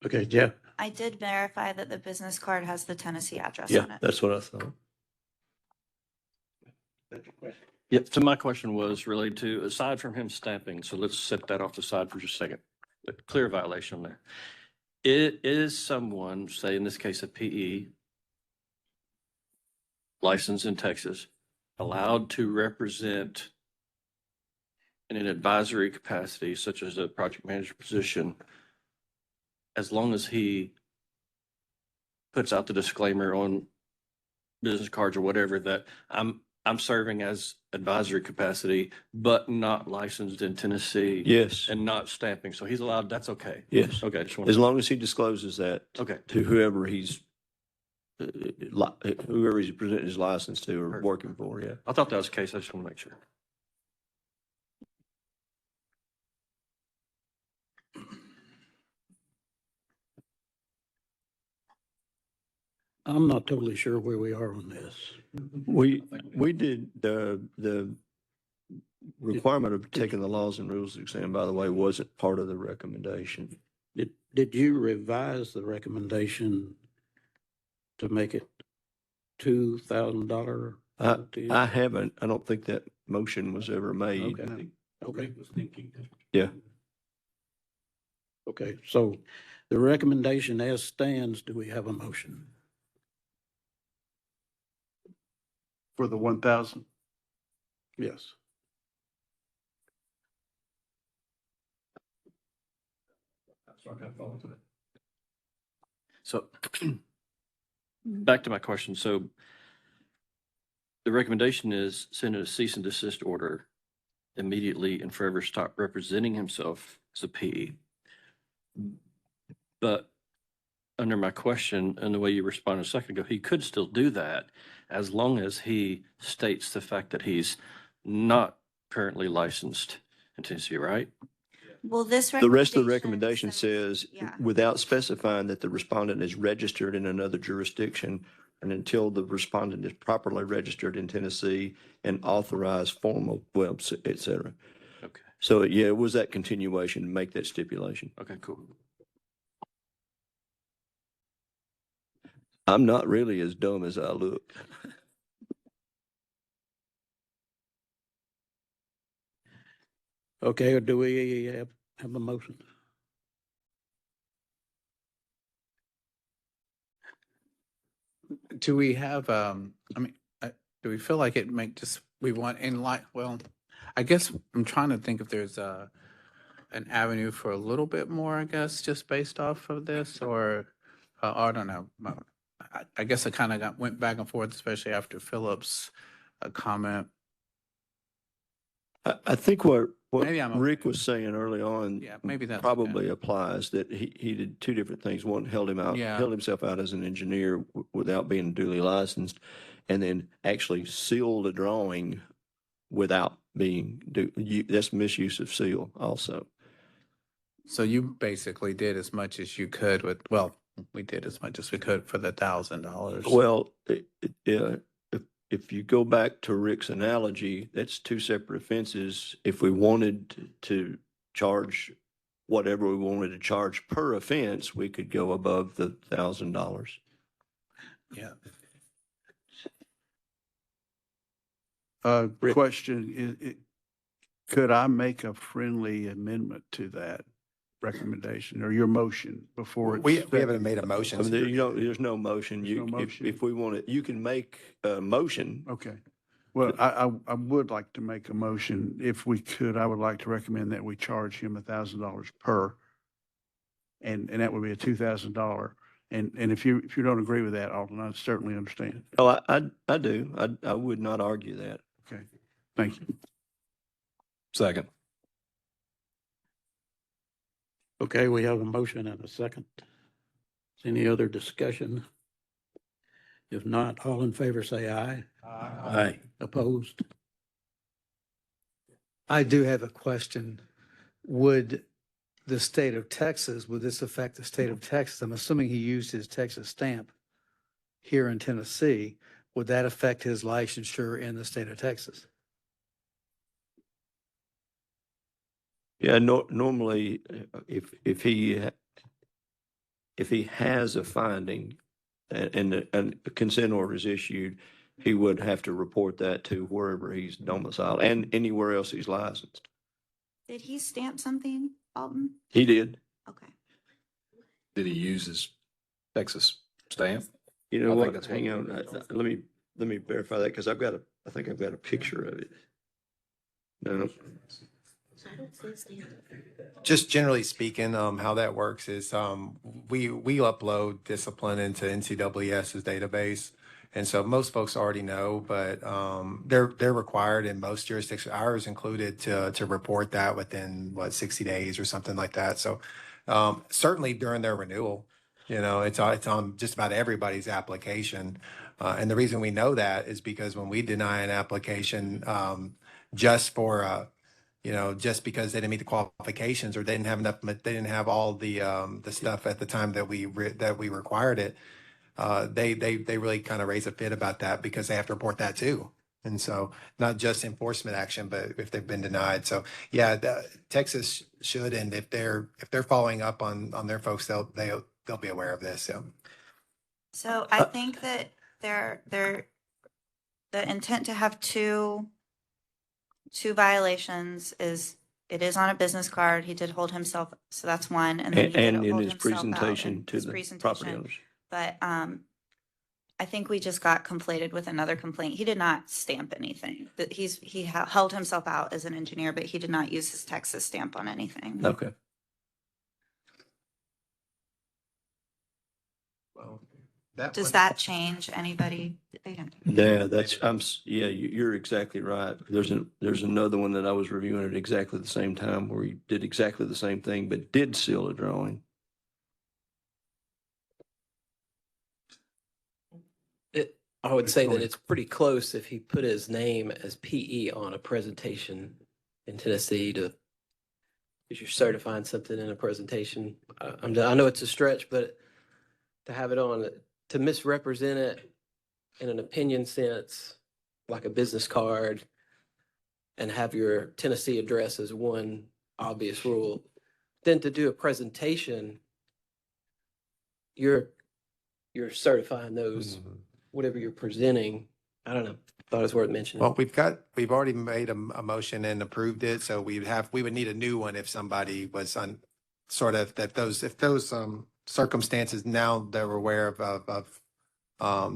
Okay, Jeff. I did verify that the business card has the Tennessee address Yeah, on it. that's what I thought. Yep, so my question was related to, aside from him stamping, so let's set that off the side for just a second. A clear violation there. It is someone, say in this case a PE, licensed in Texas, allowed to represent in an advisory capacity, such as a project manager position, as long as he puts out the disclaimer on business cards or whatever that I'm serving as advisory capacity, but not licensed in Tennessee. Yes. And not stamping. So he's allowed, that's okay. Yes. Okay. Just As long as he discloses that Okay. to whoever he's presenting his license to or working for, yeah. I thought that was the case. I just want to make sure. I'm not totally sure where we are on this. We did the requirement of taking the laws and rules exam, by the way, wasn't part of the recommendation. Did you revise the recommendation to make it $2,000? I haven't. I don't think that motion was ever made. Okay. Okay. Yeah. Okay, so The recommendation as stands, do we have a motion? For the 1,000? Yes. So back to my question. So the recommendation is send a cease and desist order immediately and forever stop representing himself as a PE. But under my question and the way you responded a second ago, he could still do that as long as he states the fact that he's not currently licensed in Tennessee, right? Well, this The rest of the recommendation recommendation says, yeah. without specifying that the respondent is registered in another jurisdiction and until the respondent is properly registered in Tennessee and authorized formal, well, et cetera. Okay. So, yeah, it was that continuation to make that stipulation. Okay, cool. I'm not really as dumb as I look. Okay, or do we have a motion? Do we have, I mean, do we feel like it make just, we want in like, well, I guess I'm trying to think if there's an avenue for a little bit more, I guess, just based off of this, or I don't know. I guess I kind of went back and forth, especially after Philip's comment. I think what Maybe I'm Rick okay. was saying early on Yeah, maybe that's probably applies, that he did two different things. One, held Yeah. himself out as an engineer without being duly licensed, and then actually sealed a drawing without being, that's misuse of seal also. So you basically did as much as you could with, well, we did as much as we could for the $1,000. Well, if you go back to Rick's analogy, that's two separate offenses. If we wanted to charge whatever we wanted to charge per offense, we could go above the $1,000. Yeah. Question, could I make a friendly amendment to that recommendation or your motion before? We haven't made a motion. I mean, there's no motion. There's no motion. If we want it, you can make a motion. Okay. Well, I would like to make a motion. If we could, I would like to recommend that we charge him $1,000 per. And that would be a $2,000. And if you don't agree with that, Alden, I certainly understand. Oh, I do. I would not argue that. Okay. Thank you. Second. Okay, we have a motion and a second. Any other discussion? If not, all in favor say aye. Aye. Opposed? I do have a question. Would the state of Texas, would this affect the state of Texas? I'm assuming he used his Texas stamp here in Tennessee. Would that affect his licensure in the state of Texas? Yeah, normally, if he has a finding and a consent order is issued, he would have to report that to wherever he's domiciled and anywhere else he's licensed. Did he stamp something, Alton? He did. Okay. Did he use his Texas stamp? You know I think what? that's Hang what on. it is. Let me verify that because I think I've got a picture of it. No. Just generally speaking, how that works is we upload discipline into NCWS's database. And so most folks already know, but they're required in most jurisdictions, ours included, to report that within 60 days or something like that. So certainly during their renewal, it's on just about everybody's application. And the reason we know that is because when we deny an application just for just because they didn't meet the qualifications or they didn't have enough, they didn't have all the stuff at the time that we required it. They really kind of raise a fit about that because they have to report that too. And so not just enforcement action, but if they've been denied. So yeah, Texas should, and if they're following up on their folks, they'll be aware of this. So I think that the intent to have two violations is It is on a business card. He did hold himself, so that's one. And then he did And in hold his himself out in presentation to his the property presentation. owners. But I think we just got conflated with another complaint. He did not stamp anything. That he held himself out as an engineer, but he did not use his Texas stamp on anything. Okay. Well, Does that change anybody? Yeah, you're exactly right. There's another one that I was reviewing at exactly the same time where he did exactly the same thing, but did seal a drawing. I would say that it's pretty close if he put his name as PE on a presentation in Tennessee if you're certifying something in a presentation. I know it's a stretch, but to have it on, to misrepresent it in an opinion sense, like a business card, and have your Tennessee address as one obvious rule, then to do a presentation, you're certifying those, whatever you're presenting. I don't know. Thought it was worth mentioning. Well, we've already made a motion and approved it, so we would need a new one if somebody was on sort of if those circumstances now they're aware of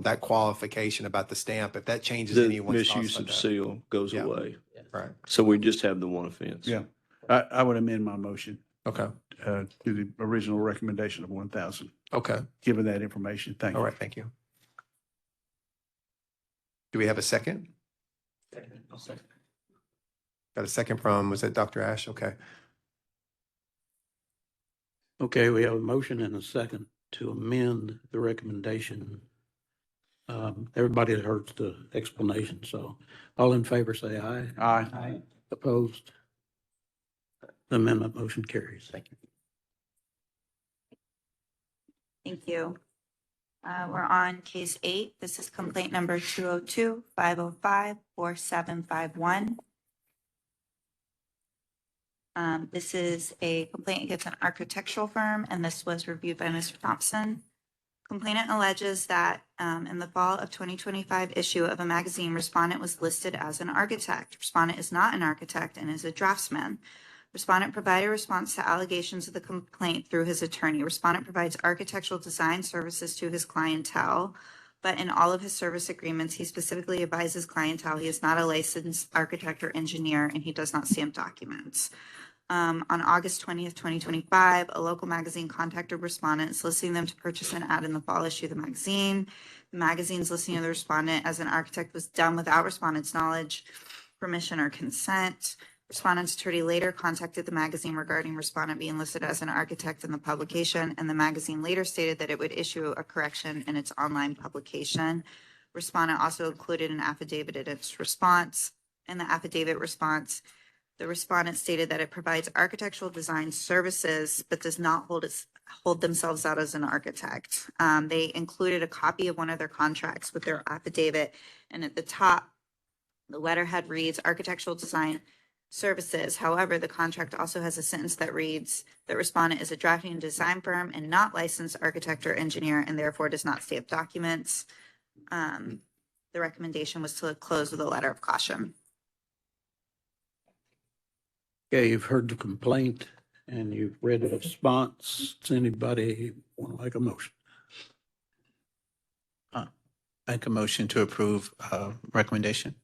that qualification about the stamp, if that changes The anyone's thoughts misuse about of that. seal goes Yeah. away. Right. So we just have the one offense. Yeah. I would amend my motion Okay. to the original recommendation of 1,000, Okay. given that information. Thank you. All right. Thank you. Do we have a second? Got a second from, was it Dr. Ash? Okay. Okay, we have a motion and a second to amend the recommendation. Everybody heard the explanation, so all in favor say aye. Aye. Opposed? The amendment motion carries. Thank you. Thank you. We're on case 8. This is complaint number 202-505-4751. This is a complaint against an architectural firm, and this was reviewed by Mr. Thompson. Complainant alleges that in the fall of 2025 issue of a magazine, respondent was listed as an architect. Respondent is not an architect and is a draftsman. Respondent provided a response to allegations of the complaint through his attorney. Respondent provides architectural design services to his clientele, but in all of his service agreements, he specifically advises clientele he is not a licensed architect or engineer, and he does not stamp documents. On August 20th, 2025, a local magazine contacted respondent soliciting them to purchase an ad in the fall issue of the magazine. The magazine's listing of the respondent as an architect was done without respondent's knowledge, permission, or consent. Respondent's attorney later contacted the magazine regarding respondent being listed as an architect in the publication, and the magazine later stated that it would issue a correction in its online publication. Respondent also included an affidavit in its response. In the affidavit response, the respondent stated that it provides architectural design services, but does not hold themselves out as an architect. They included a copy of one of their contracts with their affidavit, and at the top, the letterhead reads architectural design services. However, the contract also has a sentence that reads that respondent is a drafting and design firm and not licensed architect or engineer, and therefore does not stamp documents. The recommendation was to close with a letter of caution. Okay, you've heard the complaint and you've read the response. Does anybody want to make a motion? Make a motion to approve recommendation.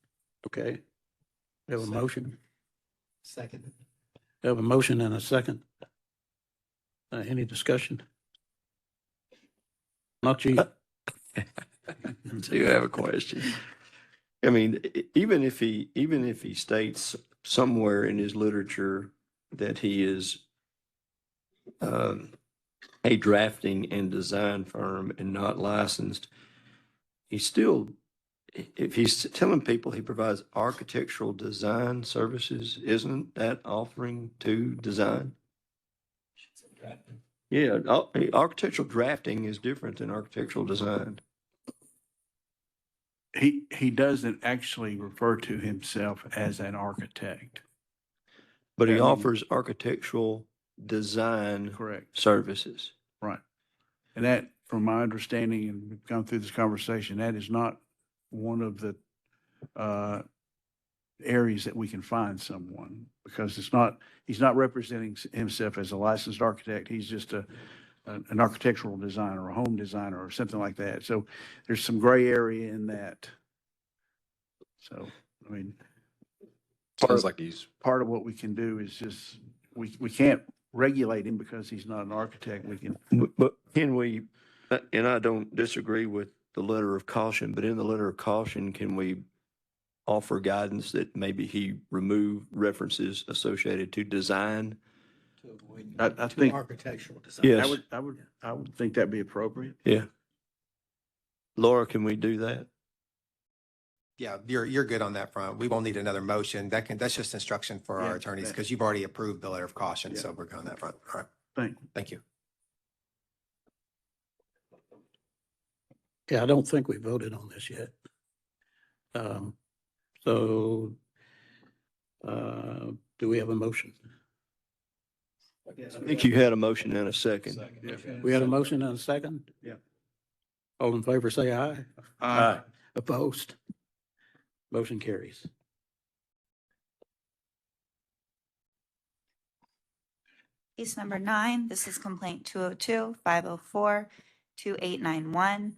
Okay. We have a motion. Second. We have a motion and a second. Any discussion? Not you. So you have a question. I mean, even if he states somewhere in his literature that he is a drafting and design firm and not licensed, he's still, if he's telling people he provides architectural design services, isn't that offering to design? Yeah, architectural drafting is different than architectural design. He doesn't actually refer to himself as an architect. But he I mean- offers architectural design Correct. services. Right. And that, from my understanding, and we've gone through this conversation, that is not one of the areas that we can find someone, because he's not representing himself as a licensed architect. He's just an architectural designer, a home designer, or something like that. So there's some gray area in that. So, I mean, Sounds like he's, part of what we can do is just, we can't regulate him because he's not an architect. We can, But can we, and I don't disagree with the letter of caution, but in the letter of caution, can we offer guidance that maybe he remove references associated to design? I think, Architectural design. Yes. I would think that'd be appropriate. Yeah. Laura, can we do that? Yeah, you're good on that front. We won't need another motion. That's just instruction for our Yeah, attorneys that- because you've already approved the letter of caution. Yeah. So we're good on that front. All right. Thank you. Yeah, I don't think we voted on this yet. So, do we have a motion? I think you had a motion and a second. We had a motion and a second? Yeah. All in favor, say aye. Aye. Opposed? Motion carries. Case number 9, this is complaint 202-504-2891.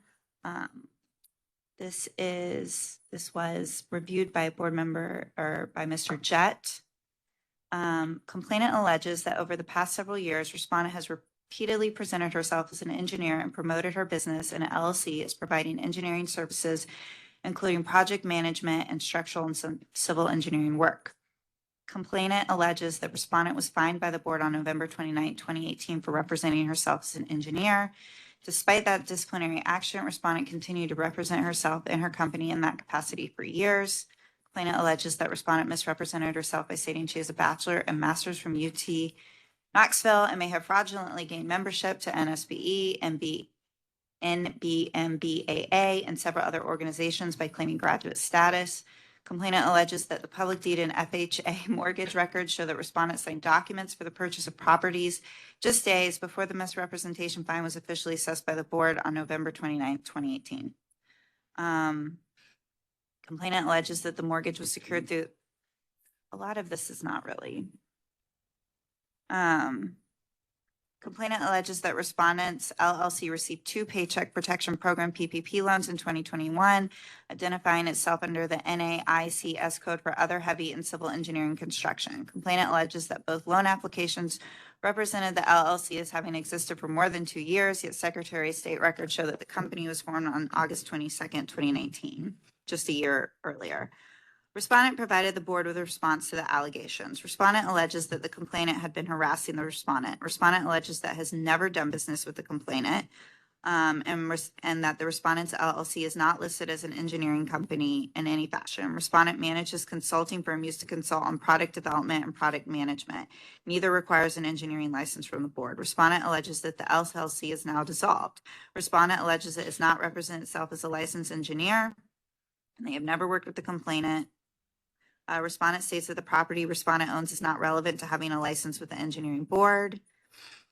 This was reviewed by a board member or by Mr. Jett. Complainant alleges that over the past several years, respondent has repeatedly presented herself as an engineer and promoted her business, and LLC is providing engineering services, including project management and structural and some civil engineering work. Complainant alleges that respondent was fined by the board on November 29, 2018 for representing herself as an engineer. Despite that disciplinary action, respondent continued to represent herself and her company in that capacity for years. Complainant alleges that respondent misrepresented herself by stating she has a bachelor and master's from UT Knoxville and may have fraudulently gained membership to NSBE, NBMBAA, and several other organizations by claiming graduate status. Complainant alleges that the public deed and FHA mortgage records show that respondent signed documents for the purchase of properties just days before the misrepresentation fine was officially assessed by the board on November 29, 2018. Complainant alleges that the mortgage was secured through, a lot of this is not really. Complainant alleges that respondents LLC received 2 Paycheck Protection Program PPP loans in 2021, identifying itself under the NAICS code for other heavy and civil engineering construction. Complainant alleges that both loan applications represented the LLC as having existed for more than 2 years, yet Secretary of State records show that the company was formed on August 22nd, 2019, just a year earlier. Respondent provided the board with a response to the allegations. Respondent alleges that the complainant had been harassing the respondent. Respondent alleges that has never done business with the complainant, and that the respondent's LLC is not listed as an engineering company in any fashion. Respondent manages consulting firm used to consult on product development and product management. Neither requires an engineering license from the board. Respondent alleges that the LLC is now dissolved. Respondent alleges it does not represent itself as a licensed engineer, and they have never worked with the complainant. Respondent states that the property respondent owns is not relevant to having a license with the engineering board,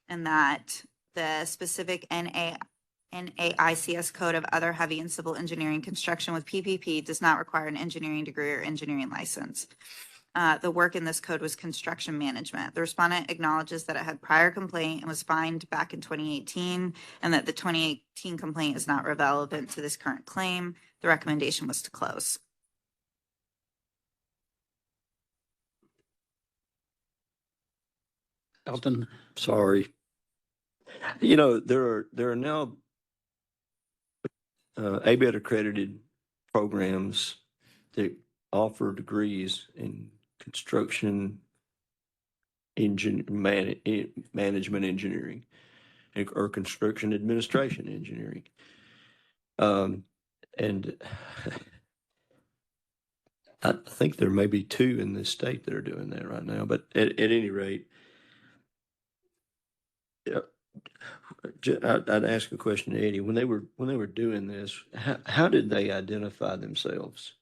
and that the specific NAICS code of other heavy and civil engineering construction with PPP does not require an engineering degree or engineering license. The work in this code was construction management. The respondent acknowledges that it had prior complaint and was fined back in 2018, and that the 2018 complaint is not relevant to this current claim. The recommendation was to close. Elton? Sorry. You know, there are now ABET accredited programs that offer degrees in construction management engineering or construction administration engineering. And I think there may be 2 in this state that are doing that right now, but at any rate, I'd ask a question to Eddie. When they were doing this, how did they identify themselves?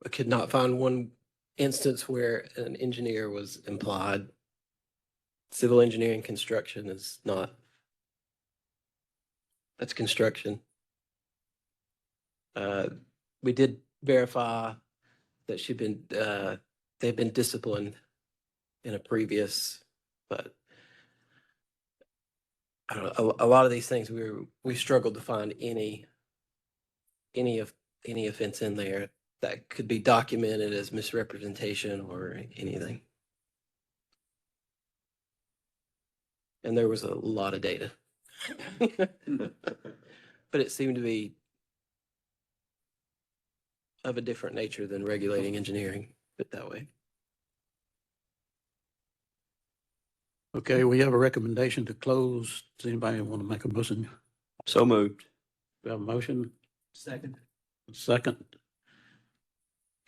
I could not find one instance where an engineer was implied. Civil engineering construction is not. That's construction. But we did verify that they've been disciplined in a previous, but I don't know, a lot of these things we struggled to find any offense in there that could be documented as misrepresentation or anything. And there was a lot of data. But it seemed to be of a different nature than regulating engineering, but that way. Okay, we have a recommendation to close. Does anybody want to make a motion? So moved. We have a motion, Second. second.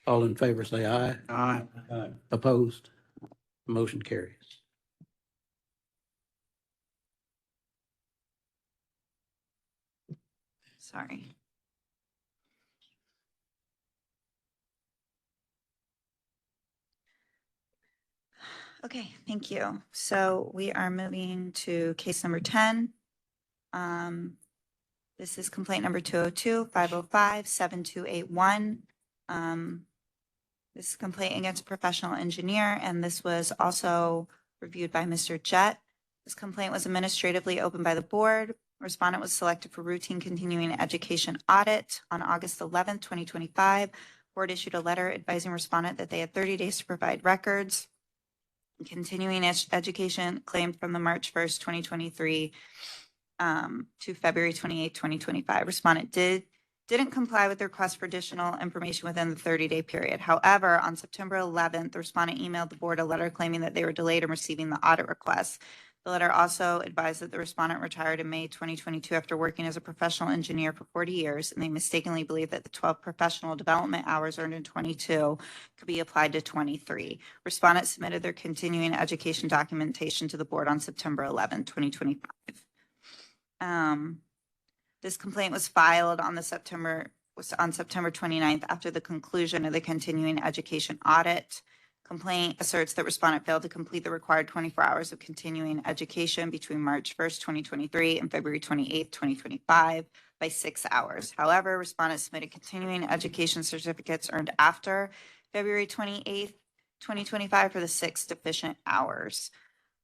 All in favor, say aye. Aye. Opposed? Motion carries. Sorry. Okay, thank you. So we are moving to case number 10. This is complaint number 202-505-7281. This is a complaint against a professional engineer, and this was also reviewed by Mr. Jett. This complaint was administratively opened by the board. Respondent was selected for routine continuing education audit on August 11th, 2025. Board issued a letter advising respondent that they had 30 days to provide records. Continuing education claimed from the March 1st, 2023 to February 28th, 2025. Respondent didn't comply with the request for additional information within the 30-day period. However, on September 11th, the respondent emailed the board a letter claiming that they were delayed in receiving the audit request. The letter also advised that the respondent retired in May 2022 after working as a professional engineer for 40 years, and they mistakenly believed that the 12 professional development hours earned in 22 could be applied to 23. Respondent submitted their continuing education documentation to the board on September 11, 2025. This complaint was filed on September 29th after the conclusion of the continuing education audit. Complaint asserts that respondent failed to complete the required 24 hours of continuing education between March 1st, 2023 and February 28th, 2025 by 6 hours. However, respondent submitted continuing education certificates earned after February 28th, 2025 for the 6 deficient hours.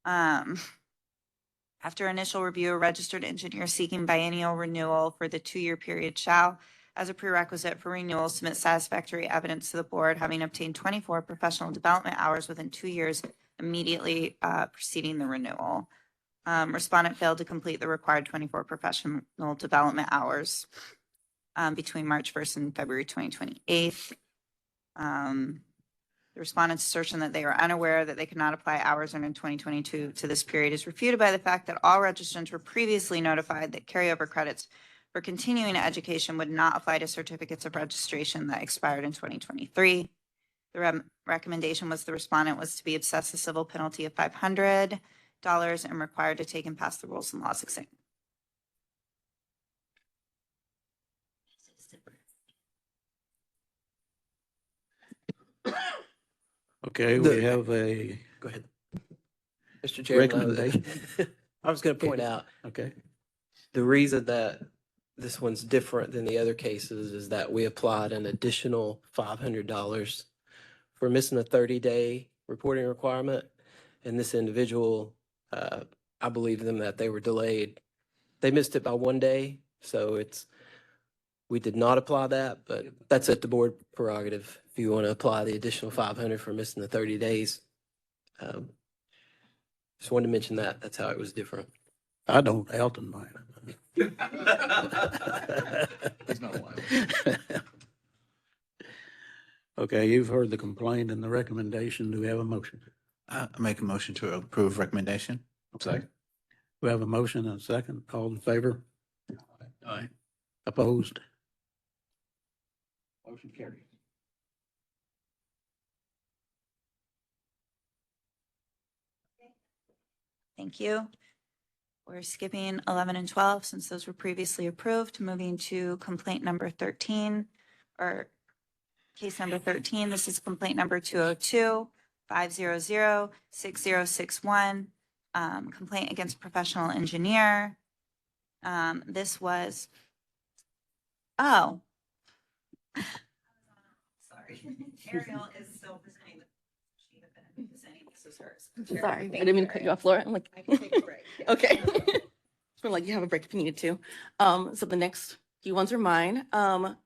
After initial review, a registered engineer seeking biennial renewal for the 2-year period shall, as a prerequisite for renewal, submit satisfactory evidence to the board, having obtained 24 professional development hours within 2 years immediately preceding the renewal. Respondent failed to complete the required 24 professional development hours between March 1st and February 2028. The respondent's assertion that they are unaware that they could not apply hours earned in 2022 to this period is refuted by the fact that all registrants were previously notified that carryover credits for continuing education would not apply to certificates of registration that expired in 2023. The recommendation was the respondent was to be assessed a civil penalty of $500 and required to take and pass the rules and laws exam. Okay, we have a Go ahead. Mr. Chairman, recommendation. I was going to point out Okay, the reason that this one's different than the other cases is that we applied an additional $500 for missing a 30-day reporting requirement. And this individual, I believe them that they were delayed. They missed it by 1 day. So we did not apply that, but that's at the board prerogative. If you want to apply the additional 500 for missing the 30 days. Just wanted to mention that. That's how it was different. I don't, Elton might. He's not allowed. Okay, you've heard the complaint and the recommendation. Do we have a motion? I make a motion to approve recommendation. Second. We have a motion and a second. All in favor? Aye. Opposed? Motion carried. Thank you. We're skipping 11 and 12 since those were previously approved, moving to complaint number 13 or case number 13. This is complaint number 202-500-6061. Complaint against professional engineer. This was, Sorry. Ariel is still presenting the sheet of it. This is hers. Sorry, I didn't mean to cut you off, Laura. I'm like, I can take a break. Yeah. okay. So like, you have a break if you needed to. So the next few ones are mine.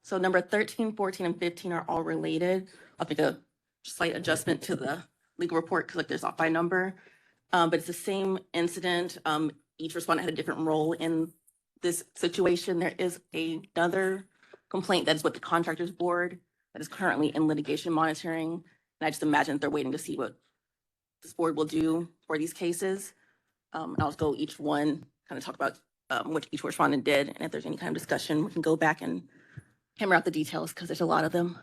So number 13, 14, and 15 are all related. I'll make a slight adjustment to the legal report because like there's off by number. But it's the same incident. Each respondent had a different role in this situation. There is another complaint that is with the contractors board that is currently in litigation monitoring. And I just imagine that they're waiting to see what this board will do for these cases. And I'll go each one, kind of talk about what each respondent did. And if there's any kind of discussion, we can go back and hammer out the details because there's a lot of them.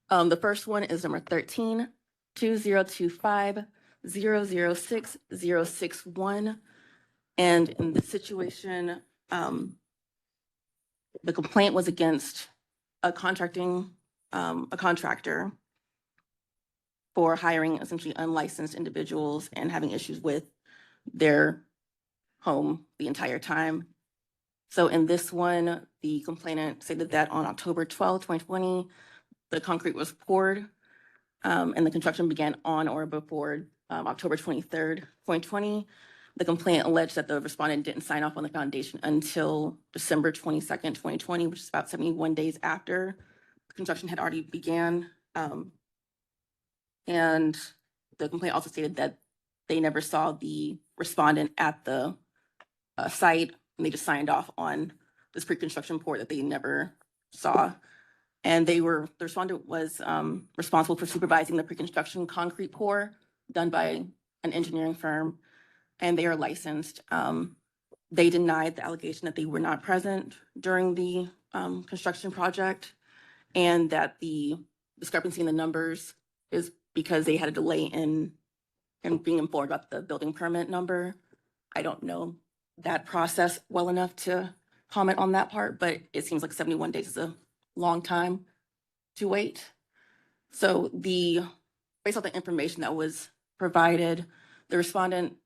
The first one is number 13, 2025 006 061. And in this situation, the complaint was against a contractor for hiring essentially unlicensed individuals and having issues with their home the entire time. So in this one, the complainant stated that on October 12, 2020, the concrete was poured and the construction began on or before October 23rd, 2020. The complaint alleged that the respondent didn't sign off on the foundation until December 22nd, 2020, which is about 71 days after the construction had already began. And the complaint also stated that they never saw the respondent at the site, and they just signed off on this pre-construction report that they never saw. And the respondent was responsible for supervising the pre-construction concrete pour done by an engineering firm, and they are licensed. They denied the allegation that they were not present during the construction project, and that the discrepancy in the numbers is because they had a delay in being informed about the building permit number. I don't know that process well enough to comment on that part, but it seems like 71 days is a long time to wait. So based on the information that was provided, the respondent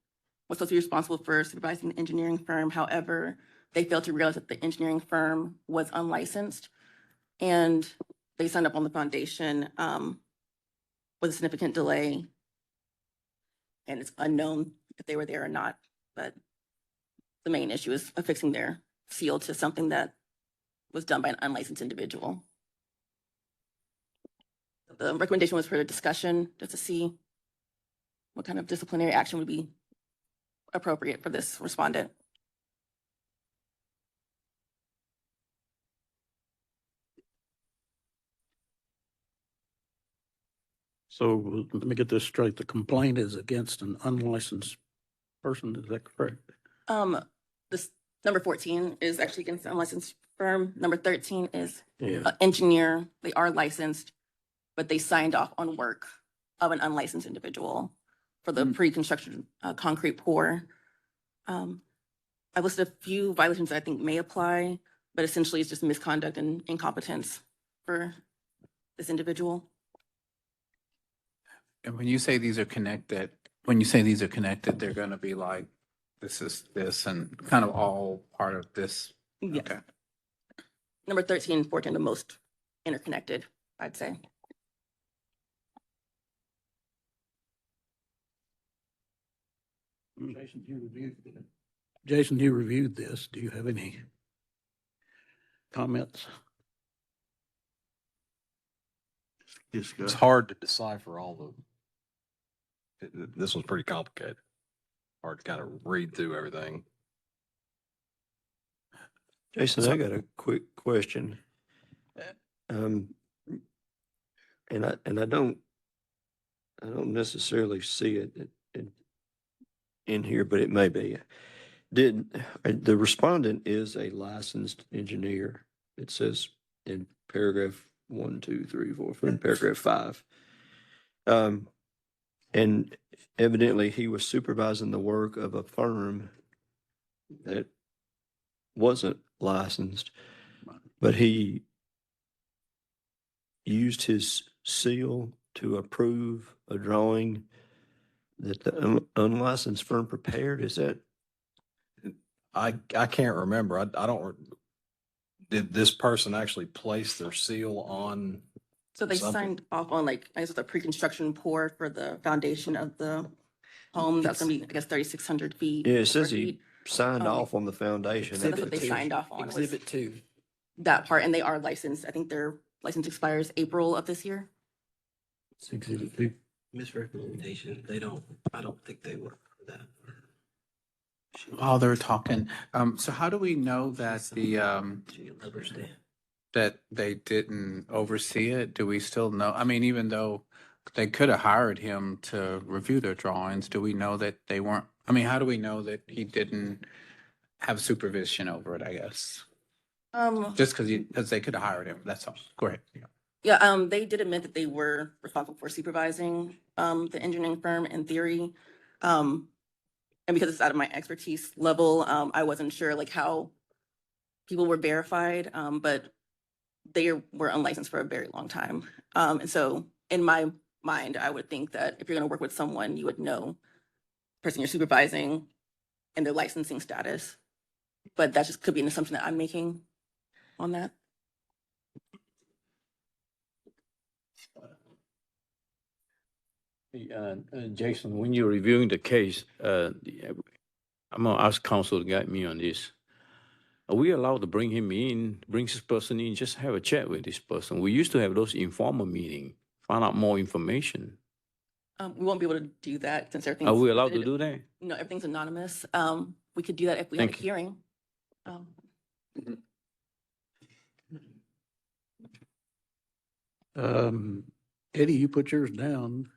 was supposed to be responsible for supervising the engineering firm. However, they failed to realize that the engineering firm was unlicensed, and they signed up on the foundation with a significant delay. And it's unknown if they were there or not, but the main issue is affixing their seal to something that was done by an unlicensed individual. The recommendation was for a discussion just to see what kind of disciplinary action would be appropriate for this respondent. So let me get this straight. The complaint is against an unlicensed person. Is that correct? This number 14 is actually against an unlicensed firm. Number 13 is Yeah. engineer. They are licensed, but they signed off on work of an unlicensed individual for the pre-construction concrete pour. I listed a few violations that I think may apply, but essentially it's just misconduct and incompetence for this individual. And when you say these are connected, they're gonna be like, this is this and kind of all part of this. Yes. Okay. Number 13 and 14 are the most interconnected, I'd say. Jason, you reviewed this. Do you have any comments? It's hard to decipher all this was pretty complicated. Hard to kind of read through everything. Jason, I got a quick question. And I don't necessarily see it in here, but it may be. The respondent is a licensed engineer? It says in paragraph 1, 2, 3, 4, in paragraph 5. And evidently he was supervising the work of a firm that wasn't licensed, but he used his seal to approve a drawing that the unlicensed firm prepared. Is that? I can't remember. I don't. did this person actually place their seal on? So they something? signed off on like, I guess the pre-construction pour for the foundation of the home. That's gonna be, I guess, 3,600 feet. Yeah, it square says he feet. signed Um, off on the foundation. So that's what they signed off on, was Exhibit 2. that part, and they are licensed. I think their license expires April of this year. It's exhibit 2. Misrepresentation. I don't think they were for that. While they're talking, so how do we know that She'll understand. that they didn't oversee it? Do we still know? I mean, even though they could have hired him to review their drawings, do we know that they weren't? I mean, how do we know that he didn't have supervision over it, I guess? Just because they could have hired him, that's all. Go ahead. Yeah. Yeah, they did admit that they were responsible for supervising the engineering firm in theory. And because it's out of my expertise level, I wasn't sure like how people were verified, but they were unlicensed for a very long time. And so in my mind, I would think that if you're gonna work with someone, you would know the person you're supervising and their licensing status. But that just could be an assumption that I'm making on that. Jason, when you're reviewing the case, I'm gonna ask counsel to guide me on this. Are we allowed to bring him in, bring this person in, just have a chat with this person? We used to have those informal meetings, find out more information. We won't be able to do that since everything's. Are we allowed to limited. do that? No, everything's anonymous. We could do that if we had a Thank you. hearing. Eddie, you put yours down.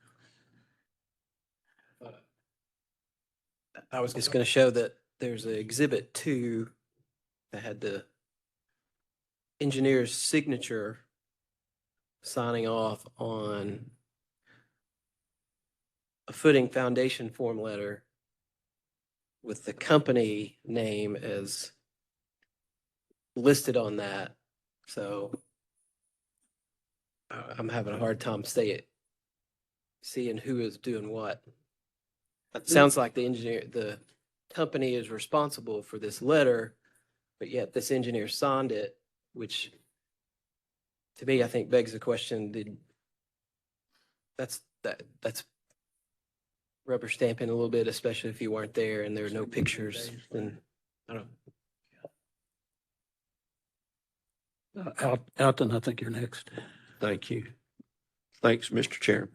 I was just going to show that there's an exhibit 2 that had the engineer's signature signing off on a footing foundation form letter with the company name as listed on that. So I'm having a hard time seeing who is doing what. It sounds like the company is responsible for this letter, but yet this engineer signed it, which to me, I think begs the question, that's rubber stamping a little bit, especially if you weren't there and there are no pictures, then I don't. Alton, I think you're next. Thank you. Thanks, Mr. Chair.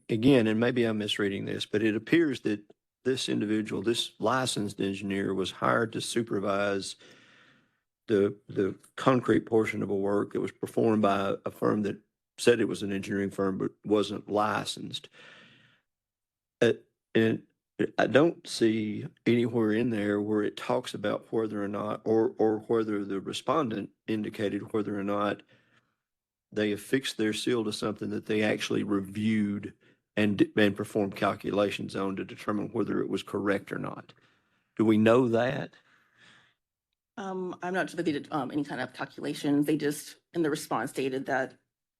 Again, and maybe I'm misreading this, but it appears that this individual, this licensed engineer, was hired to supervise the concrete portion of a work that was performed by a firm that said it was an engineering firm but wasn't licensed. And I don't see anywhere in there where it talks about whether or not, or whether the respondent indicated whether or not they affixed their seal to something that they actually reviewed and performed calculations on to determine whether it was correct or not. Do we know that? I'm not sure that they did any kind of calculations. They just, in the response, stated that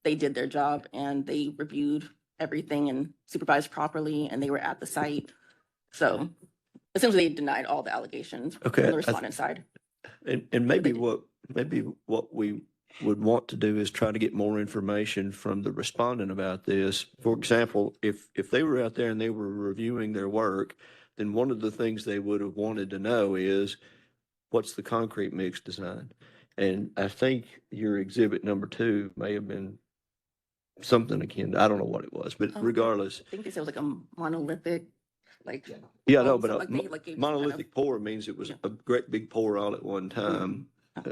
they did their job and they reviewed everything and supervised properly and they were at the site. So essentially they denied all the allegations Okay, from the respondent side. And maybe what we would want to do is try to get more information from the respondent about this. For example, if they were out there and they were reviewing their work, then one of the things they would have wanted to know is what's the concrete mix design? And I think your exhibit number 2 may have been something akin to, I don't know what it was, but regardless. I think they said it was like a monolithic, like. Yeah, no, but so like they, like, gave some kind of- monolithic pour means it was a great big pour all at one time.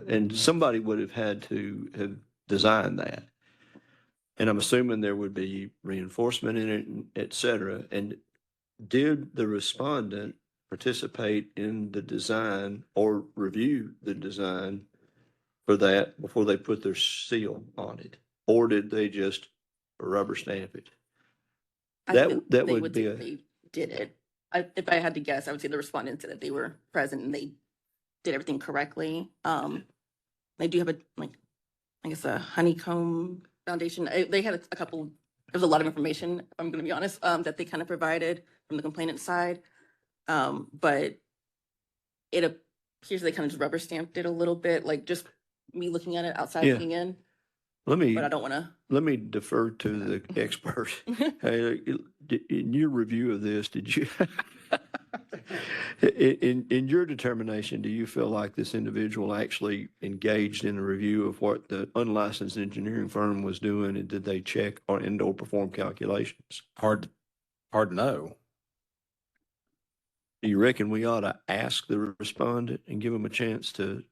And somebody would have had to have designed that. And I'm assuming there would be reinforcement in it, et cetera. And did the respondent participate in the design or review the design for that before they put their seal on it? Or did they just rubber stamp it? That would be They did it. If I had to guess, I would say the respondent said that they were present and they did everything correctly. They do have a honeycomb foundation. They had a couple, there was a lot of information, I'm gonna be honest, that they kind of provided from the complainant side. But it appears they kind of just rubber stamped it a little bit, like just me looking at it outside Yeah. looking in, Let me, but I don't want to. let me defer to the expert. Hey, in your review of this, did you, in your determination, do you feel like this individual actually engaged in a review of what the unlicensed engineering firm was doing, and did they check or and/or perform calculations? Hard to know. Do you reckon we ought to ask the respondent and give them a chance to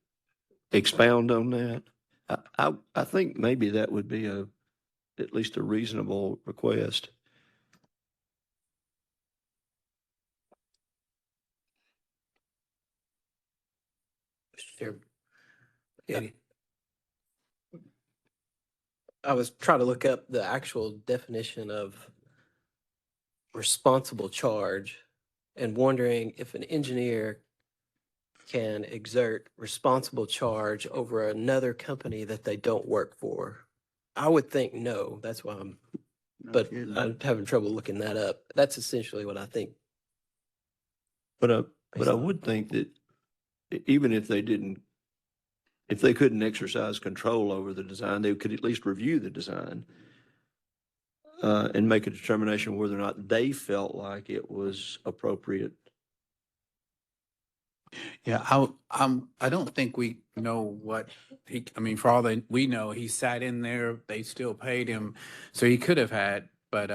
expound on that? I think maybe that would be at least a reasonable request. Sure. Yeah. I was trying to look up the actual definition of responsible charge and wondering if an engineer can exert responsible charge over another company that they don't work for. I would think no, that's why but I'm having trouble looking that up. That's essentially what I think. But I would think that even if they couldn't exercise control over the design, they could at least review the design and make a determination whether or not they felt like it was appropriate. Yeah, I don't think we know what I mean, for all that we know, he sat in there, they still paid him. So he could have had, but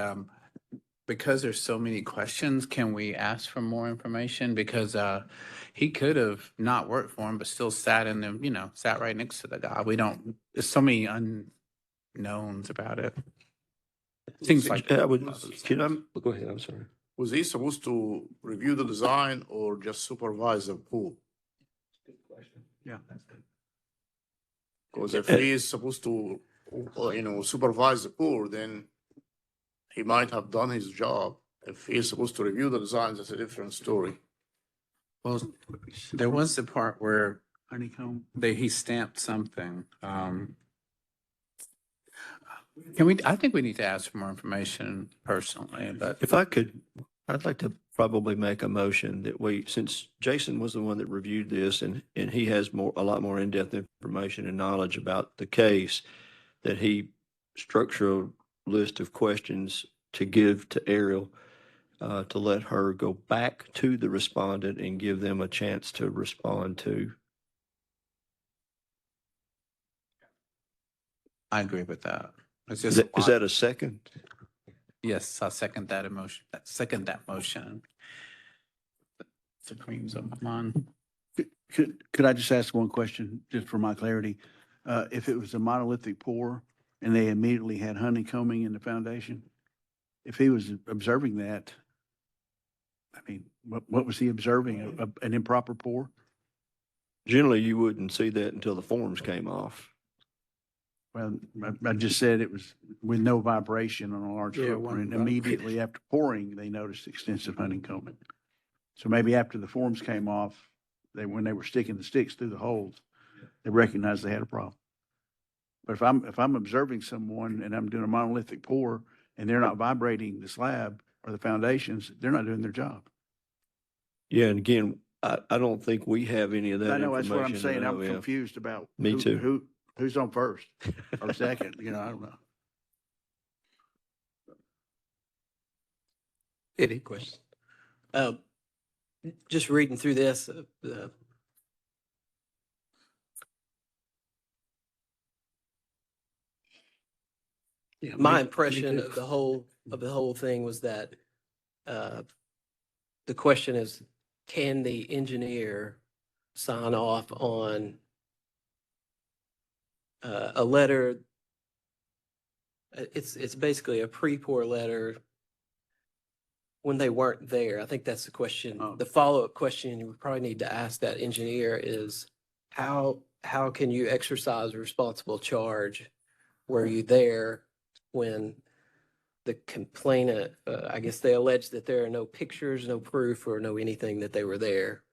because there's so many questions, can we ask for more information? Because he could have not worked for him, but still sat in them, sat right next to the guy. There's so many unknowns about it. Seems like. Go ahead, I'm sorry. Was he supposed to review the design or just supervise the pool? Yeah. Because if he is supposed to, supervise the pool, then he might have done his job. If he is supposed to review the designs, that's a different story. Well, there was the part where Honeycomb. he stamped something. I think we need to ask for more information personally, but. If I could, I'd like to probably make a motion that since Jason was the one that reviewed this and he has a lot more in-depth information and knowledge about the case, that he structure a list of questions to give to Ariel, to let her go back to the respondent and give them a chance to respond to. I agree with that. It's Is just that a second? Yes, I second that emotion. Second that motion. Supreme's on my mind. Could I just ask one question, just for my clarity? If it was a monolithic pour and they immediately had honeycombing in the foundation, if he was observing that, I mean, what was he observing? An improper pour? Generally, you wouldn't see that until the forms came off. Well, I just said it was with no vibration on a large footprint. Immediately after pouring, they noticed extensive honeycombing. So maybe after the forms came off, when they were sticking the sticks through the holes, they recognized they had a problem. But if I'm observing someone and I'm doing a monolithic pour and they're not vibrating the slab or the foundations, they're not doing their job. Yeah, and again, I don't think we have any of that I know, information. that's what I'm saying. I'm Yeah. confused about Me too. who's on first or second, I don't know. Any questions? Just reading through this, my impression of the whole thing was that the question is, can the engineer sign off on a letter? It's basically a pre-pour letter when they weren't there. I think that's the question. The follow-up question you would probably need to ask that engineer is, how can you exercise responsible charge? Were you there when the complainant, I guess they allege that there are no pictures, no proof, or no anything that they were there?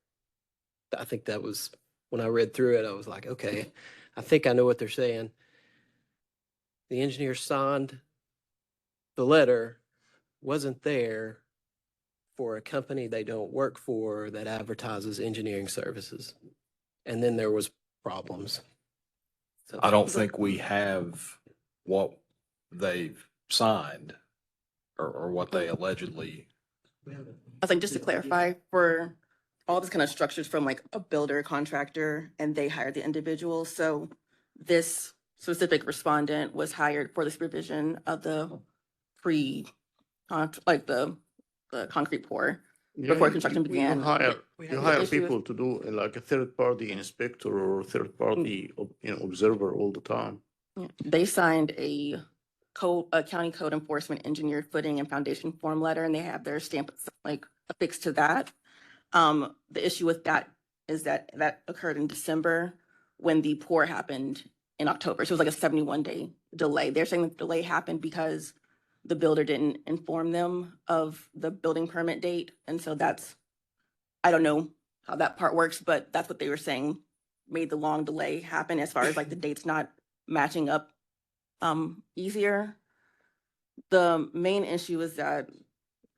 I think that was, when I read through it, I was like, okay, I think I know what they're saying. The engineer signed the letter, wasn't there for a company they don't work for that advertises engineering services. And then there was problems. So- I don't think we have what they've signed or what they allegedly. I was like, just to clarify, for all this kind of structures from like a builder contractor and they hire the individual. So this specific respondent was hired for the supervision of the like the concrete pour before construction began. You hire people to do like a third-party inspector or third-party, observer all the time. They signed a county code enforcement engineer footing and foundation form letter, and they have their stamp like affixed to that. The issue with that is that occurred in December when the pour happened in October. So it was like a 71-day delay. They're saying that the delay happened because the builder didn't inform them of the building permit date. And so I don't know how that part works, but that's what they were saying made the long delay happen as far as like the dates not matching up easier. The main issue is that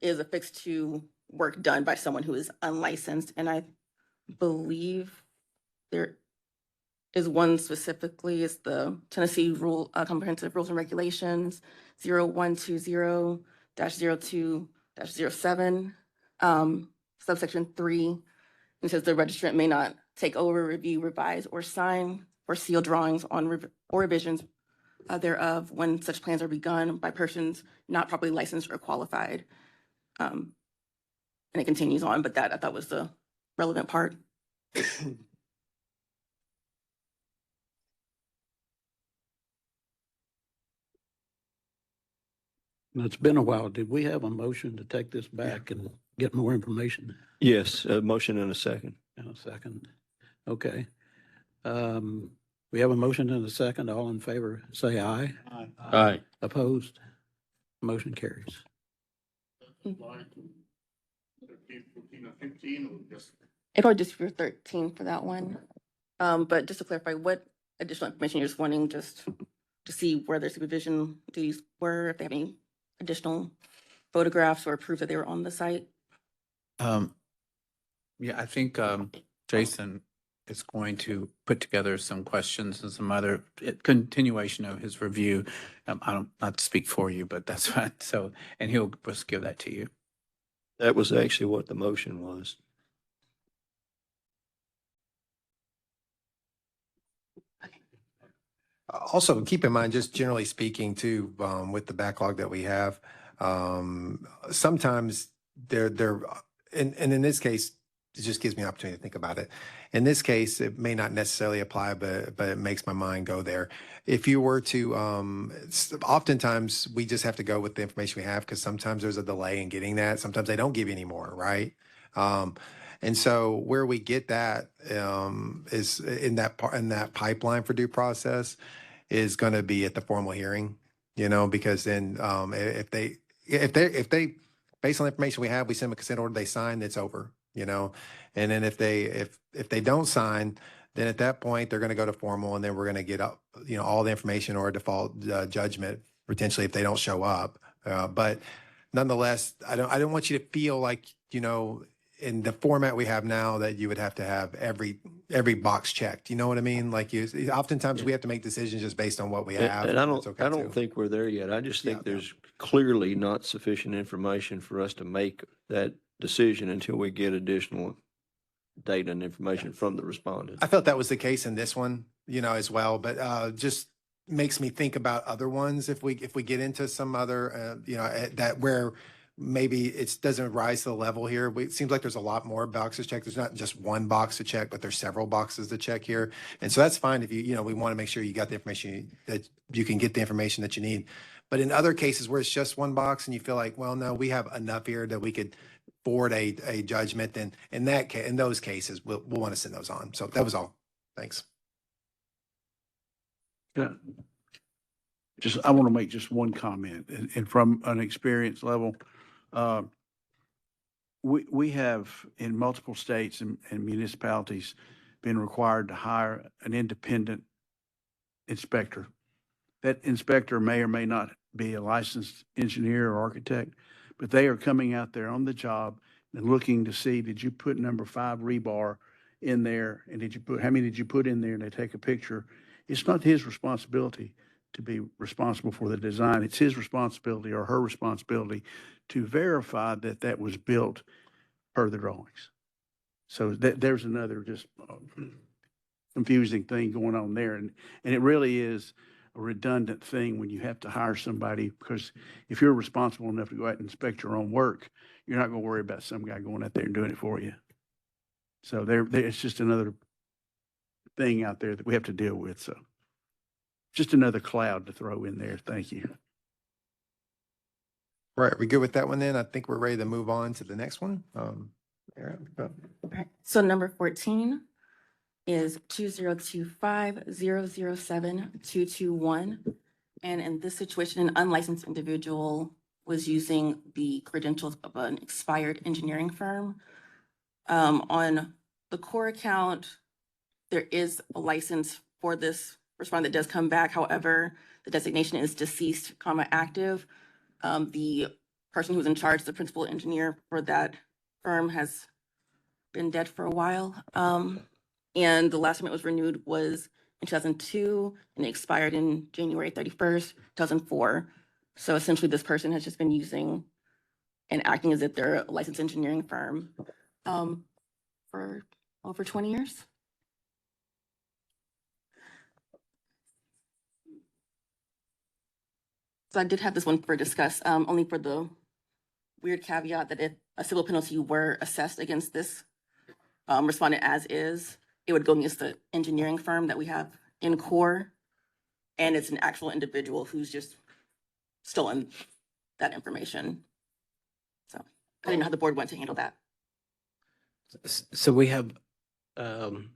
is affixed to work done by someone who is unlicensed. And I believe there is one specifically, is the Tennessee Comprehensive Rules and Regulations 0120-02-07, subsection 3. It says the registrant may not take over, review, revise, or sign or seal drawings on or revisions thereof when such plans are begun by persons not properly licensed or qualified. And it continues on, but that I thought was the relevant part. It's been a while. Did we have a motion to take this back and get more information? Yes, a motion and a second. In a second. Okay. We have a motion and a second. All in favor, say aye. Aye. Opposed? Motion carries. It probably just for 13 for that one. But just to clarify, what additional information you're just wanting, just to see where their supervision duties were, if they have any additional photographs or proof that they were on the site? Yeah, I think Jason is going to put together some questions and some other continuation of his review. I don't, not to speak for you, but that's right. So, and he'll just give that to you. That was actually what the motion was. Also, keep in mind, just generally speaking too, with the backlog that we have, sometimes and in this case, it just gives me an opportunity to think about it. In this case, it may not necessarily apply, but it makes my mind go there. If you were to, oftentimes we just have to go with the information we have because sometimes there's a delay in getting that. Sometimes they don't give you any more, right? And so where we get that is in that pipeline for due process is going to be at the formal hearing, because then if they based on the information we have, we send them a consent order, they sign, it's over, and then if they don't sign, then at that point they're going to go to formal, and then we're going to get up, all the information or a default judgment potentially if they don't show up. But nonetheless, I don't want you to feel like in the format we have now that you would have to have every box checked. You know what I mean? Like oftentimes we have to make decisions just based on what we have. And I That's okay, I don't too. think we're there yet. I just think there's clearly not sufficient information for us to make that decision until we get additional data and information from the respondent. I felt that was the case in this one, as well, but just makes me think about other ones if we get into some other, that where maybe it doesn't rise to the level here. It seems like there's a lot more boxes checked. There's not just one box to check, but there's several boxes to check here. And so that's fine if we want to make sure you got the information, that you can get the information that you need. But in other cases where it's just one box and you feel like, well, no, we have enough here that we could forward a judgment, then in those cases, we'll want to send those on. So that was all. Thanks. Yeah. I want to make just one comment, and from an experience level, we have in multiple states and municipalities been required to hire an independent inspector. That inspector may or may not be a licensed engineer or architect, but they are coming out there on the job and looking to see, did you put number 5 rebar in there and how many did you put in there and they take a picture, it's not his responsibility to be responsible for the design. It's his responsibility or her responsibility to verify that that was built per the drawings. So there's another just confusing thing going on there. And it really is a redundant thing when you have to hire somebody, because if you're responsible enough to go out and inspect your own work, you're not going to worry about some guy going out there and doing it for you. So it's just another thing out there that we have to deal with. So just another cloud to throw in there. Thank you. Right, we good with that one then? I think we're ready to move on to the next one. Aaron, go. Okay. So number 14 is 2025-007-221. And in this situation, an unlicensed individual was using the credentials of an expired engineering firm. On the core account, there is a license for this respondent that does come back. However, the designation is deceased, active. The person who's in charge, the principal engineer for that firm, has been dead for a while. And the last time it was renewed was in 2002 and it expired in January 31st, 2004. So essentially this person has just been using and acting as if they're a licensed engineering firm for over 20 years. So I did have this one for discuss, only for the weird caveat that if a civil penalty were assessed against this respondent as is, it would go against the engineering firm that we have in core. And it's an actual individual who's just stolen that information. So I didn't know how the board went to handle that. So we have an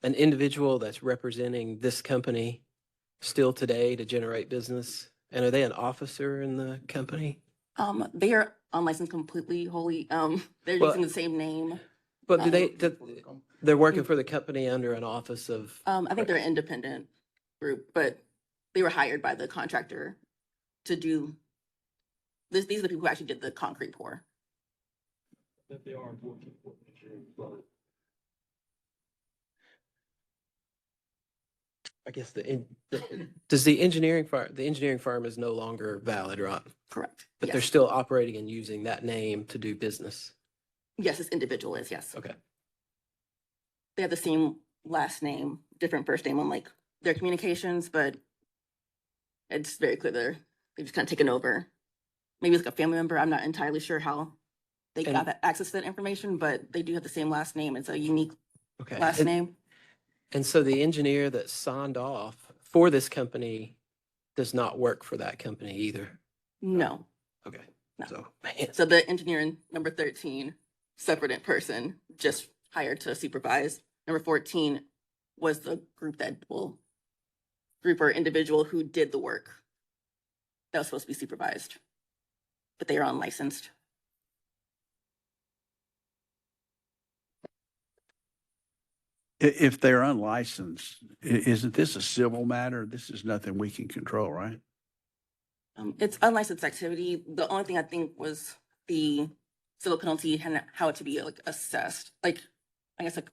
individual that's representing this company still today to generate business. And are they an officer in the company? They are unlicensed completely, wholly. They're Well, using the same name. But they're working for the company under an office of? I think they're an independent group, but they were hired by the contractor to do this. These are the people who actually did the concrete pour. That they are working for. I guess does the engineering firm is no longer valid, right? Correct. But they're Yes. still operating and using that name to do business. Yes, this individual is, yes. Okay. They have the same last name, different first name on like their communications, but it's very clear they've just kind of taken over. Maybe it's like a family member. I'm not entirely sure how they got that access to that information, but they do have the same last name. It's a unique last name. And so the engineer that signed off for this company does not work for that company either. No. Okay. No. So, man. So the engineer in number 13, separate person, just hired to supervise. Number 14 was the group or individual who did the work that was supposed to be supervised, but they are unlicensed. If they're unlicensed, isn't this a civil matter? This is nothing we can control, right? It's unlicensed activity. The only thing I think was the civil penalty and how it to be like assessed. Like, I guess like,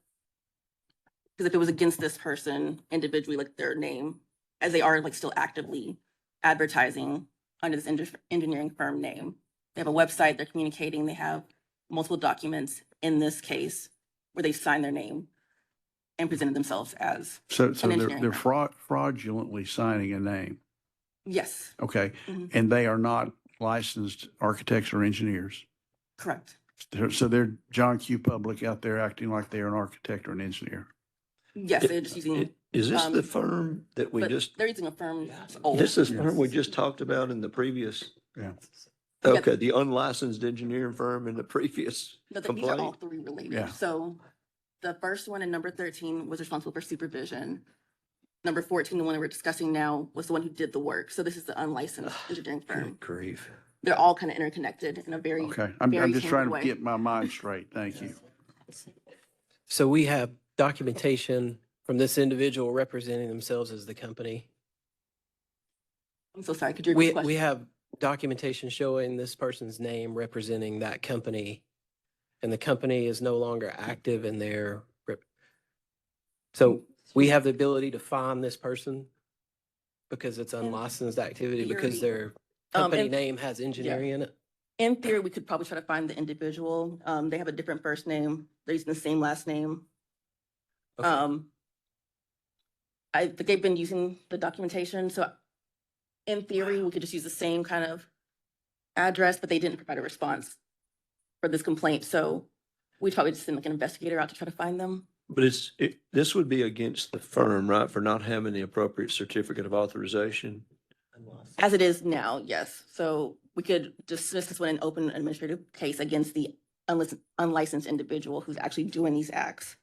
because if it was against this person individually, like their name, as they are like still actively advertising under this engineering firm name. They have a website, they're communicating, they have multiple documents in this case where they sign their name and presented themselves as So an engineering they're firm. fraudulently signing a name. Yes, Okay. Mhm. And they are not licensed architects or engineers. correct. So they're John Q. Public out there acting like they're an architect or an engineer. Yes, they're just using. Is this the firm that we but just, They're using a firm. that's old. this is the firm we just talked about in the previous? Yeah. Okay, the unlicensed engineering firm in the previous No, these are all complaint? three related. Yeah. So the first one in number 13 was responsible for supervision. Number 14, the one that we're discussing now, was the one who did the work. So this is the unlicensed engineering firm. Good grief. They're all kind of interconnected in a very, Okay. I'm very just trying tangled to way. get my mind straight. Thank you. So we have documentation from this individual representing themselves as the company. I'm so sorry. Could you repeat the question? We have documentation showing this person's name representing that company, and the company is no longer active in their So we have the ability to fine this person because it's unlicensed activity, because theory. their company and- name has engineering in it? In theory, we could probably try to find the individual. They have a different first name. They're using the same last name. Okay. I think they've been using the documentation, so in theory, we could just use the same kind of address, but they didn't provide a response for this complaint, so we'd probably just send like an investigator out to try to find them. But this would be against the firm, right, for not having the appropriate certificate of authorization? As it is now, yes. So we could dismiss this one and open an administrative case against the unlicensed individual who's actually doing these acts.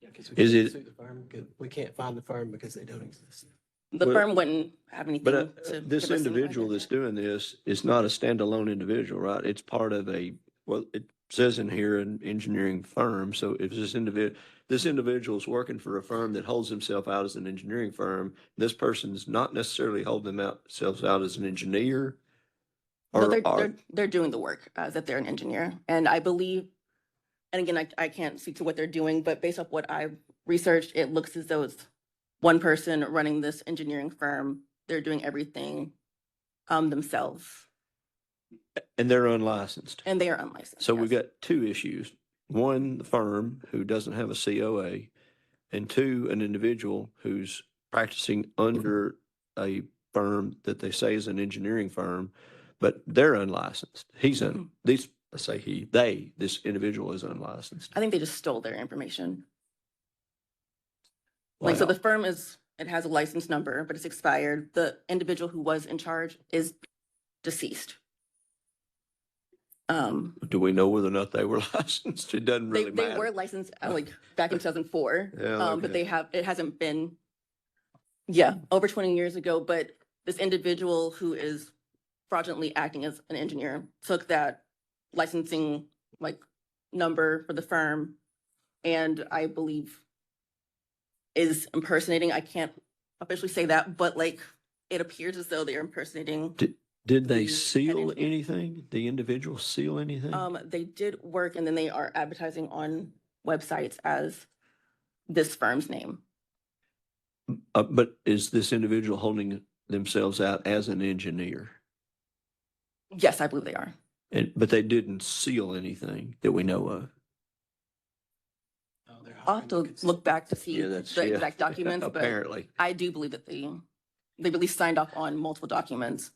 Yeah, 'cause we Is can't it- sue the firm, 'cause we can't find the firm because they don't exist. The Well, firm wouldn't have anything But to. this give us any individual idea. that's doing this is not a standalone individual, right? It's part of well, it says in here an engineering firm. So if this individual is working for a firm that holds himself out as an engineering firm, this person's not necessarily holding themselves out as an engineer. No, Or they're doing the work as if they're an engineer. And I believe, and again, I can't speak to what they're doing, but based off what I've researched, it looks as though it's one person running this engineering firm. They're doing everything themselves, and they're unlicensed. and they are unlicensed. So we've yes. got two issues. One, the firm who doesn't have a COA, and two, an individual who's practicing under a firm that they say is an engineering firm, but they're unlicensed. This individual is unlicensed. I think they just stole their information. Like, so Wow. the firm it has a license number, but it's expired. The individual who was in charge is deceased. Do we know whether or not they were licensed? It doesn't really They matter. were licensed like back in 2004. Yeah, But okay. it hasn't been, over 20 years ago. But this individual who is fraudulently acting as an engineer took that licensing number for the firm, and I believe is impersonating. I can't officially say that, but it appears as though they are impersonating. Did they the seal engineer. anything? The individual seal anything? They did work, and then they are advertising on websites as this firm's name. But is this individual holding themselves out as an engineer? Yes, I believe they are. But they didn't seal anything that we know of. I'll have to look back to see Yeah, the that's- yeah. exact documents, but Apparently. I do believe that they at least signed off on multiple documents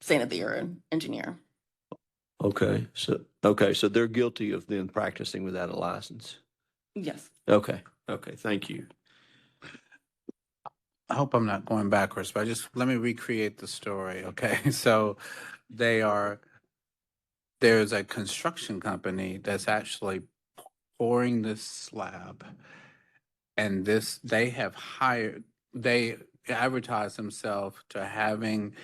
saying that they are an engineer. Okay, so they're guilty of then practicing without a license. Yes. Okay, thank you. I hope I'm not going backwards, but let me recreate the story, okay? So there's a construction company that's actually pouring this slab. And they advertise themselves to having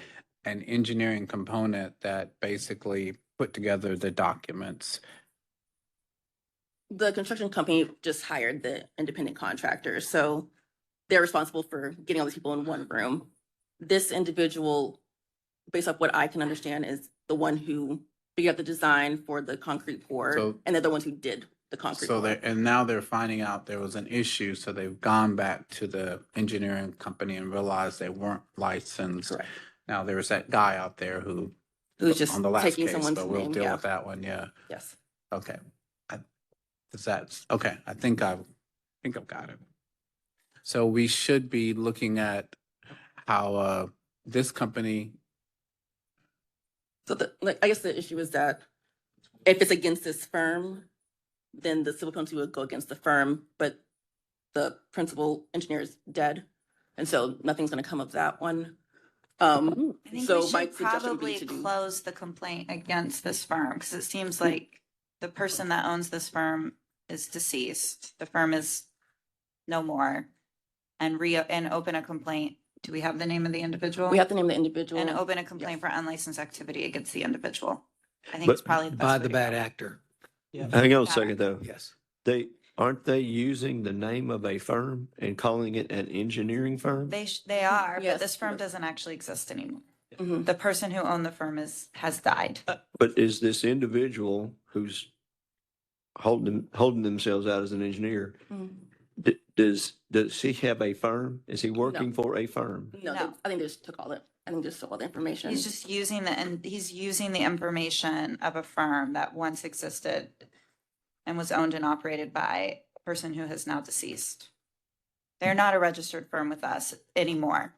an engineering component that basically put together the documents. The construction company just hired the independent contractors, so they're responsible for getting all these people in one room. This individual, based off what I can understand, is the one who figured out the design for the concrete pour, So- and they're the ones who did the concrete So pour. now they're finding out there was an issue, so they've gone back to the engineering company and realized they weren't licensed. Correct. Now, there's that guy out there Who's just on the last taking case, someone's but we'll name, deal yeah. with that one, yeah. Yes. Okay. Okay, I think I've got it. So we should be looking at how this company, So I guess the issue is that if it's against this firm, then the civil penalty would go against the firm, but the principal engineer is dead. And so nothing's gonna come of that one. I think So we my should suggestion would be probably to do. close the complaint against this firm, because it seems like the person that owns this firm is deceased. The firm is no more. And open a complaint. Do we have the name of the individual? We have to name the individual. And open a complaint for unlicensed activity against the individual. I think But- it's probably the best By way the to bad go. actor. Hang on a second, though. Yes. Aren't they using the name of a firm and calling it an engineering firm? They are, Yes. but this firm doesn't actually exist anymore. Mhm. The person who owned the firm has died. But is this individual who's holding themselves out as an engineer, Mhm. Does he have a firm? Is he working for a firm? No, No. I think they just took all the, I think they just took all the information. He's just using he's using the information of a firm that once existed and was owned and operated by a person who has now deceased. They're not a registered firm with us anymore.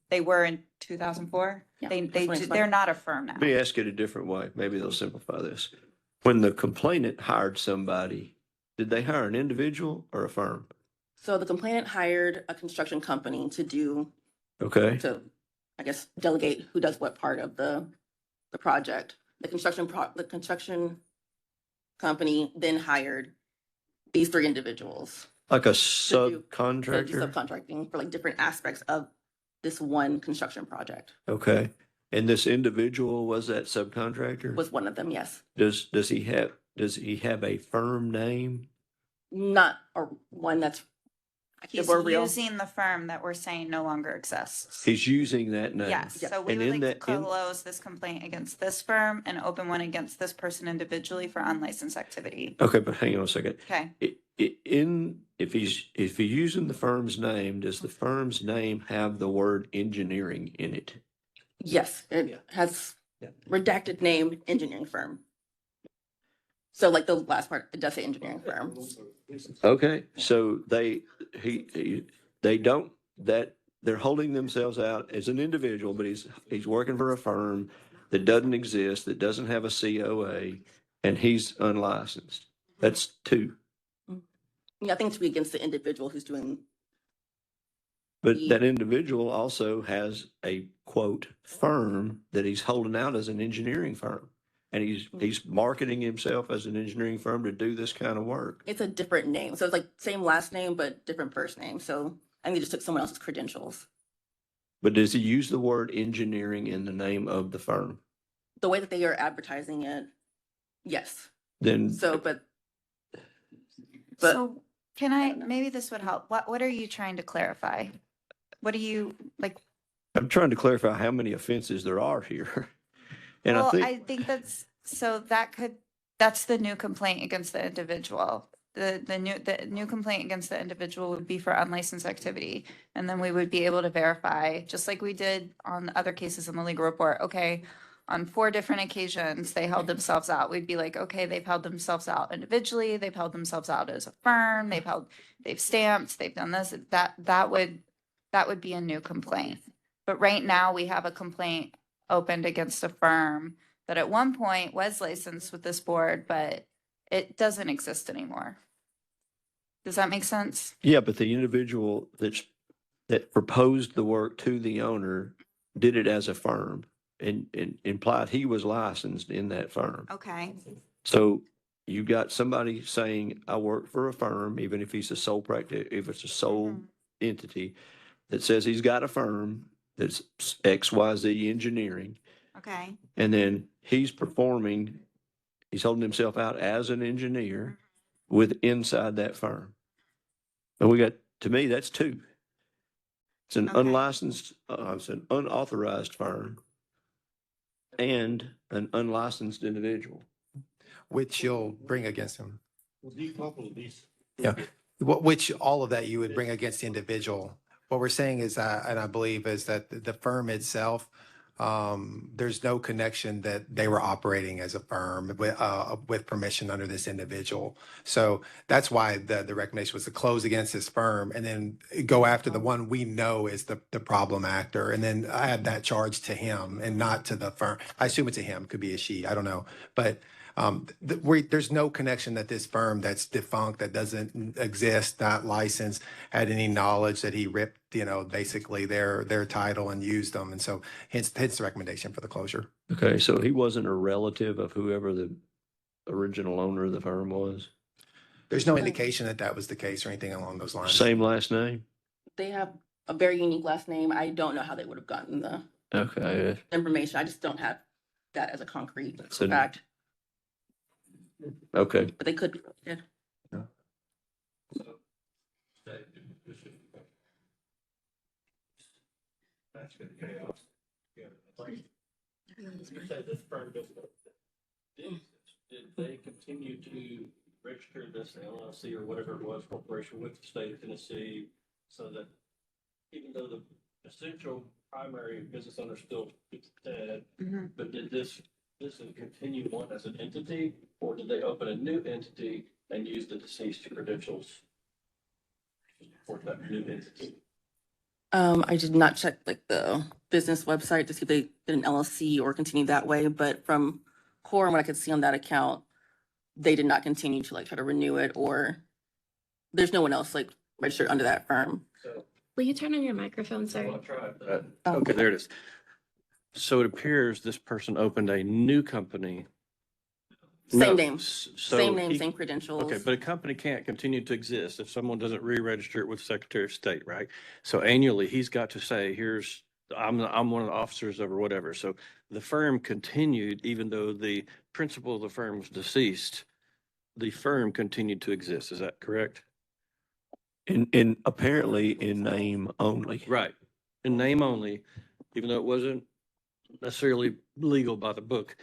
They were in 2004. Yeah, They're not a firm now. Let me ask it a different way. Maybe they'll simplify this. When the complainant hired somebody, did they hire an individual or a firm? So the complainant hired a construction company to do, Okay. to, I guess, delegate who does what part of the project. The construction company then hired these 3 individuals. Like a to do subcontractor? subcontracting for like different aspects of this one construction project. Okay. And this individual was that subcontractor? Was one of them, yes. Does he have a firm name? Not, or one that's, He's we're real. using the firm that we're saying no longer exists. He's using that name? Yes, so we And would in like to that- in- close this complaint against this firm and open one against this person individually for unlicensed activity. Okay, but hang on a second. Okay. If he's using the firm's name, does the firm's name have the word engineering in it? Yes, it has redacted name engineering firm. So like the last part, it does say engineering firm. Okay, so they're holding themselves out as an individual, but he's working for a firm that doesn't exist, that doesn't have a COA, and he's unlicensed. That's 2. Yeah, I think to be against the individual who's doing. But that individual also has a quote firm that he's holding out as an engineering firm. And he's marketing himself as an engineering firm to do this kind of work. It's a different name. So it's like same last name, but different first name. So I think they just took someone else's credentials. But does he use the word engineering in the name of the firm? The way that they are advertising it, yes. Then So, but So can maybe this would help. What are you trying to clarify? What do you like? I'm trying to clarify how many offenses there are here. And Well, I think that's the new complaint against the individual. The new complaint against the individual would be for unlicensed activity. And then we would be able to verify, just like we did on other cases in the legal report, okay, on 4 different occasions, they held themselves out. We'd be like, okay, they've held themselves out individually, they've held themselves out as a firm, they've stamped, they've done this, that would be a new complaint. But right now, we have a complaint opened against a firm that at one point was licensed with this board, but it doesn't exist anymore. Does that make sense? yeah, but the individual that proposed the work to the owner did it as a firm and implied he was licensed in that firm. Okay. So you got somebody saying, I work for a firm, even if he's a sole practice, if it's a sole entity that says he's got a firm that's XYZ engineering. Okay. And then he's holding himself out as an engineer with inside that firm. And to me, that's 2. It's an unlicensed, it's an unauthorized firm and an unlicensed individual. Which you'll bring against him. Yeah, which all of that you would bring against the individual. What we're saying is, and I believe is that the firm itself, there's no connection that they were operating as a firm with permission under this individual. So that's why the recommendation was to close against this firm and then go after the one we know is the problem actor, and then add that charge to him and not to the firm. I assume it's a him, could be a she, I don't know, but there's no connection that this firm that's defunct, that doesn't exist, not licensed, had any knowledge that he ripped, basically their title and used them. And so hence the recommendation for the closure. Okay, so he wasn't a relative of whoever the original owner of the firm was? There's no indication that was the case or anything along those lines. Same last name? they have a very unique last name. I don't know how they would have gotten the Okay. information. I just don't have that as a concrete So- fact, Okay. but they could be, yeah. You said this firm doesn't exist. Did they continue to register this LLC or whatever it was, corporation with the state of Tennessee, so that even though the essential primary business owner still gets dead, but did this continue on as an entity, or did they open a new entity and use the deceased credentials for that new entity? I did not check like the business website to see if they did an LLC or continued that way, but from core and what I could see on that account, they did not continue to like try to renew it, or there's no one else like registered under that firm. So, Will you turn on your microphone, well, sir? I tried that. Okay, there it is. So it appears this person opened a new company. Same No, name, so same name, he- same credentials. Okay, but a company can't continue to exist if someone doesn't re-register it with Secretary of State, right? So annually, he's got to say, here's, I'm one of the officers of or whatever. So the firm continued, even though the principal of the firm was deceased, the firm continued to exist. Is that correct? In apparently in name only. Right. In name only, even though it wasn't necessarily legal by the book,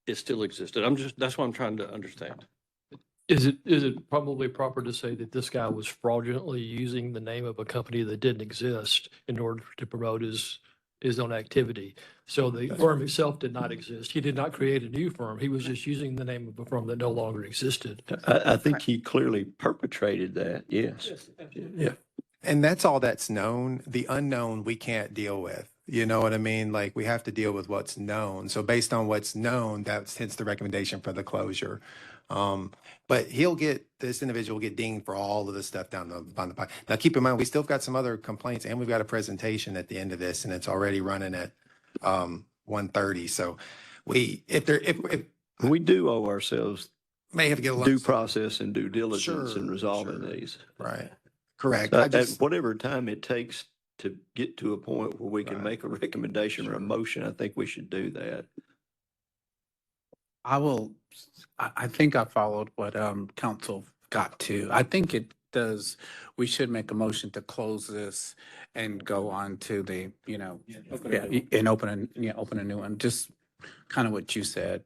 it still existed. That's what I'm trying to understand. Is it probably proper to say that this guy was fraudulently using the name of a company that didn't exist in order to promote his own activity? So the firm itself did not exist. He did not create a new firm. He was just using the name of a firm that no longer existed. I think he clearly perpetrated that, yes. Yeah. And that's all that's known. The unknown, we can't deal with. You know what I mean? Like, we have to deal with what's known. So based on what's known, that's hence the recommendation for the closure. But this individual will get dinged for all of the stuff down the pipe. Now, keep in mind, we still got some other complaints, and we've got a presentation at the end of this, and it's already running at 1:30. So if we do owe ourselves may have to get a due process and due diligence in resolving these. Right. Correct. At whatever time it takes to get to a point where we can make a recommendation or a motion, I think we should do that. I think I followed what council got to. I think it does, we should make a motion to close this and go on to the, and open a new one, just kind of what you said.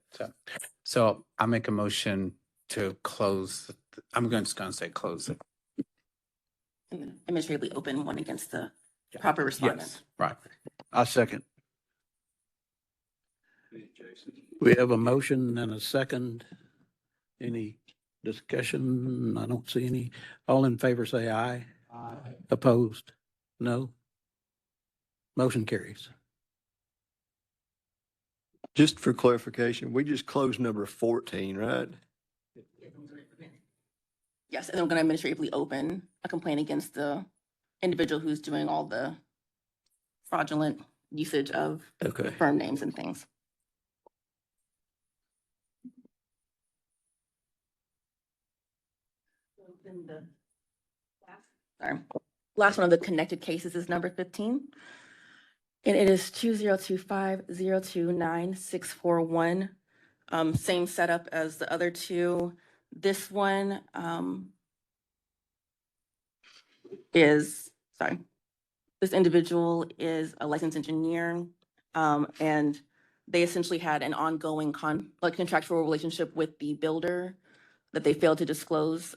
So I make a motion to close, I'm just gonna say close it. And then administratively open one against the proper respondent. Yes, right. I second. We have a motion and a second. Any discussion? I don't see any. All in favor, say aye. Aye. Opposed? No. Motion carries. Just for clarification, we just closed number 14, right? Yes, and then we're going to administratively open a complaint against the individual who's doing all the fraudulent usage of firm names and things. Sorry. Last one of the connected cases is number 15. And it is 2025-029-641. Same setup as the other two. This one this individual is a licensed engineer, and they essentially had an ongoing contractual relationship with the builder that they failed to disclose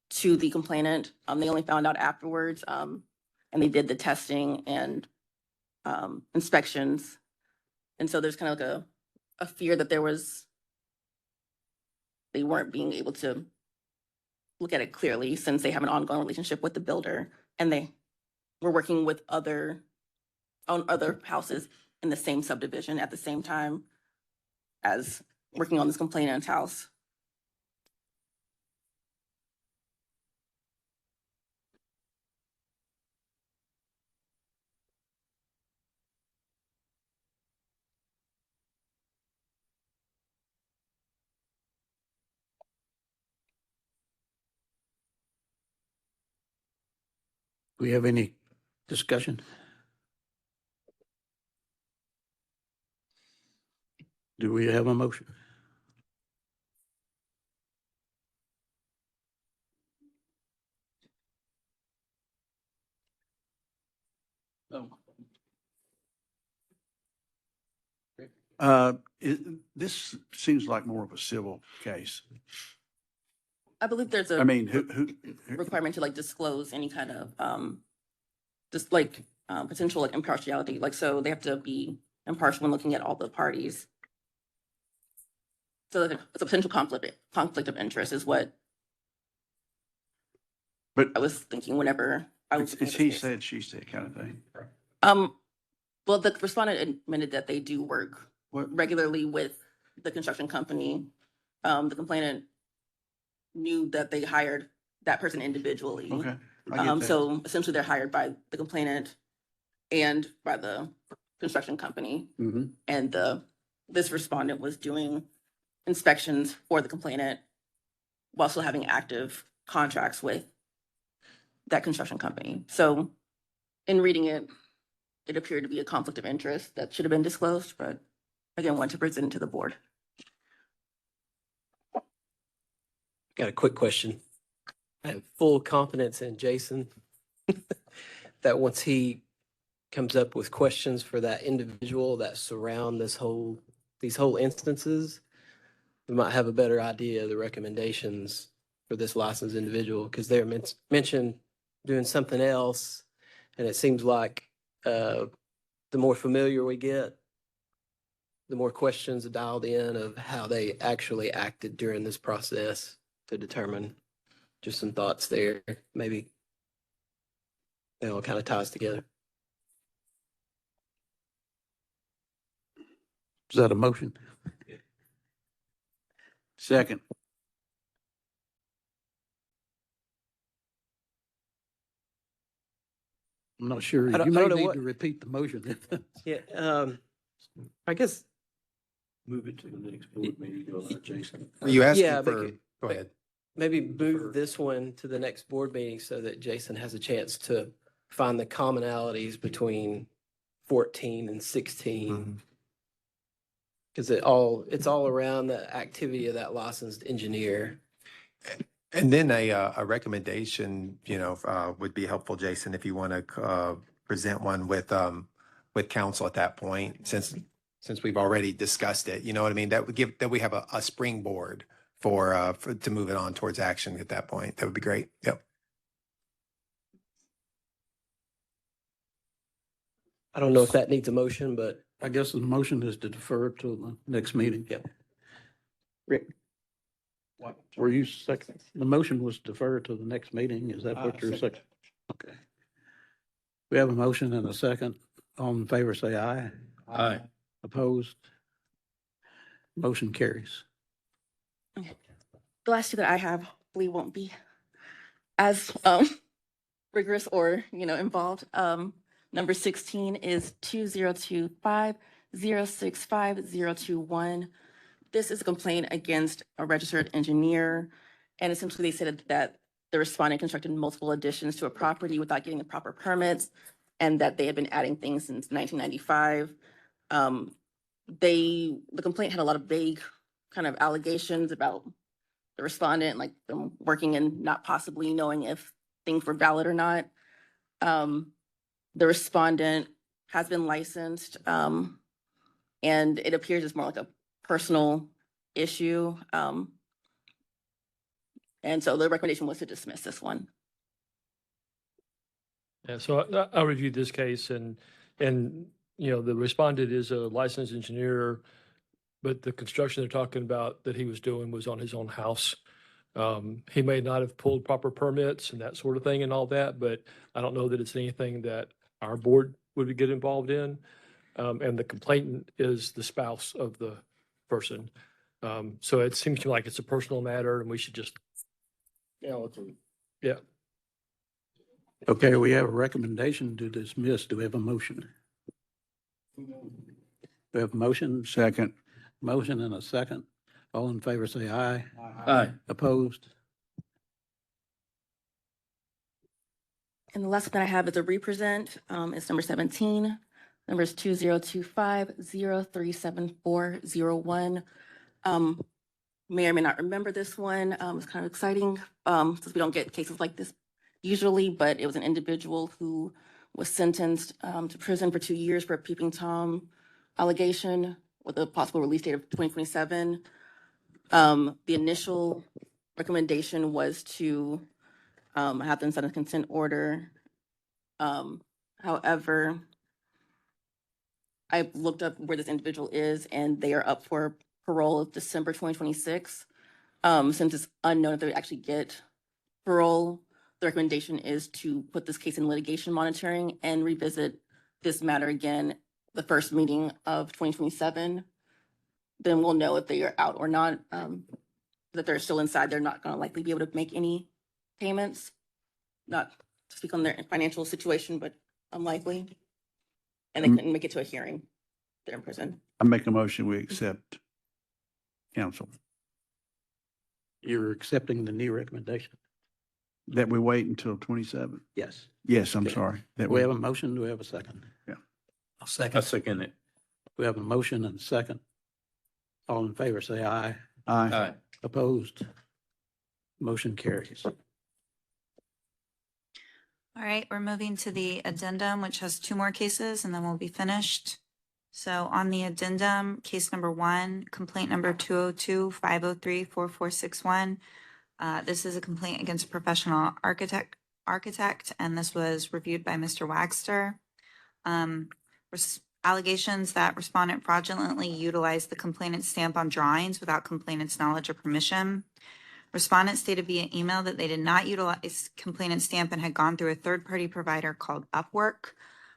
to the complainant. They only found out afterwards, and they did the testing and inspections. And so there's kind of like a fear that they weren't being able to look at it clearly since they have an ongoing relationship with the builder, and they were working with other houses in the same subdivision at the same time as working on this complainant's house. Do we have any discussion? Do we have a motion? This seems like more of a civil case. I believe there's I a mean, who, requirement to like disclose any kind of, just like, potential like impartiality. Like, so they have to be impartial when looking at all the parties. So that it's a potential conflict of interest is what but I was thinking whenever I was. it's he said, she said kind of thing. Well, the respondent admitted that they do work regularly with the construction company. The complainant knew that they hired that person individually. Okay. I get that. So essentially they're hired by the complainant and by the construction company. Mm-hmm. And this respondent was doing inspections for the complainant while still having active contracts with that construction company. So in reading it, it appeared to be a conflict of interest that should have been disclosed, but again, want to present it to the board. Got a quick question. I have full confidence in Jason that once he comes up with questions for that individual that surround these whole instances, we might have a better idea of the recommendations for this licensed individual, because they're mentioned doing something else. And it seems like the more familiar we get, the more questions are dialed in of how they actually acted during this process to determine. Just some thoughts there. Maybe it all kind of ties together. Is that a motion? Second. I'm not sure. I don't- You I may don't know need what- to repeat the motion. Yeah, I guess. Move it to the next board meeting, go with Jason. Are you asking Yeah, for, go ahead. Maybe move this one to the next board meeting so that Jason has a chance to find the commonalities between 14 and 16. Because it's all around the activity of that licensed engineer. And then a recommendation, would be helpful, Jason, if you want to present one with council at that point, since we've already discussed it, you know what I mean? That we have a springboard for to move it on towards action at that point. That would be great. Yep. I don't know if that needs a motion, but I guess the motion is to defer to the next meeting. Yep. Rick? Were you second? The motion was defer to the next meeting. Is that what you're saying? Okay. We have a motion and a second. All in favor, say aye. Aye. Opposed? Motion carries. The last two that I have, hopefully won't be as rigorous or, involved. Number 16 is 2025-065-021. This is a complaint against a registered engineer. And essentially they said that the respondent constructed multiple additions to a property without getting the proper permits, and that they had been adding things since 1995. The complaint had a lot of vague kind of allegations about the respondent, like them working and not possibly knowing if things were valid or not. The respondent has been licensed, and it appears it's more like a personal issue. And so the recommendation was to dismiss this one. Yeah, so I reviewed this case and, the respondent is a licensed engineer, but the construction they're talking about that he was doing was on his own house. He may not have pulled proper permits and that sort of thing and all that, but I don't know that it's anything that our board would get involved in. And the complainant is the spouse of the person. So it seems to me like it's a personal matter and we should just, yeah. Okay, we have a recommendation to dismiss. Do we have a motion? We have a motion? Second. Motion and a second. All in favor, say aye. Aye. Opposed? And the last one that I have is a represent. It's number 17. Number is 2025-037-401. May or may not remember this one. It's kind of exciting since we don't get cases like this usually, but it was an individual who was sentenced to prison for 2 years for a peeping Tom allegation with a possible release date of 2027. The initial recommendation was to have them sign a consent order. However, I looked up where this individual is and they are up for parole December 2026. Since it's unknown if they actually get parole, the recommendation is to put this case in litigation monitoring and revisit this matter again, the first meeting of 2027. Then we'll know if they are out or not. That they're still inside, they're not gonna likely be able to make any payments. Not to speak on their financial situation, but unlikely. And they couldn't make it to a hearing. They're in prison. I make a motion, we accept counsel, You're accepting the new recommendation? that we wait until 27. Yes. Yes, I'm Okay. sorry. That Do we have a motion? Do we have a second? Yeah. I'll second. I second it. We have a motion and a second. All in favor, say aye. Aye. Opposed? Motion carries. All right, we're moving to the addendum, which has two more cases, and then we'll be finished. So on the addendum, case number 1, complaint number 202-503-4461. This is a complaint against a professional architect, and this was reviewed by Mr. Wagster. Allegations that respondent fraudulently utilized the complainant's stamp on drawings without complainant's knowledge or permission. Respondent stated via email that they did not utilize complainant's stamp and had gone through a third-party provider called Upwork.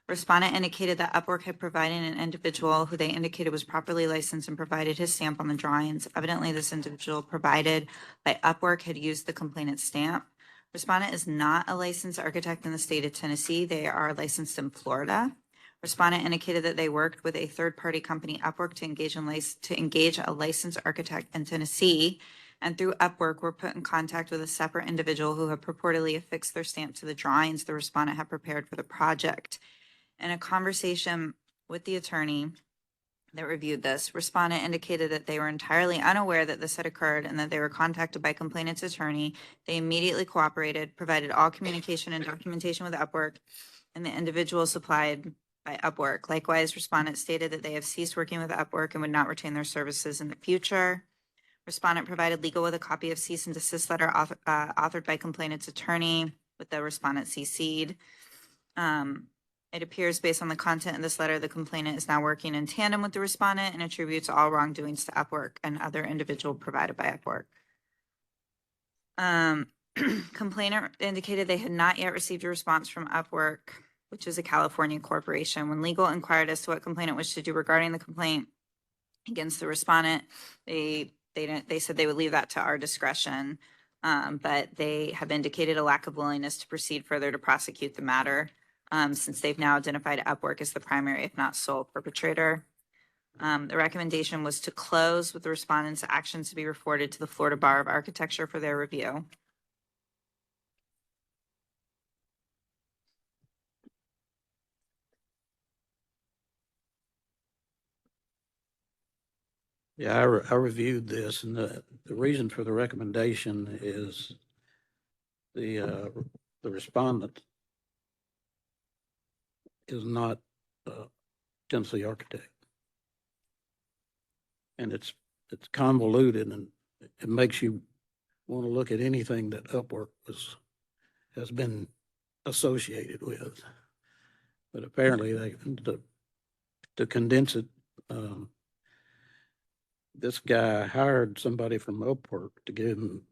Respondent indicated that Upwork had provided an individual who they indicated was properly licensed and provided his stamp on the drawings. Evidently, this individual provided by Upwork had used the complainant's stamp. Respondent is not a licensed architect in the state of Tennessee. They are licensed in Florida. Respondent indicated that they worked with a third-party company, Upwork, to engage a licensed architect in Tennessee, and through Upwork were put in contact with a separate individual who had purportedly affixed their stamp to the drawings the respondent had prepared for the project. In a conversation with the attorney that reviewed this, respondent indicated that they were entirely unaware that this had occurred and that they were contacted by complainant's attorney. They immediately cooperated, provided all communication and documentation with Upwork, and the individual supplied by Upwork. Likewise, respondent stated that they have ceased working with Upwork and would not retain their services in the future. Respondent provided legal with a copy of cease and desist letter authored by complainant's attorney with the respondent CC'd. It appears based on the content of this letter, the complainant is now working in tandem with the respondent and attributes all wrongdoings to Upwork and other individual provided by Upwork. Complainant indicated they had not yet received a response from Upwork, which is a California corporation. When legal inquired as to what complainant wished to do regarding the complaint against the respondent, they said they would leave that to our discretion, but they have indicated a lack of willingness to proceed further to prosecute the matter, since they've now identified Upwork as the primary, if not sole, perpetrator. The recommendation was to close with the respondent's actions to be reported to the Florida Bar of Architecture for their review. Yeah, I reviewed this, and the reason for the recommendation is the respondent is not a Tennessee architect. And it's convoluted, and it makes you want to look at anything that Upwork has been associated with. But apparently to condense it, this guy hired somebody from Upwork to give him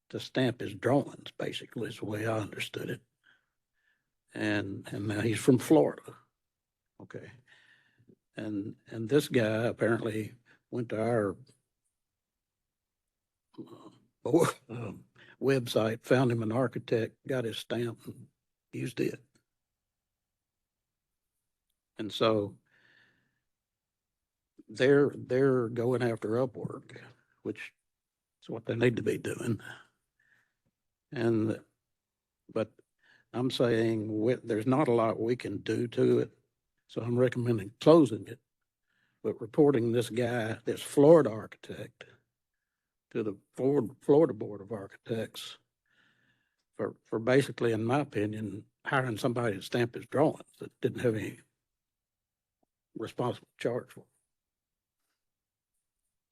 to stamp his drawings, basically, is the way I understood it. And now he's from Florida. Okay. And this guy apparently went to our website, found him an architect, got his stamp, and used it. And so they're going after Upwork, which is what they need to be doing. But I'm saying there's not a lot we can do to it, so I'm recommending closing it, but reporting this guy, this Florida architect, to the Florida Board of Architects for basically, in my opinion, hiring somebody to stamp his drawings that didn't have any responsible charge for.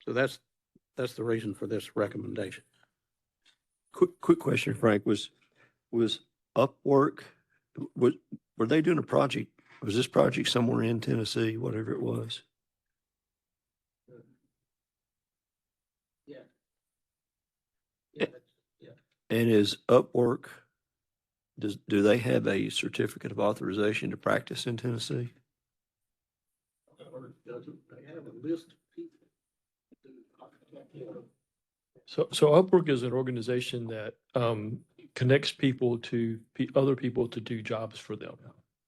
So that's the reason for this recommendation. Quick question, Frank, was Upwork, were they doing a project? Was this project somewhere in Tennessee, whatever it was? And is Upwork, do they have a certificate of authorization to practice in Tennessee? They have a list of people. So Upwork is an organization that connects people to other people to do jobs for them.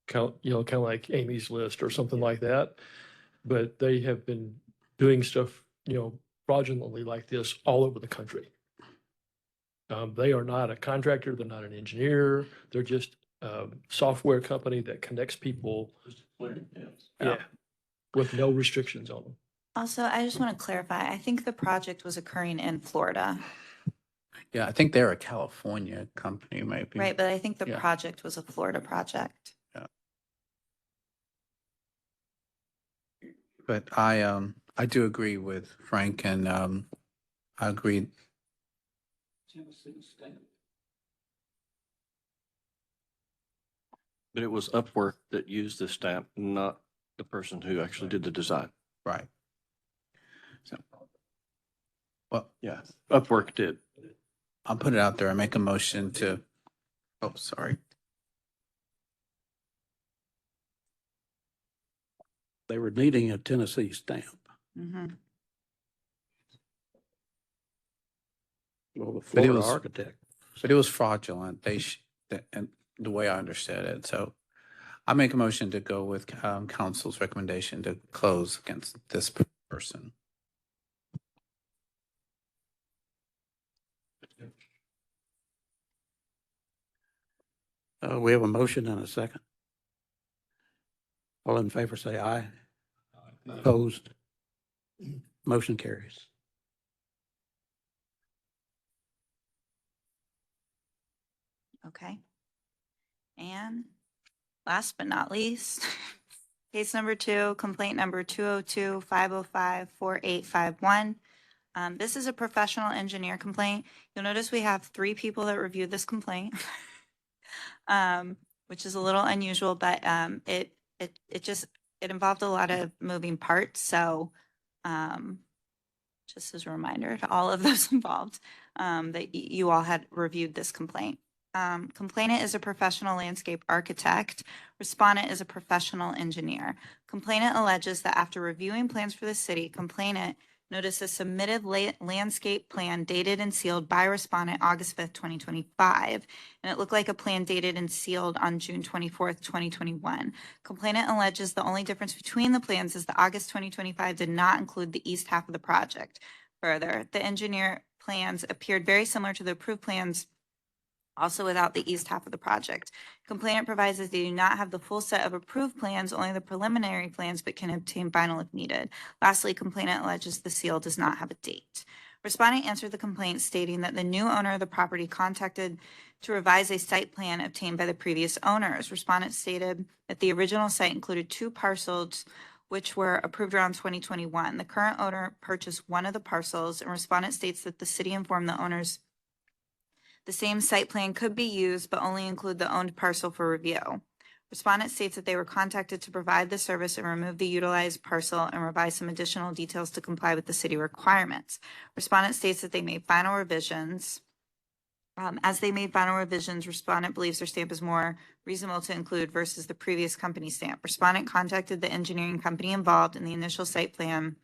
Kind of like Amy's List or something like that. But they have been doing stuff, fraudulently like this all over the country. They are not a contractor. They're not an engineer. They're just a software company that connects people. Yeah, with no restrictions on them. Also, I just want to clarify, I think the project was occurring in Florida, Yeah, I think they're a California company, maybe. right? But I think the Yeah. project was a Florida project. But I do agree with Frank, and I agree. But it was Upwork that used the stamp, not the person who actually did the design. Right. So, well, Yeah, Upwork did. I'll put it out there. I make a motion to, oh, sorry. They were needing a Tennessee stamp. Mhm. Well, the But it Florida was- architect. But it was fraudulent. And the way I understood it. So I make a motion to go with council's recommendation to close against this person. We have a motion and a second. All in favor, say aye. Opposed? Motion carries. Okay. And last but not least, case number 2, complaint number 202-505-4851. This is a professional engineer complaint. You'll notice we have 3 people that reviewed this complaint, which is a little unusual, but it involved a lot of moving parts. So just as a reminder to all of those involved, that you all had reviewed this complaint. Complainant is a professional landscape architect. Respondent is a professional engineer. Complainant alleges that after reviewing plans for the city, complainant noticed a submitted landscape plan dated and sealed by respondent August 5th, 2025, and it looked like a plan dated and sealed on June 24th, 2021. Complainant alleges the only difference between the plans is the August 2025 did not include the east half of the project. Further, the engineer plans appeared very similar to the approved plans, also without the east half of the project. Complainant provides that they do not have the full set of approved plans, only the preliminary plans, but can obtain final if needed. Lastly, complainant alleges the seal does not have a date. Respondent answered the complaint stating that the new owner of the property contacted to revise a site plan obtained by the previous owners. Respondent stated that the original site included 2 parcels which were approved around 2021. The current owner purchased one of the parcels, and respondent states that the city informed the owners the same site plan could be used, but only include the owned parcel for review. Respondent states that they were contacted to provide the service and remove the utilized parcel and revise some additional details to comply with the city requirements. Respondent states that they made final revisions. As they made final revisions, respondent believes their stamp is more reasonable to include versus the previous company stamp. Respondent contacted the engineering company involved in the initial site plan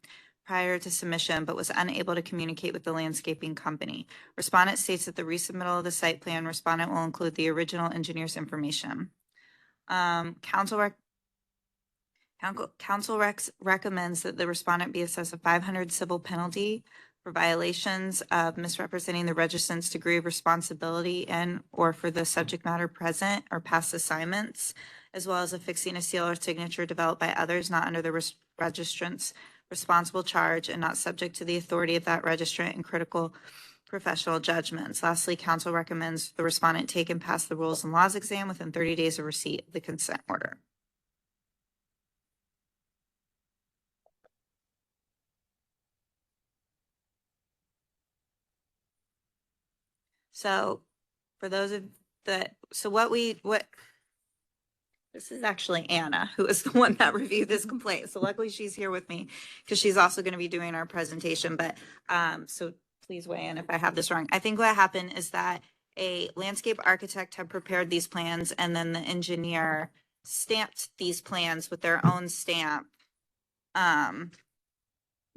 prior to submission, but was unable to communicate with the landscaping company. Respondent states that the resubmittal of the site plan, respondent will include the original engineer's information. Council recommends that the respondent be assessed a $500 civil penalty for violations of misrepresenting the registrant's degree of responsibility and or for the subject matter present or past assignments, as well as affixing a seal or signature developed by others not under the registrant's responsible charge and not subject to the authority of that registrant in critical professional judgments. Lastly, council recommends the respondent take and pass the rules and laws exam within 30 days of receipt of the consent order. So for those of this is actually Anna, who is the one that reviewed this complaint. So luckily she's here with me because she's also going to be doing our presentation. But so please weigh in if I have this wrong. I think what happened is that a landscape architect had prepared these plans and then the engineer stamped these plans with their own stamp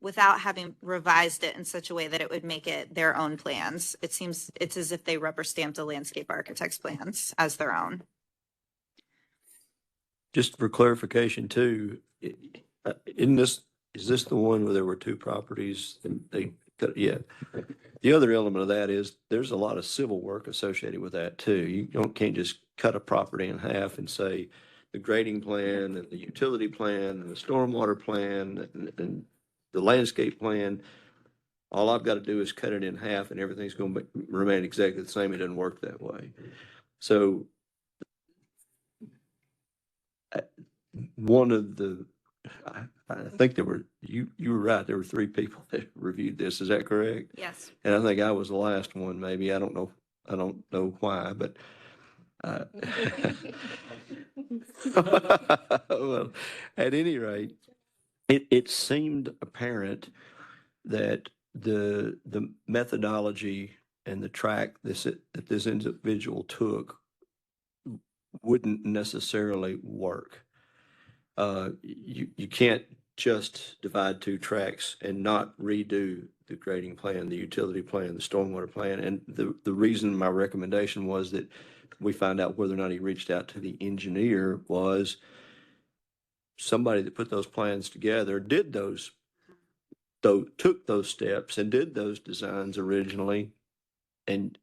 without having revised it in such a way that it would make it their own plans. It seems it's as if they rubber stamped a landscape architect's plans as their own. Just for clarification too, is this the one where there were two properties and yeah. The other element of that is there's a lot of civil work associated with that too. You can't just cut a property in half and say the grading plan and the utility plan and the stormwater plan and the landscape plan. All I've got to do is cut it in half and everything's going to remain exactly the same. It doesn't work that way. So one of the, I think there were, you were right, there were 3 people that reviewed this, is that correct? Yes. And I think I was the last one, maybe, I don't know why, but well, at any rate, it seemed apparent that the methodology and the track that this individual took wouldn't necessarily work. You can't just divide 2 tracks and not redo the grading plan, the utility plan, the stormwater plan. And the reason my recommendation was that we find out whether or not he reached out to the engineer was somebody that put those plans together took those steps and did those designs originally. And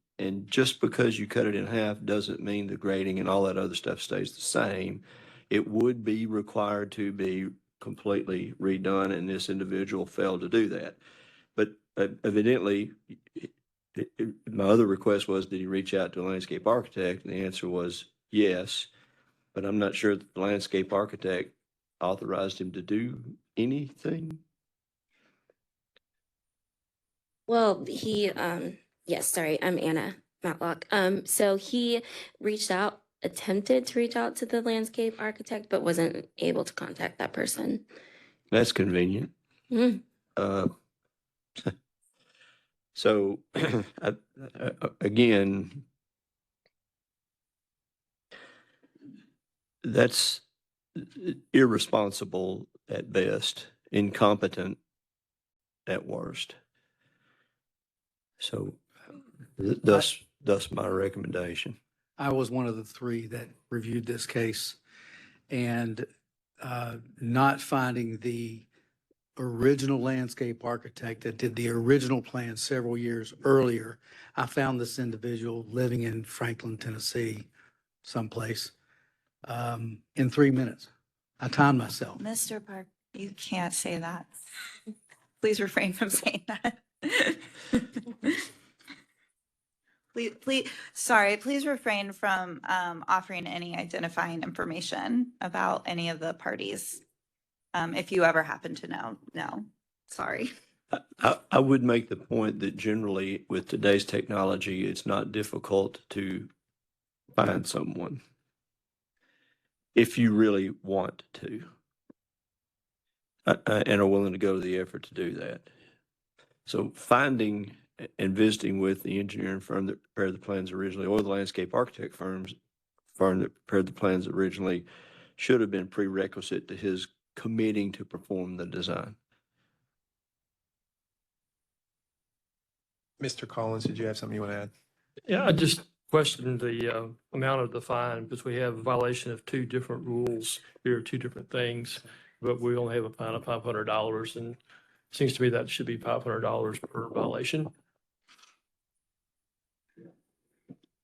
just because you cut it in half doesn't mean the grading and all that other stuff stays the same. It would be required to be completely redone, and this individual failed to do that. But evidently, my other request was, did he reach out to a landscape architect? And the answer was yes, but I'm not sure that the landscape architect authorized him to do anything. Well, yes, sorry, I'm Anna Matlock. So he attempted to reach out to the landscape architect, but wasn't able to contact that person. That's convenient. Mm. So again, that's irresponsible at best, incompetent at worst. So thus my recommendation. I was one of the 3 that reviewed this case, and not finding the original landscape architect that did the original plan several years earlier. I found this individual living in Franklin, Tennessee, someplace, in 3 minutes. I timed myself. Mr. Park, you can't say that. Please refrain from saying that. Please refrain from offering any identifying information about any of the parties. If you ever happen to know, no, sorry. I would make the point that generally with today's technology, it's not difficult to find someone if you really want to and are willing to go to the effort to do that. So finding and visiting with the engineering firm that prepared the plans originally, or the landscape architect firm that prepared the plans originally, should have been prerequisite to his committing to perform the design. Mr. Collins, did you have something you want to add? Yeah, I just questioned the amount of the fine because we have a violation of 2 different rules here, 2 different things, but we only have a fine of $500, and it seems to me that should be $500 per violation.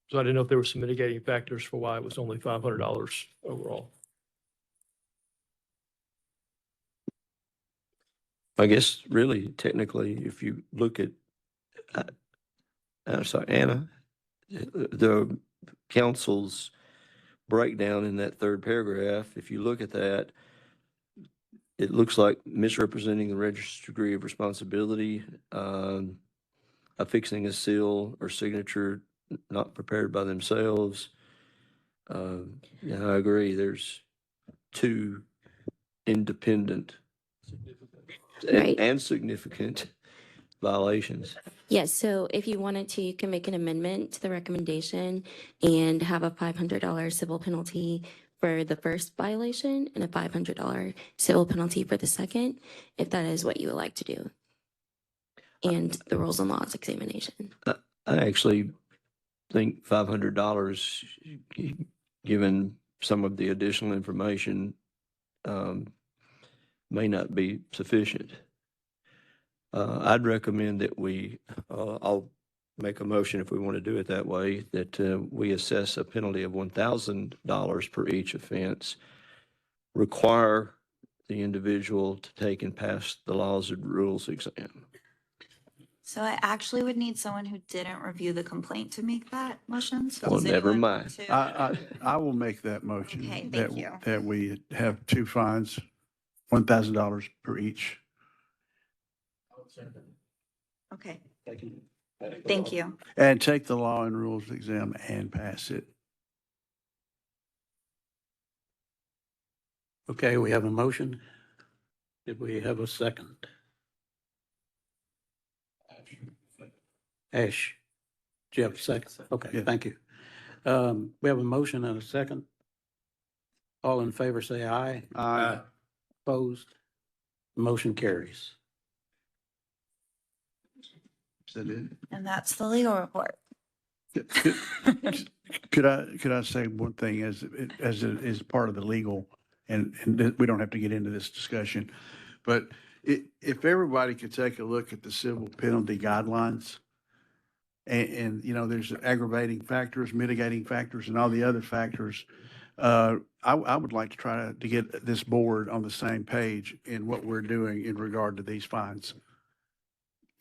So I didn't know if there were some mitigating factors for why it was only $500 overall. I guess really technically, if you look at, I'm sorry, Anna, the council's breakdown in that 3rd paragraph, if you look at that, it looks like misrepresenting the registered degree of responsibility, affixing a seal or signature not prepared by themselves. Yeah, I agree. There's two independent Right. and significant violations. Yes, so if you wanted to, you can make an amendment to the recommendation and have a $500 civil penalty for the first violation and a $500 civil penalty for the second, if that is what you would like to do. And the rules and laws examination. I actually think $500, given some of the additional information, may not be sufficient. I'd recommend that I'll make a motion if we want to do it that way, that we assess a penalty of $1,000 per each offense, require the individual to take and pass the laws and rules exam. So I actually would need someone who didn't review the complaint to make that motion. So Well, does never anyone mind. want to- I will make that motion. Okay, that thank you. That we have two fines, $1,000 per each. Okay, thank you. And take the law and rules exam and pass it. Okay, we have a motion. Did we have a second? Ash. Jeff, second. Okay, Yeah. thank you. We have a motion and a second. All in favor, say aye. Aye. Opposed? Motion carries. Is that it? And that's the legal report. Could I say one thing as it is part of the legal, and we don't have to get into this discussion, but if everybody could take a look at the civil penalty guidelines, and you know, there's aggravating factors, mitigating factors, and all the other factors, I would like to try to get this board on the same page in what we're doing in regard to these fines.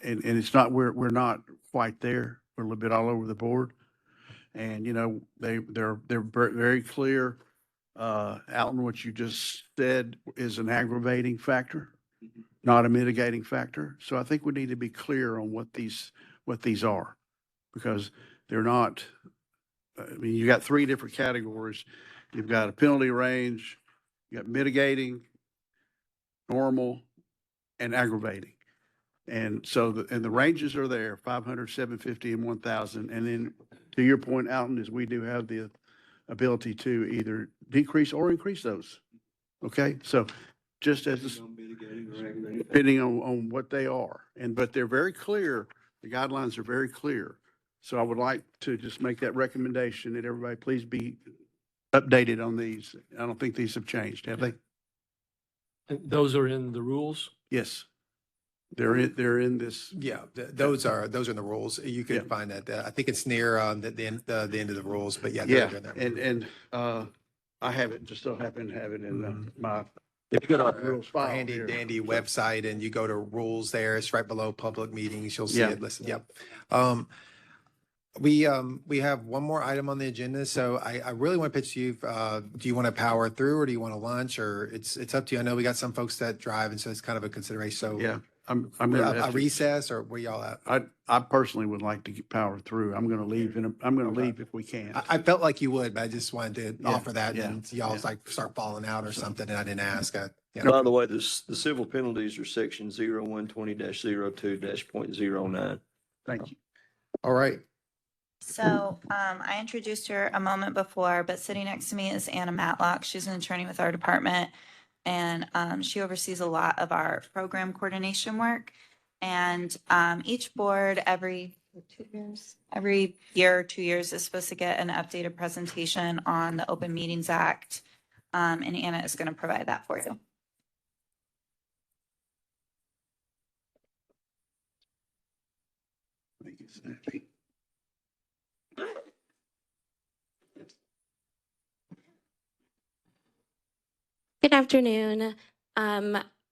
And it's not, we're not quite there. We're a little bit all over the board. And, you know, they're very clear. Alton, what you just said is an aggravating factor, not a mitigating factor. So I think we need to be clear on what these are, because they're not, I mean, you got three different categories. You've got a penalty range, you got mitigating, normal, and aggravating. And so the ranges are there, 500, 750, and 1,000. And then to your point, Alton, is we do have the ability to either decrease or increase those. Okay, so just as depending on what they are, but they're very clear. The guidelines are very clear. So I would like to just make that recommendation that everybody please be updated on these. I don't think these have changed, have they? Those are in the rules? Yes. They're in this. Yeah, those are in the rules. You can Yeah. find that. I think it's near the end of the rules, but yeah. Yeah, they're in there. and I have it, just so happen to have it in my. If you go to rules our file handy here. dandy website and you go to rules there, it's right below public meetings. You'll see Yeah. it listed. Yep. We have one more item on the agenda, so I really want to pitch to you. Do you want to power through, or do you want to lunch, or it's up to you? I know we got some folks that drive, and so it's kind of a consideration. So Yeah, I'm gonna a have to- recess, or where y'all at? I personally would like to get power through. I'm gonna leave leave if we can. I felt like you would, but I just wanted to Yeah, offer that, yeah, and y'all's yeah. like start falling out or something, and I didn't ask. By the way, the civil penalties are section 0120-02-.09. Thank you. All right. So I introduced her a moment before, but sitting next to me is Anna Matlock. She's an attorney with our department, and she oversees a lot of our program coordination work. And each board every year or 2 years is supposed to get an updated presentation on the Open Meetings Act. And Anna is going to provide that for you. Thank you, Snappy. Good afternoon.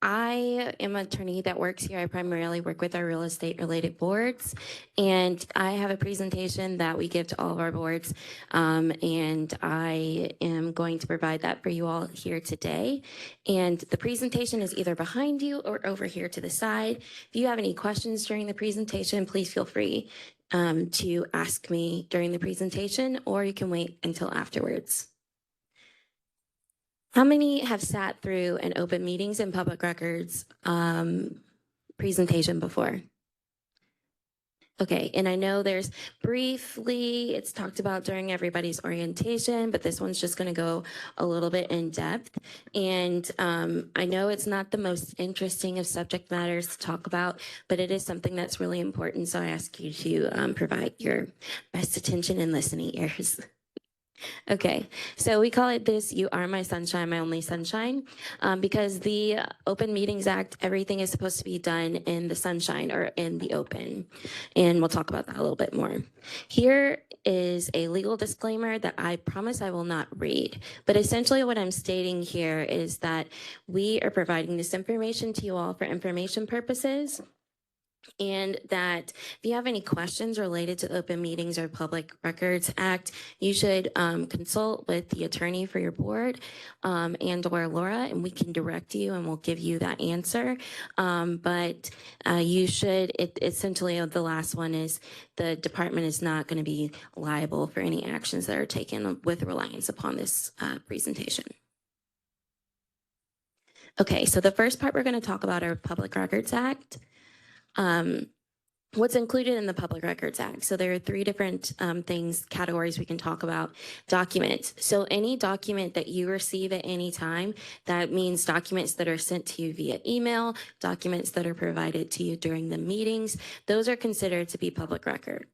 I am an attorney that works here. I primarily work with our real estate related boards. And I have a presentation that we give to all of our boards. And I am going to provide that for you all here today. And the presentation is either behind you or over here to the side. If you have any questions during the presentation, please feel free to ask me during the presentation, or you can wait until afterwards. How many have sat through an open meetings and public records presentation before? Okay, and I know there's briefly, it's talked about during everybody's orientation, but this one's just gonna go a little bit in depth. And I know it's not the most interesting of subject matters to talk about, but it is something that's really important. So I ask you to provide your best attention and listening ears. Okay, so we call it this, You Are My Sunshine, My Only Sunshine, because the Open Meetings Act, everything is supposed to be done in the sunshine or in the open. And we'll talk about that a little bit more. Here is a legal disclaimer that I promise I will not read, but essentially what I'm stating here is that we are providing this information to you all for information purposes. And that if you have any questions related to Open Meetings or Public Records Act, you should consult with the attorney for your board and or Laura, and we can direct you and we'll give you that answer. But you should, essentially the last one is the department is not going to be liable for any actions that are taken with reliance upon this presentation. Okay, so the first part we're going to talk about our Public Records Act. What's included in the Public Records Act. So there are three different categories we can talk about. Documents. So any document that you receive at any time, that means documents that are sent to you via email, documents that are provided to you during the meetings, those are considered to be public record.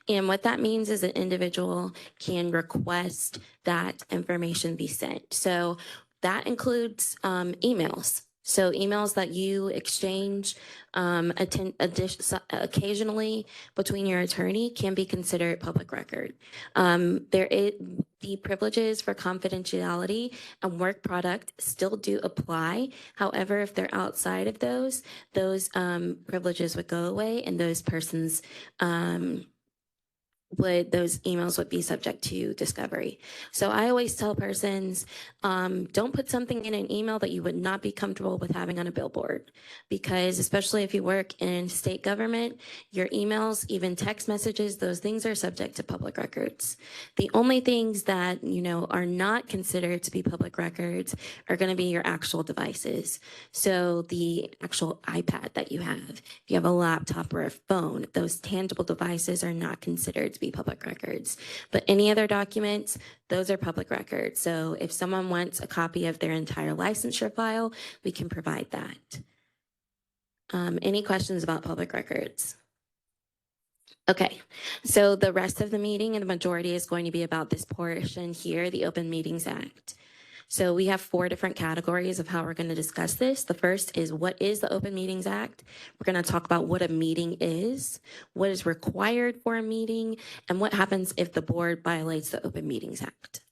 And what that means is an individual can request that information be sent. So that includes emails. So emails that you exchange occasionally between your attorney can be considered public record. The privileges for confidentiality and work product still do apply. However, if they're outside of those privileges would go away, and those persons those emails would be subject to discovery. So I always tell persons, don't put something in an email that you would not be comfortable with having on a billboard, because especially if you work in state government, your emails, even text messages, those things are subject to public records. The only things that, are not considered to be public records are going to be your actual devices. So the actual iPad that you have, if you have a laptop or a phone, those tangible devices are not considered to be public records. But any other documents, those are public records. So if someone wants a copy of their entire licensure file, we can provide that. Any questions about public records? Okay, so the rest of the meeting and the majority is going to be about this portion here, the Open Meetings Act. So we have 4 different categories of how we're going to discuss this. The first is, what is the Open Meetings Act? We're going to talk about what a meeting is, what is required for a meeting, and what happens if the board violates the Open Meetings Act.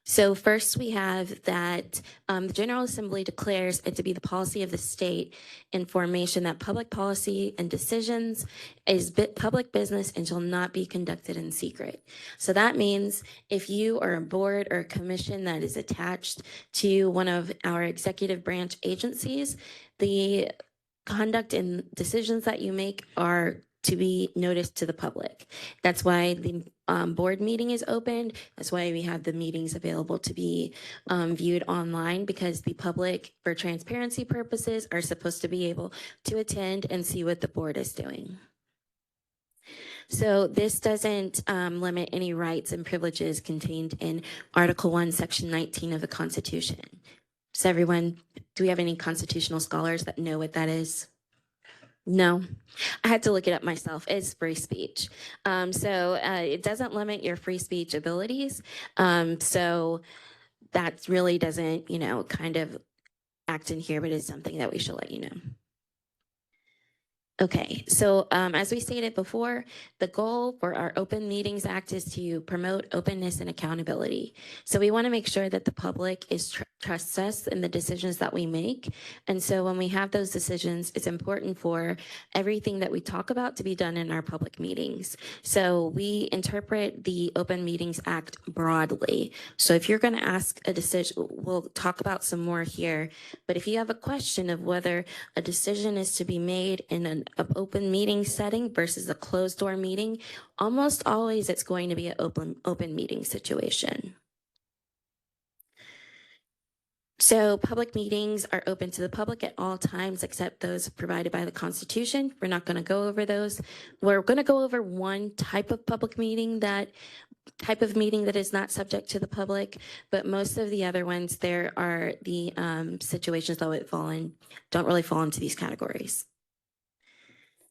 So first we have that the General Assembly declares it to be the policy of the state in formation that public policy and decisions is public business and shall not be conducted in secret. So that means if you are a board or a commission that is attached to one of our executive branch agencies, the conduct and decisions that you make are to be noticed to the public. That's why the board meeting is open. That's why we have the meetings available to be viewed online, because the public, for transparency purposes, are supposed to be able to attend and see what the board is doing. So this doesn't limit any rights and privileges contained in Article 1, Section 19 of the Constitution. Do we have any constitutional scholars that know what that is? No, I had to look it up myself. It's free speech. So it doesn't limit your free speech abilities. So that really doesn't, kind of act in here, but it's something that we should let you know. Okay, so as we stated before, the goal for our Open Meetings Act is to promote openness and accountability. So we want to make sure that the public trusts us in the decisions that we make. And so when we have those decisions, it's important for everything that we talk about to be done in our public meetings. So we interpret the Open Meetings Act broadly. So if you're going to ask a decision, we'll talk about some more here, but if you have a question of whether a decision is to be made in an open meeting setting versus a closed door meeting, almost always it's going to be an open meeting situation. So public meetings are open to the public at all times except those provided by the Constitution. We're not going to go over those. We're going to go over one type of public meeting that is not subject to the public, but most of the other ones, there are the situations that don't really fall into these categories.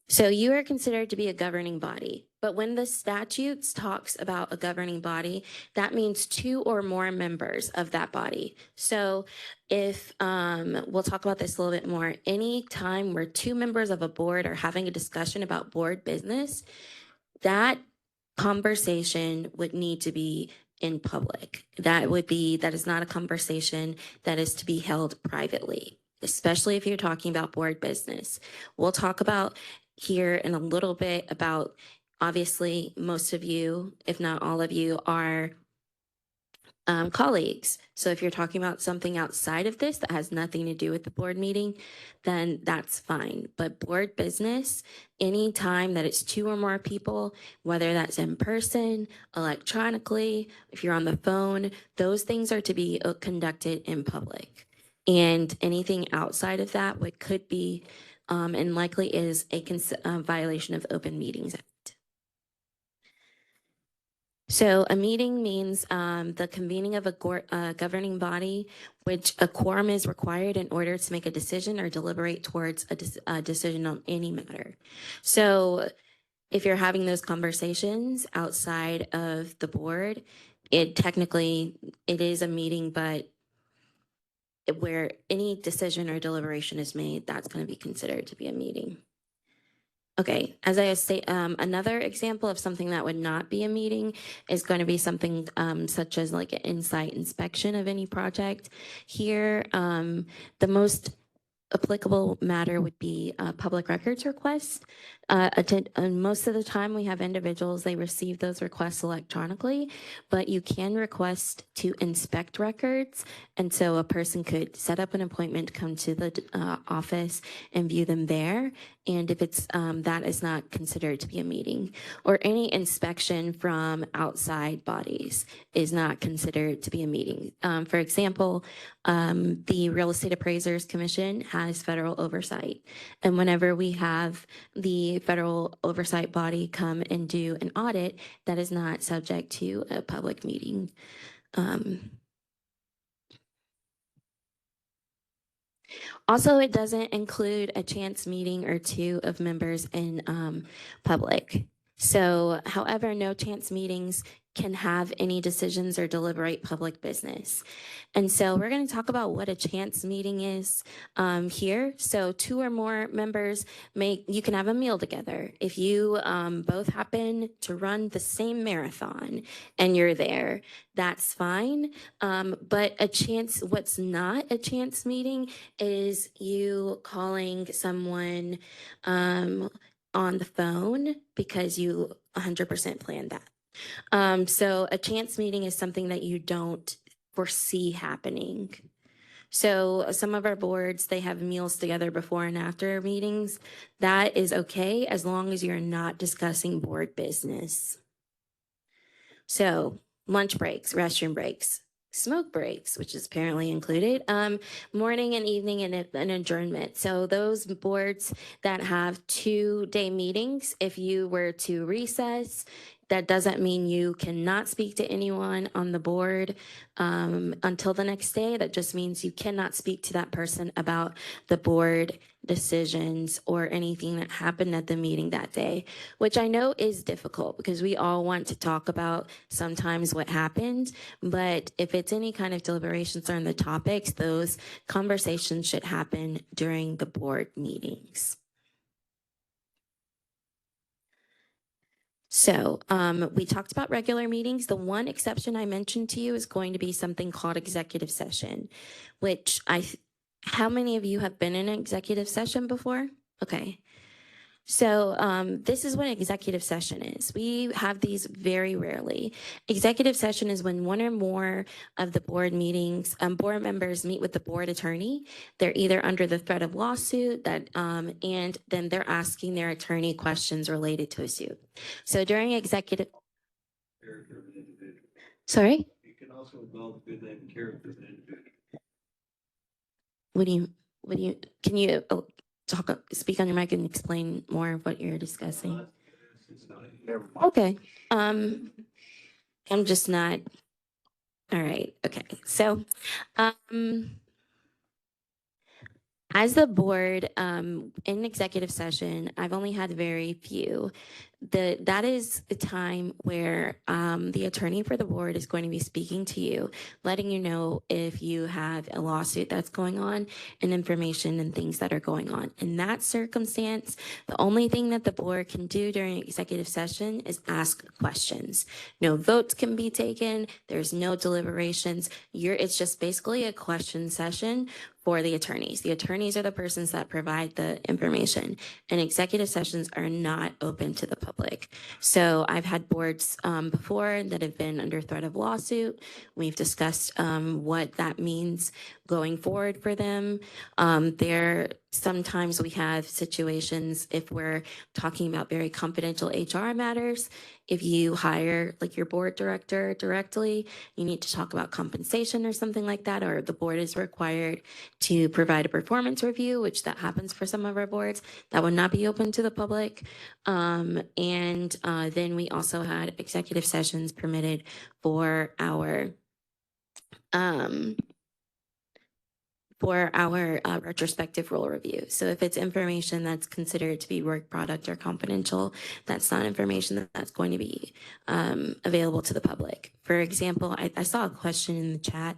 So you are considered to be a governing body, but when the statutes talks about a governing body, that means 2 or more members of that body. So if, we'll talk about this a little bit more, any time where 2 members of a board are having a discussion about board business, that conversation would need to be in public. That is not a conversation that is to be held privately, especially if you're talking about board business. We'll talk about here in a little bit about, obviously, most of you, if not all of you, are colleagues. So if you're talking about something outside of this that has nothing to do with the board meeting, then that's fine. But board business, any time that it's 2 or more people, whether that's in person, electronically, if you're on the phone, those things are to be conducted in public. And anything outside of that could be and likely is a violation of Open Meetings Act. So a meeting means the convening of a governing body, which a quorum is required in order to make a decision or deliberate towards a decision on any matter. So if you're having those conversations outside of the board, it is a meeting, but where any decision or deliberation is made, that's going to be considered to be a meeting. Okay, as I say, another example of something that would not be a meeting is going to be something such as like an insight inspection of any project. Here, the most applicable matter would be a public records request. Most of the time we have individuals, they receive those requests electronically, but you can request to inspect records. And so a person could set up an appointment to come to the office and view them there. And if it's that is not considered to be a meeting, or any inspection from outside bodies is not considered to be a meeting. For example, the Real Estate Appraisers Commission has federal oversight. And whenever we have the federal oversight body come and do an audit, that is not subject to a public meeting. Also, it doesn't include a chance meeting or 2 of members in public. So, however, no chance meetings can have any decisions or deliberate public business. And so we're going to talk about what a chance meeting is here. So 2 or more members, you can have a meal together. If you both happen to run the same marathon and you're there, that's fine. But what's not a chance meeting is you calling someone on the phone because you 100% planned that. So a chance meeting is something that you don't foresee happening. So some of our boards, they have meals together before and after meetings. That is okay as long as you're not discussing board business. So lunch breaks, restroom breaks, smoke breaks, which is apparently included, morning and evening and an adjournment. So those boards that have 2-day meetings, if you were to recess, that doesn't mean you cannot speak to anyone on the board until the next day. That just means you cannot speak to that person about the board decisions or anything that happened at the meeting that day, which I know is difficult because we all want to talk about sometimes what happened. But if it's any kind of deliberations on the topics, those conversations should happen during the board meetings. So we talked about regular meetings. The one exception I mentioned to you is going to be something called executive session, which how many of you have been in an executive session before? Okay. So this is what executive session is. We have these very rarely. Executive session is when one or more of the board meetings, board members meet with the board attorney. They're either under the threat of lawsuit and then they're asking their attorney questions related to a suit. So during executive, sorry? It can also involve good name and character of an individual. Can you speak on your mic and explain more of what you're discussing? Okay. I'm just not, all right, okay. So, as the board, in executive session, I've only had very few. That is the time where the attorney for the board is going to be speaking to you, letting you know if you have a lawsuit that's going on and information and things that are going on. In that circumstance, the only thing that the board can do during executive session is ask questions. No votes can be taken. There's no deliberations. It's just basically a question session for the attorneys. The attorneys are the persons that provide the information, and executive sessions are not open to the public. So I've had boards before that have been under threat of lawsuit. We've discussed what that means going forward for them. Sometimes we have situations if we're talking about very confidential HR matters. If you hire like your board director directly, you need to talk about compensation or something like that, or the board is required to provide a performance review, which that happens for some of our boards. That would not be open to the public. Then we also had executive sessions permitted for our retrospective rule review. So if it's information that's considered to be work product or confidential, that's not information that's going to be available to the public. For example, I saw a question in the chat.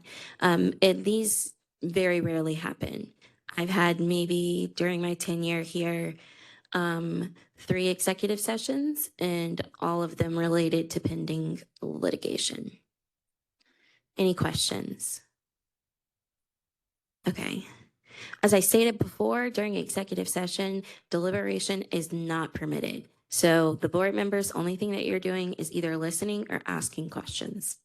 These very rarely happen. I've had maybe during my tenure here, 3 executive sessions, and all of them related to pending litigation. Any questions? Okay. As I stated before, during executive session, deliberation is not permitted. So the board members, only thing that you're doing is either listening or asking questions.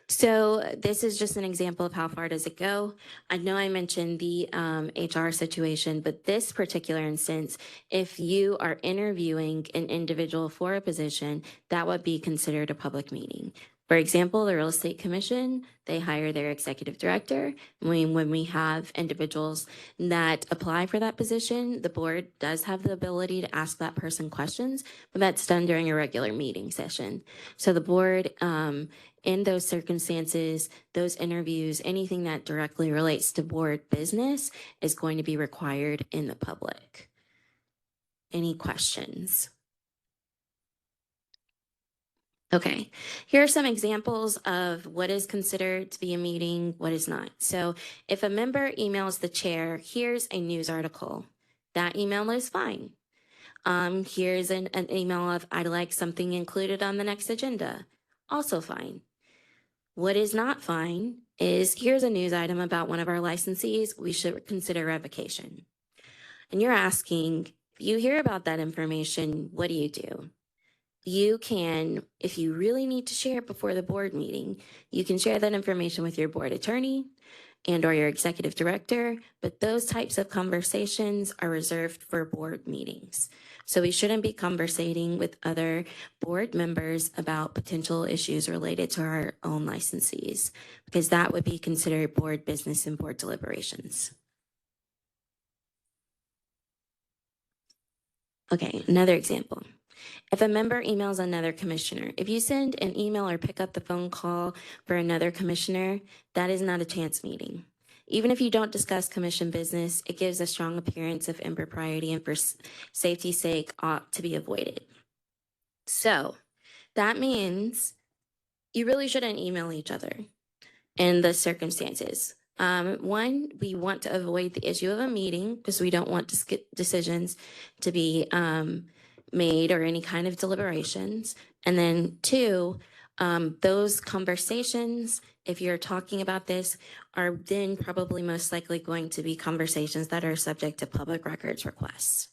So this is just an example of how far does it go. I know I mentioned the HR situation, but this particular instance, if you are interviewing an individual for a position, that would be considered a public meeting. For example, the Real Estate Commission, they hire their executive director. When we have individuals that apply for that position, the board does have the ability to ask that person questions, but that's done during a regular meeting session. So the board, in those circumstances, those interviews, anything that directly relates to board business is going to be required in the public. Any questions? Okay, here are some examples of what is considered to be a meeting, what is not. So if a member emails the chair, here's a news article. That email is fine. Here's an email of, I'd like something included on the next agenda. Also fine. What is not fine is, here's a news item about one of our licensees. We should consider revocation. And you're asking, if you hear about that information, what do? You can, if you really need to share it before the board meeting, you can share that information with your board attorney and or your executive director, but those types of conversations are reserved for board meetings. So we shouldn't be conversating with other board members about potential issues related to our own licensees, because that would be considered board business and board deliberations. Okay, another example. If a member emails another commissioner, if you send an email or pick up the phone call for another commissioner, that is not a chance meeting. Even if you don't discuss commission business, it gives a strong appearance of impropriety and for safety's sake ought to be avoided. So that means you really shouldn't email each other in the circumstances. One, we want to avoid the issue of a meeting because we don't want decisions to be made or any kind of deliberations. And then two, those conversations, if you're talking about this, are then probably most likely going to be conversations that are subject to public records requests.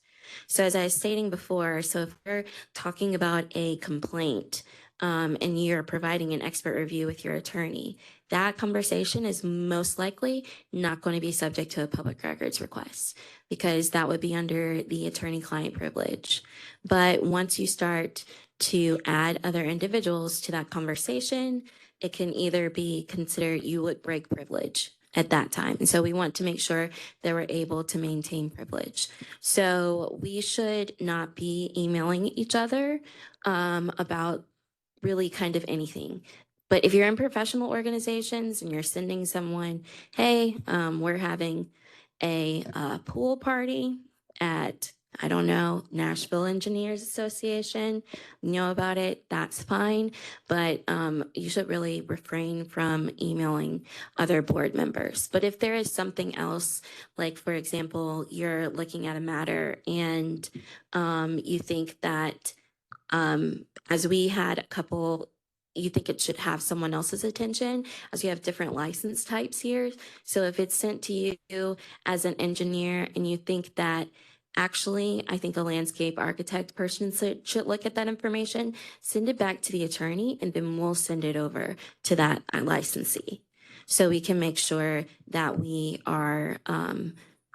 So as I was stating before, so if we're talking about a complaint and you're providing an expert review with your attorney, that conversation is most likely not going to be subject to a public records request because that would be under the attorney-client privilege. But once you start to add other individuals to that conversation, it can either be considered you would break privilege at that time. And so we want to make sure that we're able to maintain privilege. So we should not be emailing each other about really kind of anything. But if you're in professional organizations and you're sending someone, hey, we're having a pool party at, I don't know, Nashville Engineers Association, you know about it, that's fine. But you should really refrain from emailing other board members. But if there is something else, like for example, you're looking at a matter and you think that as we had a couple, you think it should have someone else's attention, as you have different license types here. So if it's sent to you as an engineer and you think that actually, I think a landscape architect person should look at that information, send it back to the attorney and then we'll send it over to that licensee. So we can make sure that we are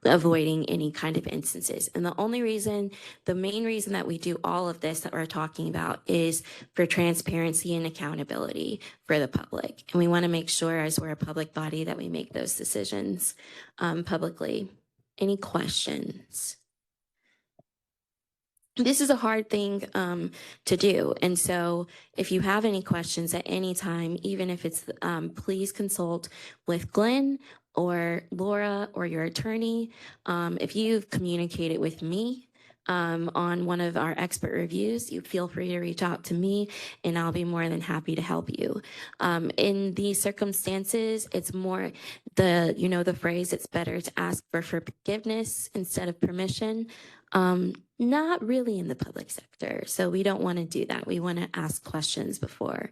avoiding any kind of instances. And the main reason that we do all of this that we're talking about is for transparency and accountability for the public. And we want to make sure as we're a public body that we make those decisions publicly. Any questions? This is a hard thing to do. And so if you have any questions at any time, even if it's, please consult with Glenn or Laura or your attorney. If you've communicated with me on one of our expert reviews, you feel free to reach out to me and I'll be more than happy to help you. In these circumstances, it's more the phrase, it's better to ask for forgiveness instead of permission. Not really in the public sector. So we don't want to do that. We want to ask questions before.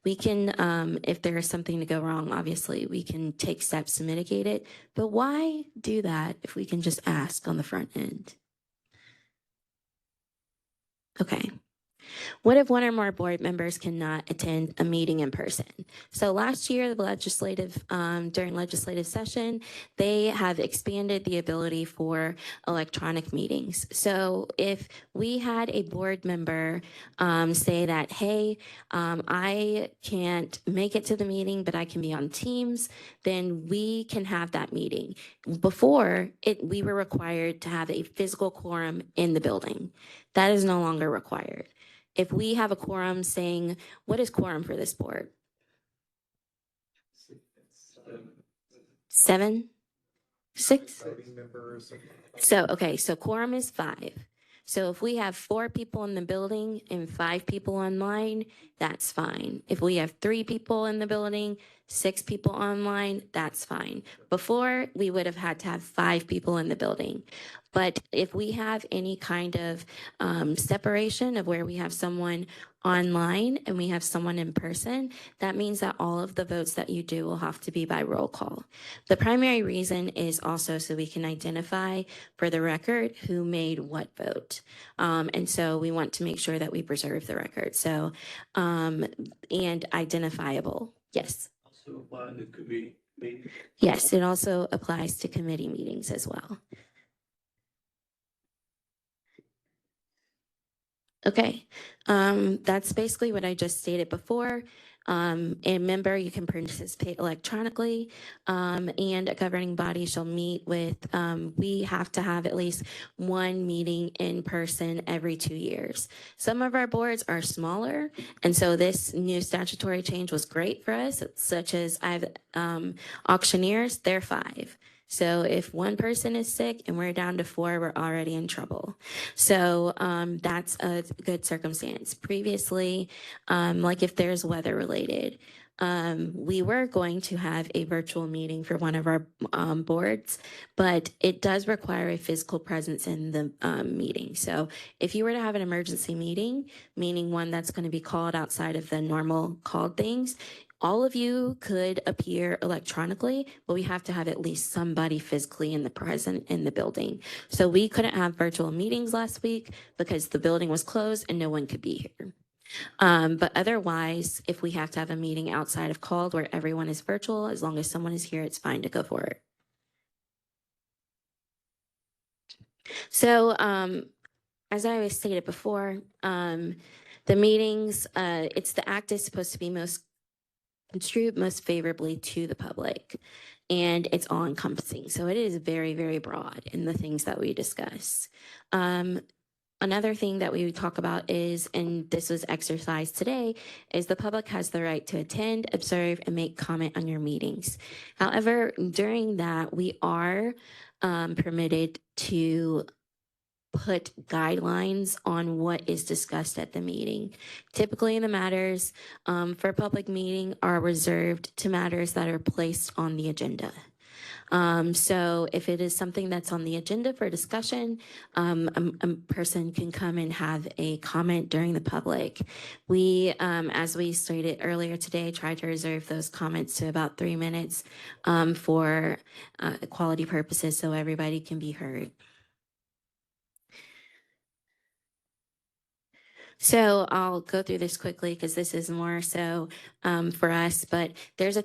We can, if there is something to go wrong, obviously we can take steps to mitigate it. But why do that if we can just ask on the front end? Okay. What if one or more board members cannot attend a meeting in person? So last year, during legislative session, they have expanded the ability for electronic meetings. So if we had a board member say that, hey, I can't make it to the meeting, but I can be on Teams, then we can have that meeting. Before, we were required to have a physical quorum in the building. That is no longer required. If we have a quorum saying, what is quorum for this board? 7? 6? So quorum is 5. So if we have 4 people in the building and 5 people online, that's fine. If we have 3 people in the building, 6 people online, that's fine. Before, we would have had to have 5 people in the building. But if we have any kind of separation of where we have someone online and we have someone in person, that means that all of the votes that you do will have to be by roll call. The primary reason is also so we can identify for the record who made what vote. And so we want to make sure that we preserve the record. So, and identifiable, yes. Also apply to committee meetings. Yes, it also applies to committee meetings as well. Okay, that's basically what I just stated before. A member, you can participate electronically, and a governing body shall meet with, we have to have at least one meeting in person every 2 years. Some of our boards are smaller, and so this new statutory change was great for us, such as auctioneers, they're 5. So if one person is sick and we're down to 4, we're already in trouble. So that's a good circumstance. Previously, like if there's weather related, we were going to have a virtual meeting for one of our boards, but it does require a physical presence in the meeting. So if you were to have an emergency meeting, meaning one that's going to be called outside of the normal called things, all of you could appear electronically, but we have to have at least somebody physically present in the building. So we couldn't have virtual meetings last week because the building was closed and no one could be here. But otherwise, if we have to have a meeting outside of called where everyone is virtual, as long as someone is here, it's fine to go for it. So, as I always stated before, the meetings, the act is supposed to be most construed most favorably to the public, and it's all encompassing. So it is very, very broad in the things that we discuss. Another thing that we would talk about is, and this was exercised today, is the public has the right to attend, observe, and make comment on your meetings. However, during that, we are permitted to put guidelines on what is discussed at the meeting. Typically, the matters for a public meeting are reserved to matters that are placed on the agenda. So if it is something that's on the agenda for discussion, a person can come and have a comment during the public. We, as we stated earlier today, try to reserve those comments to about 3 minutes for quality purposes so everybody can be heard. So I'll go through this quickly because this is more so for us, but there's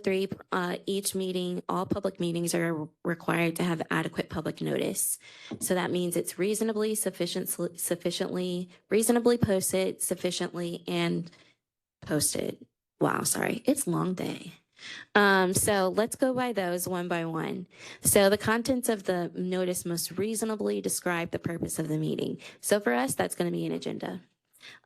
each meeting, all public meetings are required to have adequate public notice. So that means it's reasonably posted, sufficiently, and posted. Wow, sorry, it's a long day. So let's go by those one by one. So the contents of the notice must reasonably describe the purpose of the meeting. So for us, that's going to be an agenda.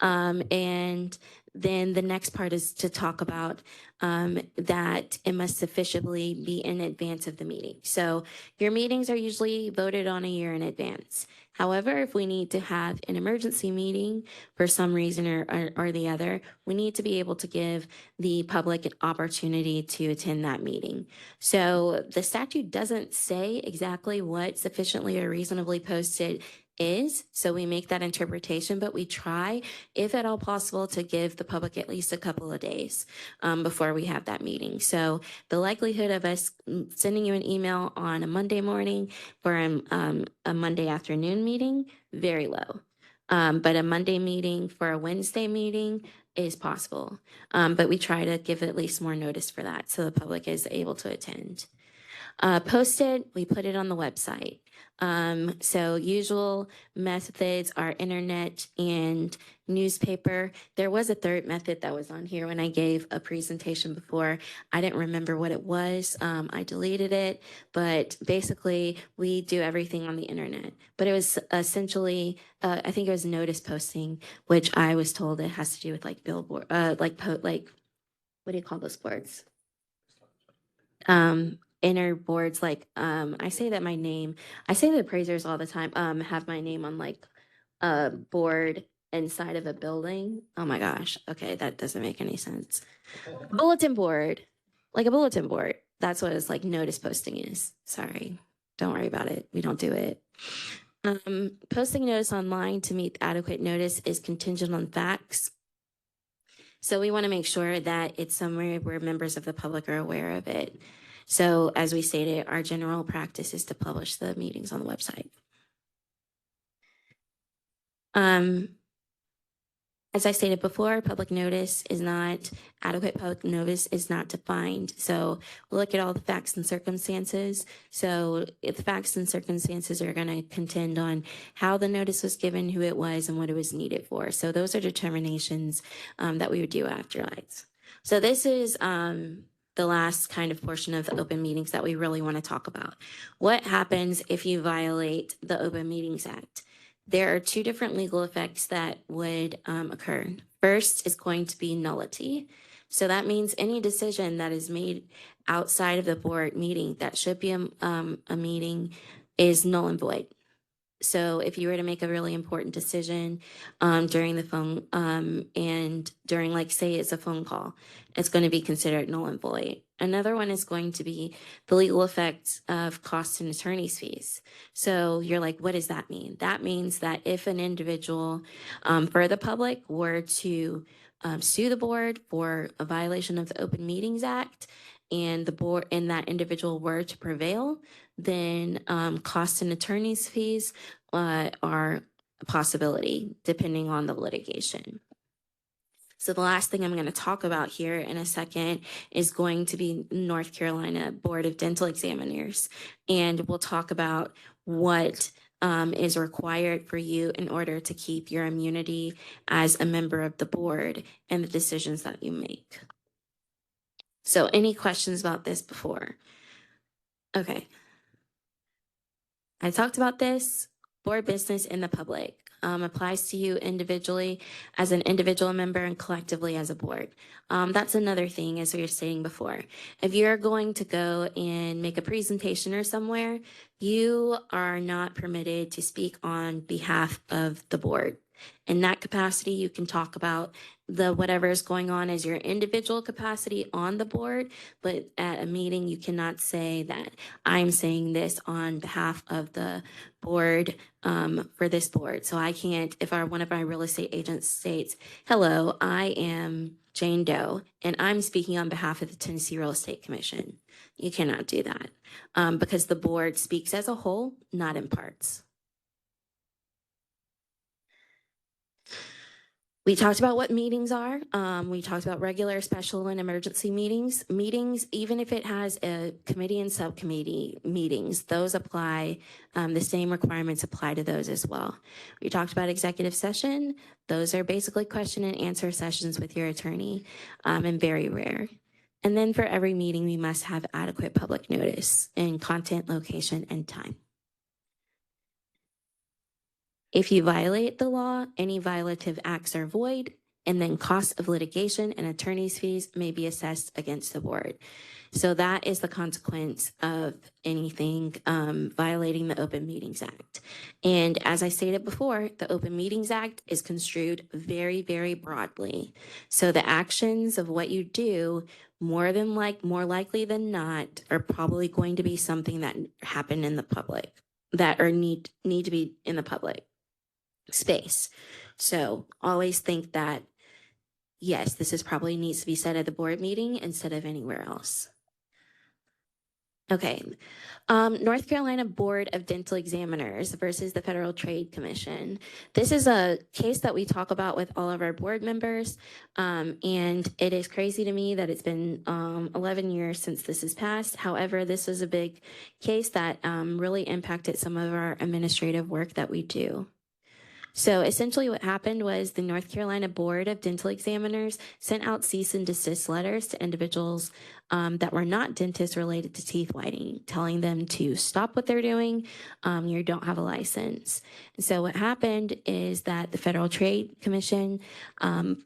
And then the next part is to talk about that it must sufficiently be in advance of the meeting. So your meetings are usually voted on a year in advance. However, if we need to have an emergency meeting for some reason or the other, we need to be able to give the public an opportunity to attend that meeting. So the statute doesn't say exactly what sufficiently or reasonably posted is, so we make that interpretation, but we try, if at all possible, to give the public at least a couple of days before we have that meeting. So the likelihood of us sending you an email on a Monday morning for a Monday afternoon meeting, very low. But a Monday meeting for a Wednesday meeting is possible. But we try to give at least more notice for that so the public is able to attend. Posted, we put it on the website. So usual methods are internet and newspaper. There was a third method that was on here when I gave a presentation before. I didn't remember what it was. I deleted it, but basically we do everything on the internet. But it was essentially, I think it was notice posting, which I was told it has to do with like billboard, what do you call those boards? Inner boards, like I say that the appraisers all the time have my name on like a board inside of a building. Oh my gosh, okay, that doesn't make any sense. Bulletin board, like a bulletin board. That's what it's like notice posting is. Sorry, don't worry about it, we don't do it. Posting notice online to meet adequate notice is contingent on facts. So we want to make sure that it's somewhere where members of the public are aware of it. So as we stated, our general practice is to publish the meetings on the website. As I stated before, adequate public notice is not defined. So we'll look at all the facts and circumstances. So if the facts and circumstances are going to contend on how the notice was given, who it was, and what it was needed for. So those are determinations that we would do afterwards. So this is the last kind of portion of the open meetings that we really want to talk about. What happens if you violate the Open Meetings Act? There are two different legal effects that would occur. First is going to be nullity. So that means any decision that is made outside of the board meeting that should be a meeting is null and void. So if you were to make a really important decision during the phone and during, like, say it's a phone call, it's going to be considered null and void. Another one is going to be the legal effects of costs and attorney's fees. So you're like, what does that mean? That means that if an individual for the public were to sue the board for a violation of the Open Meetings Act, and the board and that individual were to prevail, then costs and attorney's fees are a possibility depending on the litigation. So the last thing I'm going to talk about here in a second is going to be North Carolina Board of Dental Examiners. And we'll talk about what is required for you in order to keep your immunity as a member of the board and the decisions that you make. So any questions about this before? Okay. I talked about this. Board business in the public applies to you individually as an individual member and collectively as a board. That's another thing, as we were saying before. If you're going to go and make a presentation or somewhere, you are not permitted to speak on behalf of the board. In that capacity, you can talk about whatever is going on as your individual capacity on the board, but at a meeting, you cannot say that I'm saying this on behalf of the board for this board. So I can't, if one of our real estate agents states, hello, I am Jane Doe, and I'm speaking on behalf of the Tennessee Real Estate Commission. You cannot do that because the board speaks as a whole, not in parts. We talked about what meetings are. We talked about regular, special, and emergency meetings. Meetings, even if it has a committee and subcommittee meetings, those apply, the same requirements apply to those as well. We talked about executive session. Those are basically question and answer sessions with your attorney, and very rare. And then for every meeting, we must have adequate public notice in content, location, and time. If you violate the law, any violative acts are void, and then costs of litigation and attorney's fees may be assessed against the board. So that is the consequence of anything violating the Open Meetings Act. And as I stated before, the Open Meetings Act is construed very, very broadly. So the actions of what you do, more likely than not, are probably going to be something that happen in the public, that or need to be in the public space. So always think that, yes, this is probably needs to be said at the board meeting instead of anywhere else. Okay. North Carolina Board of Dental Examiners versus the Federal Trade Commission. This is a case that we talk about with all of our board members. And it is crazy to me that it's been 11 years since this has passed. However, this is a big case that really impacted some of our administrative work that we do. So essentially what happened was the North Carolina Board of Dental Examiners sent out cease and desist letters to individuals that were not dentists related to teeth whitening, telling them to stop what they're doing. You don't have a license. And so what happened is that the Federal Trade Commission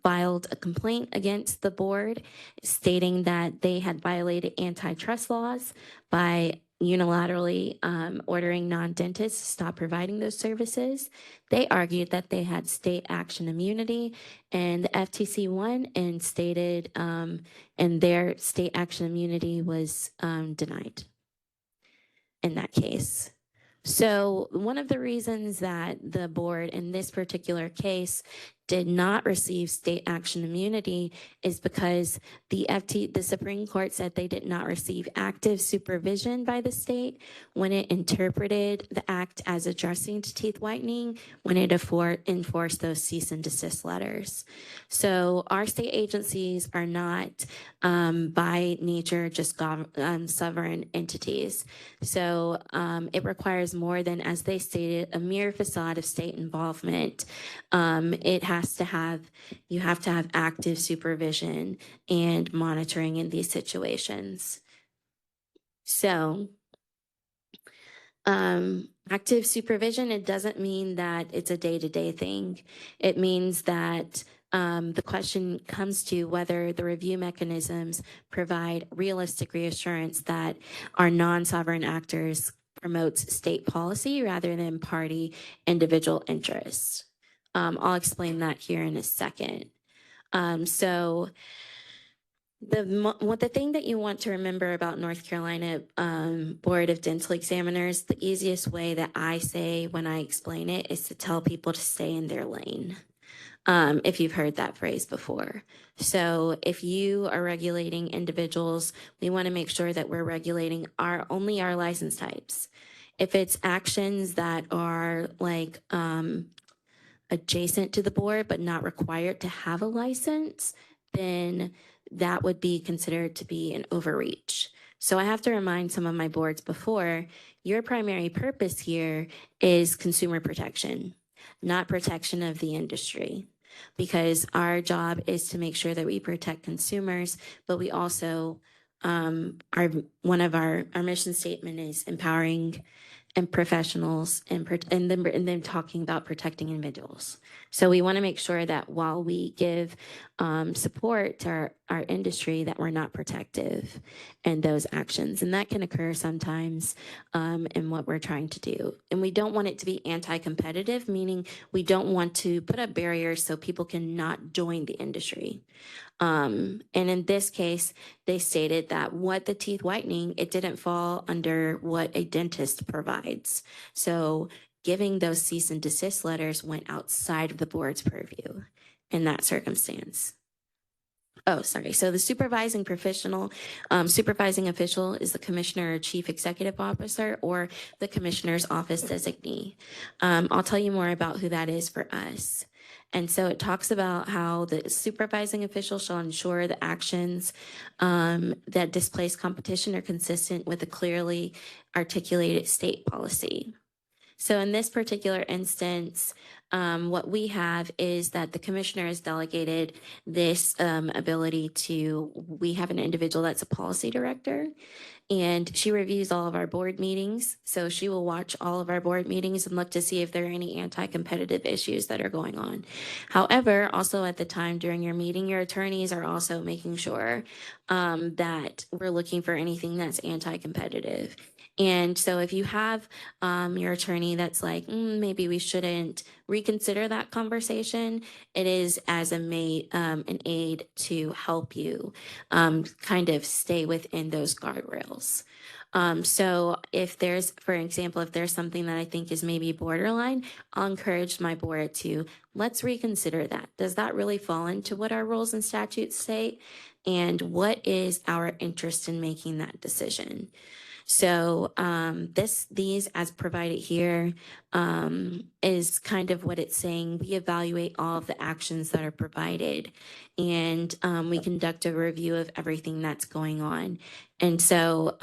filed a complaint against the board stating that they had violated antitrust laws by unilaterally ordering non-dentists to stop providing those services. They argued that they had state action immunity, and the FTC won and stated, and their state action immunity was denied in that case. So one of the reasons that the board in this particular case did not receive state action immunity is because the Supreme Court said they did not receive active supervision by the state when it interpreted the act as addressing to teeth whitening when it enforced those cease and desist letters. So our state agencies are not by nature just sovereign entities. So it requires more than, as they stated, a mere facade of state involvement. You have to have active supervision and monitoring in these situations. So active supervision, it doesn't mean that it's a day-to-day thing. It means that the question comes to whether the review mechanisms provide realistic reassurance that our non-sovereign actors promotes state policy rather than party individual interests. I'll explain that here in a second. So the thing that you want to remember about North Carolina Board of Dental Examiners, the easiest way that I say when I explain it is to tell people to stay in their lane. If you've heard that phrase before. So if you are regulating individuals, we want to make sure that we're regulating only our license types. If it's actions that are like adjacent to the board but not required to have a license, then that would be considered to be an overreach. So I have to remind some of my boards before, your primary purpose here is consumer protection, not protection of the industry, because our job is to make sure that we protect consumers, but we also, one of our mission statement is empowering and professionals and then talking about protecting individuals. So we want to make sure that while we give support to our industry, that we're not protective in those actions. And that can occur sometimes in what we're trying to do. And we don't want it to be anti-competitive, meaning we don't want to put up barriers so people cannot join the industry. And in this case, they stated that what the teeth whitening, it didn't fall under what a dentist provides. So giving those cease and desist letters went outside of the board's purview in that circumstance. Oh, sorry. So the supervising official is the commissioner or chief executive officer or the commissioner's office designee. I'll tell you more about who that is for us. And so it talks about how the supervising official shall ensure the actions that displace competition are consistent with a clearly articulated state policy. So in this particular instance, what we have is that the commissioner has delegated this ability to, we have an individual that's a policy director, and she reviews all of our board meetings. So she will watch all of our board meetings and look to see if there are any anti-competitive issues that are going on. However, also at the time during your meeting, your attorneys are also making sure that we're looking for anything that's anti-competitive. And so if you have your attorney that's like, maybe we shouldn't reconsider that conversation, it is as an aid to help you kind of stay within those guardrails. So if there's, for example, if there's something that I think is maybe borderline, I'll encourage my board to, let's reconsider that. Does that really fall into what our rules and statutes say? And what is our interest in making that decision? So these as provided here is kind of what it's saying. We evaluate all of the actions that are provided, and we conduct a review of everything that's going on. And so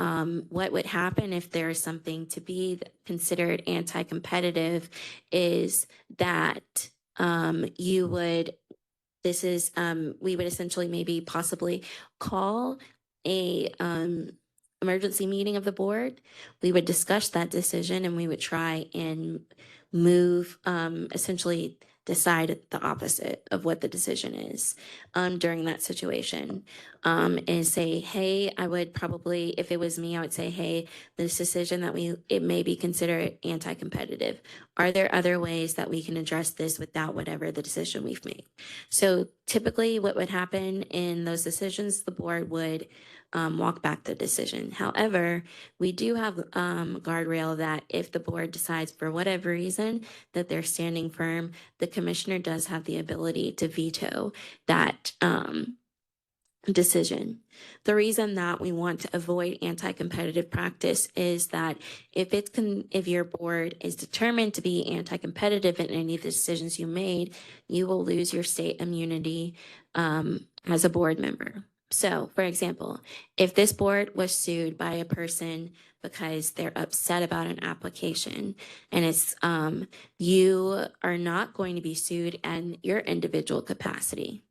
what would happen if there is something to be considered anti-competitive is that we would essentially maybe possibly call a emergency meeting of the board. We would discuss that decision and we would try and move, essentially decide the opposite of what the decision is during that situation. And say, hey, I would probably, if it was me, I would say, hey, this decision that it may be considered anti-competitive. Are there other ways that we can address this without whatever the decision we've made? So typically what would happen in those decisions, the board would walk back the decision. However, we do have guardrail that if the board decides for whatever reason that they're standing firm, the commissioner does have the ability to veto that decision. The reason that we want to avoid anti-competitive practice is that if your board is determined to be anti-competitive in any of the decisions you made, you will lose your state immunity as a board member. So, for example, if this board was sued by a person because they're upset about an application and it's you are not going to be sued in your individual capacity.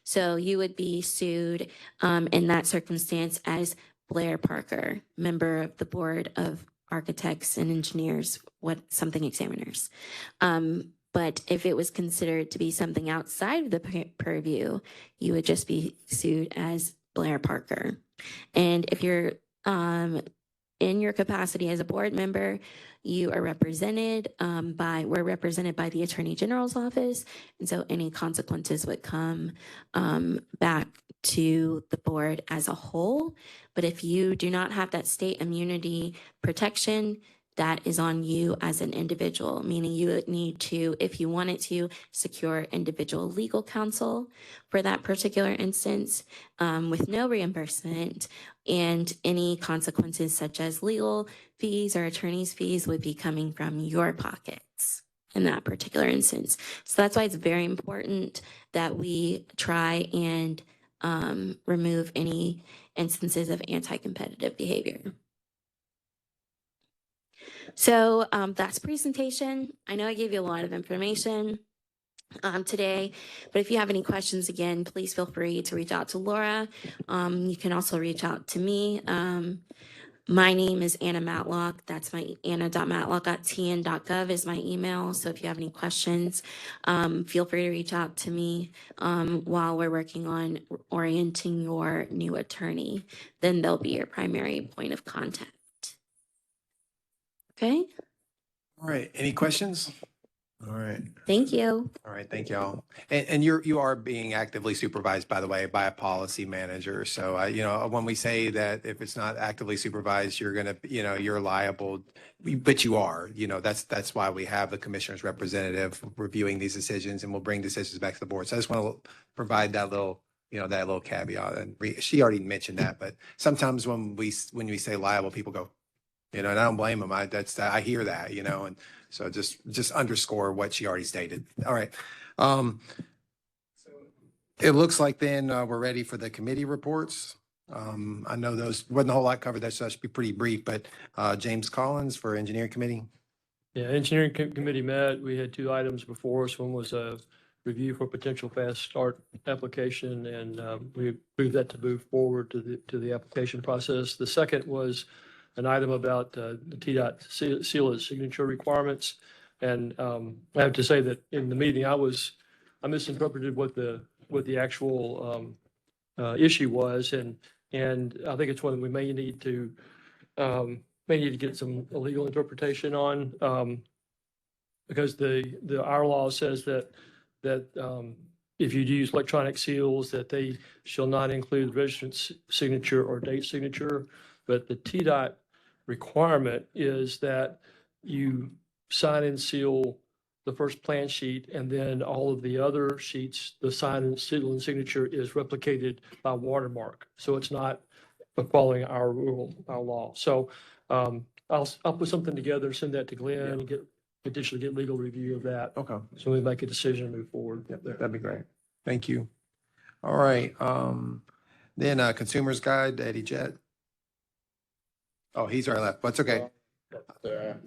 So you would be sued in that circumstance as Blair Parker, member of the Board of Architects and Engineers, something examiners. But if it was considered to be something outside of the purview, you would just be sued as Blair Parker. And if you're in your capacity as a board member, you are represented we're represented by the Attorney General's office. And so any consequences would come back to the board as a whole. But if you do not have that state immunity protection, that is on you as an individual, meaning you would need to, if you wanted to, secure individual legal counsel for that particular instance with no reimbursement, and any consequences such as legal fees or attorney's fees would be coming from your pockets in that particular instance. So that's why it's very important that we try and remove any instances of anti-competitive behavior. So that's presentation. I know I gave you a lot of information today, but if you have any questions, again, please feel free to reach out to Laura. You can also reach out to me. My name is Anna Matlock. That's my anna.matlock@tn.gov is my email. So if you have any questions, feel free to reach out to me while we're working on orienting your new attorney. Then they'll be your primary point of contact. Okay. All right. Any questions? All right. Thank you. All right. Thank y'all. And you are being actively supervised, by the way, by a policy manager. So, when we say that if it's not actively supervised, you're going to, you're liable, but you are, that's why we have the commissioner's representative reviewing these decisions, and we'll bring decisions back to the board. So I just want to provide that little, that little caveat. And she already mentioned that, but sometimes when we say liable, people go, and I don't blame them. I hear that, and so just underscore what she already stated. All right. It looks like then we're ready for the committee reports. I know those wasn't a whole lot covered. So that should be pretty brief, but James Collins for Engineering Committee. Yeah, Engineering Committee met. We had 2 items before us. One was a review for potential fast start application, and we moved that to move forward to the application process. The second was an item about the TDOT seal signature requirements. And I have to say that in the meeting, I misinterpreted what the actual issue was. And I think it's one that we may need to get some legal interpretation on, because our law says that if you use electronic seals, that they shall not include registrant's signature or date signature. But the TDOT requirement is that you sign and seal the first plan sheet, and then all of the other sheets, the sign and seal and signature is replicated by watermark. So it's not following our law. So I'll put something together, send that to Glenn, and potentially get legal review of that. Okay. So we make a decision and move forward. Yep, that'd be great. Thank you. All right. Then Consumer's Guide, Eddie Jett. Oh, he's already left. That's okay.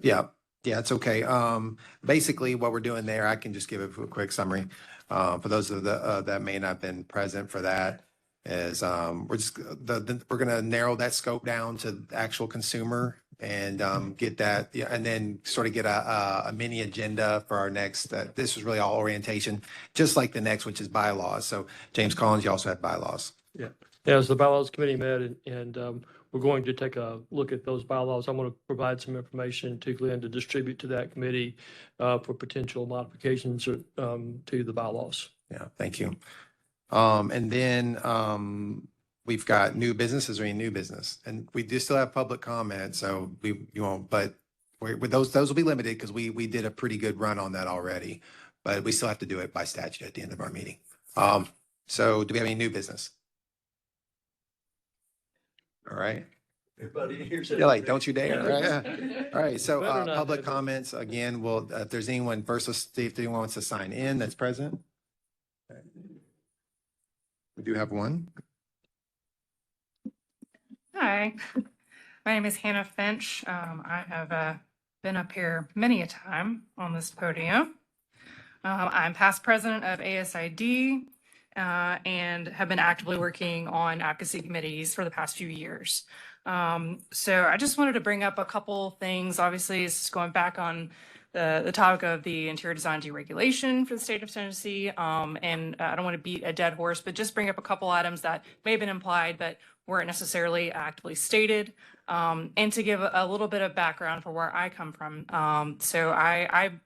Yeah, it's okay. Basically, what we're doing there, I can just give a quick summary. For those of that may not have been present for that, is we're going to narrow that scope down to the actual consumer and get that, and then sort of get a mini agenda for our next. This is really all orientation, just like the next, which is bylaws. So James Collins, you also have bylaws. Yeah. As the bylaws committee met, and we're going to take a look at those bylaws. I'm going to provide some information to Glenn to distribute to that committee for potential modifications to the bylaws. Yeah, thank you. And then we've got new business. Is there any new business? And we do still have public comment, so you won't. But those will be limited because we did a pretty good run on that already. But we still have to do it by statute at the end of our meeting. So do we have any new business? All right. Everybody here's Yeah, like, don't you dare. Right? All right. So public comments again. Well, if there's anyone, first let's see if anyone wants to sign in that's present. We do have one. Hi, my name is Hannah Finch. I have been up here many a time on this podium. I'm past president of ASID and have been actively working on advocacy committees for the past few years. So I just wanted to bring up a couple things. Obviously, it's going back on the topic of the interior design deregulation for the state of Tennessee. And I don't want to beat a dead horse, but just bring up a couple items that may have been implied but weren't necessarily actively stated. And to give a little bit of background for where I come from. So I've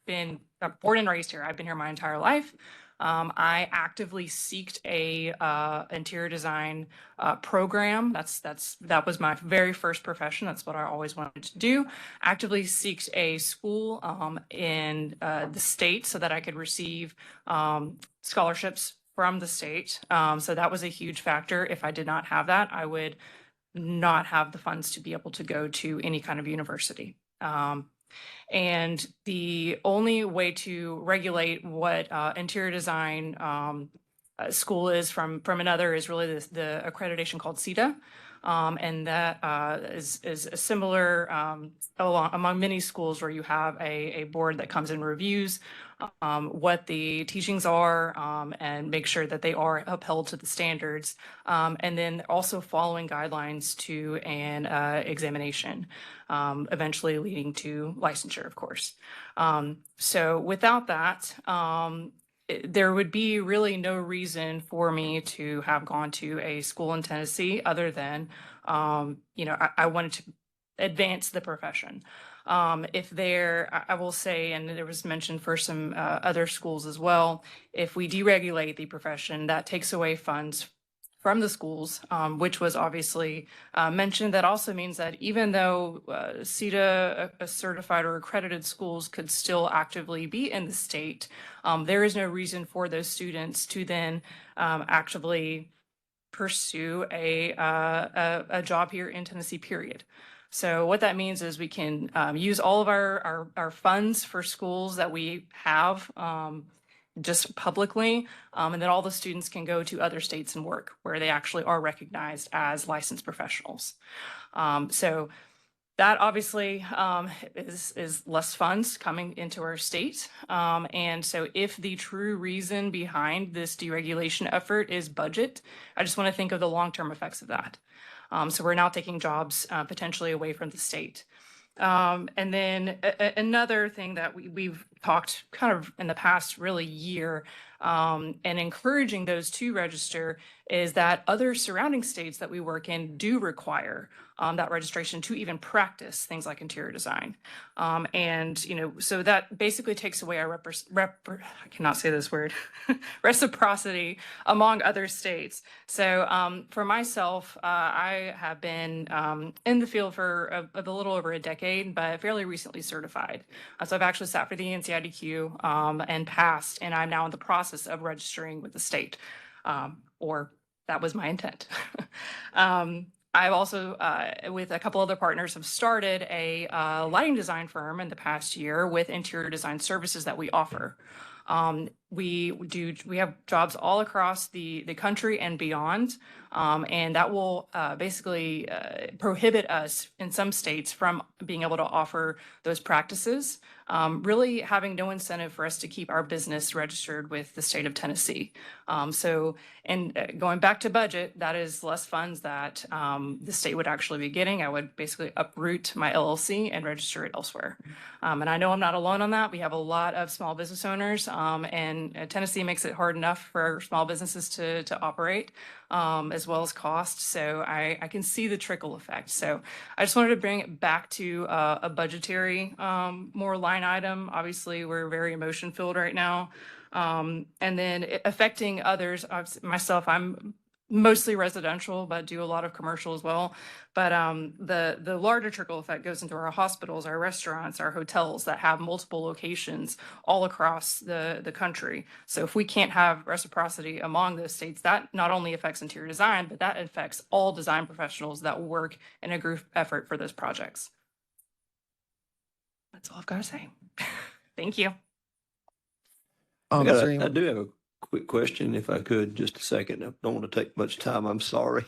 been born and raised here. I've been here my entire life. I actively seeked a interior design program. That was my very first profession. That's what I always wanted to do. Actively seeked a school in the state so that I could receive scholarships from the state. So that was a huge factor. If I did not have that, I would not have the funds to be able to go to any kind of university. And the only way to regulate what interior design school is from another is really the accreditation called CETA. And that is a similar among many schools where you have a board that comes and reviews what the teachings are and make sure that they are upheld to the standards. And then also following guidelines to an examination, eventually leading to licensure, of course. So without that, there would be really no reason for me to have gone to a school in Tennessee other than, I wanted to advance the profession. I will say, and there was mentioned for some other schools as well, if we deregulate the profession, that takes away funds from the schools, which was obviously mentioned. That also means that even though CETA certified or accredited schools could still actively be in the state, there is no reason for those students to then actively pursue a job here in Tennessee, period. So what that means is we can use all of our funds for schools that we have just publicly, and then all the students can go to other states and work where they actually are recognized as licensed professionals. So that obviously is less funds coming into our state. And so if the true reason behind this deregulation effort is budget, I just want to think of the long-term effects of that. So we're now taking jobs potentially away from the state. And then another thing that we've talked kind of in the past really year and encouraging those to register is that other surrounding states that we work in do require that registration to even practice things like interior design. And, so that basically takes away our I cannot say this word, reciprocity among other states. So for myself, I have been in the field for a little over a decade, but fairly recently certified. So I've actually sat for the NCIDQ and passed, and I'm now in the process of registering with the state, or that was my intent. I've also, with a couple other partners, have started a lighting design firm in the past year with interior design services that we offer. We have jobs all across the country and beyond, and that will basically prohibit us in some states from being able to offer those practices, really having no incentive for us to keep our business registered with the state of Tennessee. Going back to budget, that is less funds that the state would actually be getting. I would basically uproot my LLC and register it elsewhere. And I know I'm not alone on that. We have a lot of small business owners, and Tennessee makes it hard enough for small businesses to operate, as well as cost. So I can see the trickle effect. So I just wanted to bring it back to a budgetary, more line item. Obviously, we're very emotion filled right now. And then affecting others, myself, I'm mostly residential, but do a lot of commercial as well. But the larger trickle effect goes into our hospitals, our restaurants, our hotels that have multiple locations all across the country. So if we can't have reciprocity among those states, that not only affects interior design, but that affects all design professionals that work in a group effort for those projects. That's all I've got to say. Thank you. I do have a quick question, if I could, just a second. I don't want to take much time. I'm sorry.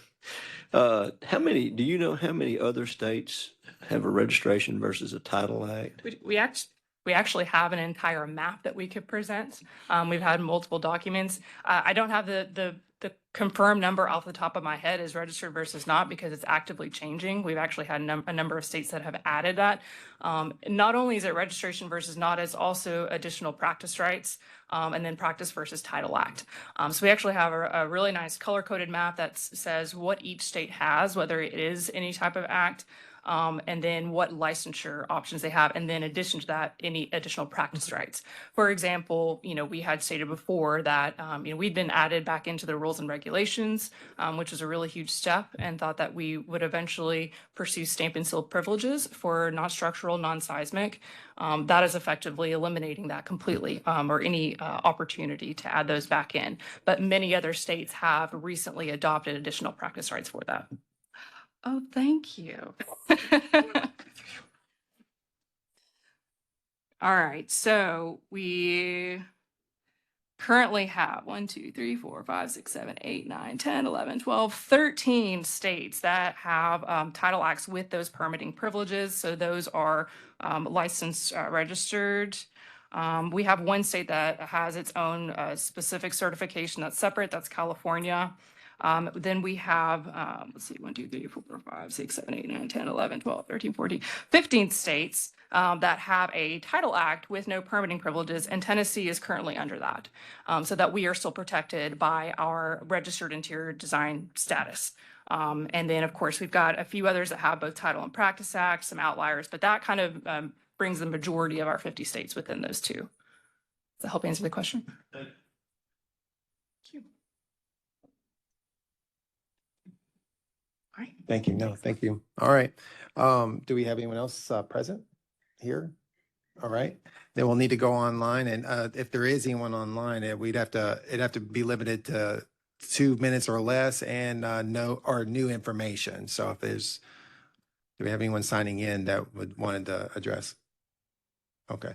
Do you know how many other states have a registration versus a title act? We We actually have an entire map that we could present. We've had multiple documents. I don't have the confirmed number off the top of my head is registered versus not because it's actively changing. We've actually had a number of states that have added that. Not only is it registration versus not, it's also additional practice rights and then practice versus title act. So we actually have a really nice color-coded map that says what each state has, whether it is any type of act, and then what licensure options they have, and then in addition to that, any additional practice rights. For example, we had stated before that, we'd been added back into the rules and regulations, which is a really huge step, and thought that we would eventually pursue stamp and seal privileges for non-structural, non-seismic. That is effectively eliminating that completely, or any opportunity to add those back in. But many other states have recently adopted additional practice rights for that. Oh, thank you. All right, so we currently have 1, 2, 3, 4, 5, 6, 7, 8, 9, 10, 11, 12, 13 states that have title acts with those permitting privileges. So those are licensed, registered. We have one state that has its own specific certification that's separate. That's California. Then we have, let's see, 1, 2, 3, 4, 5, 6, 7, 8, 9, 10, 11, 12, 13, 14, 15 states that have a title act with no permitting privileges, and Tennessee is currently under that, so that we are still protected by our registered interior design status. And then, of course, we've got a few others that have both title and practice acts, some outliers, but that kind of brings the majority of our 50 states within those two. Does that help answer the question? Thank you. Thank you. No, thank you. All right. Do we have anyone else present here? All right. Then we'll need to go online, and if there is anyone online, it'd have to be limited to 2 minutes or less, and new information. So do we have anyone signing in that wanted to address? Okay.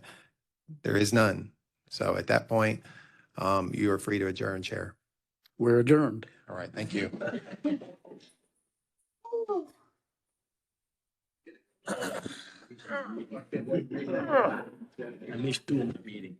There is none. So at that point, you are free to adjourn, Chair. We're adjourned. All right. Thank you. At least 2 in the meeting.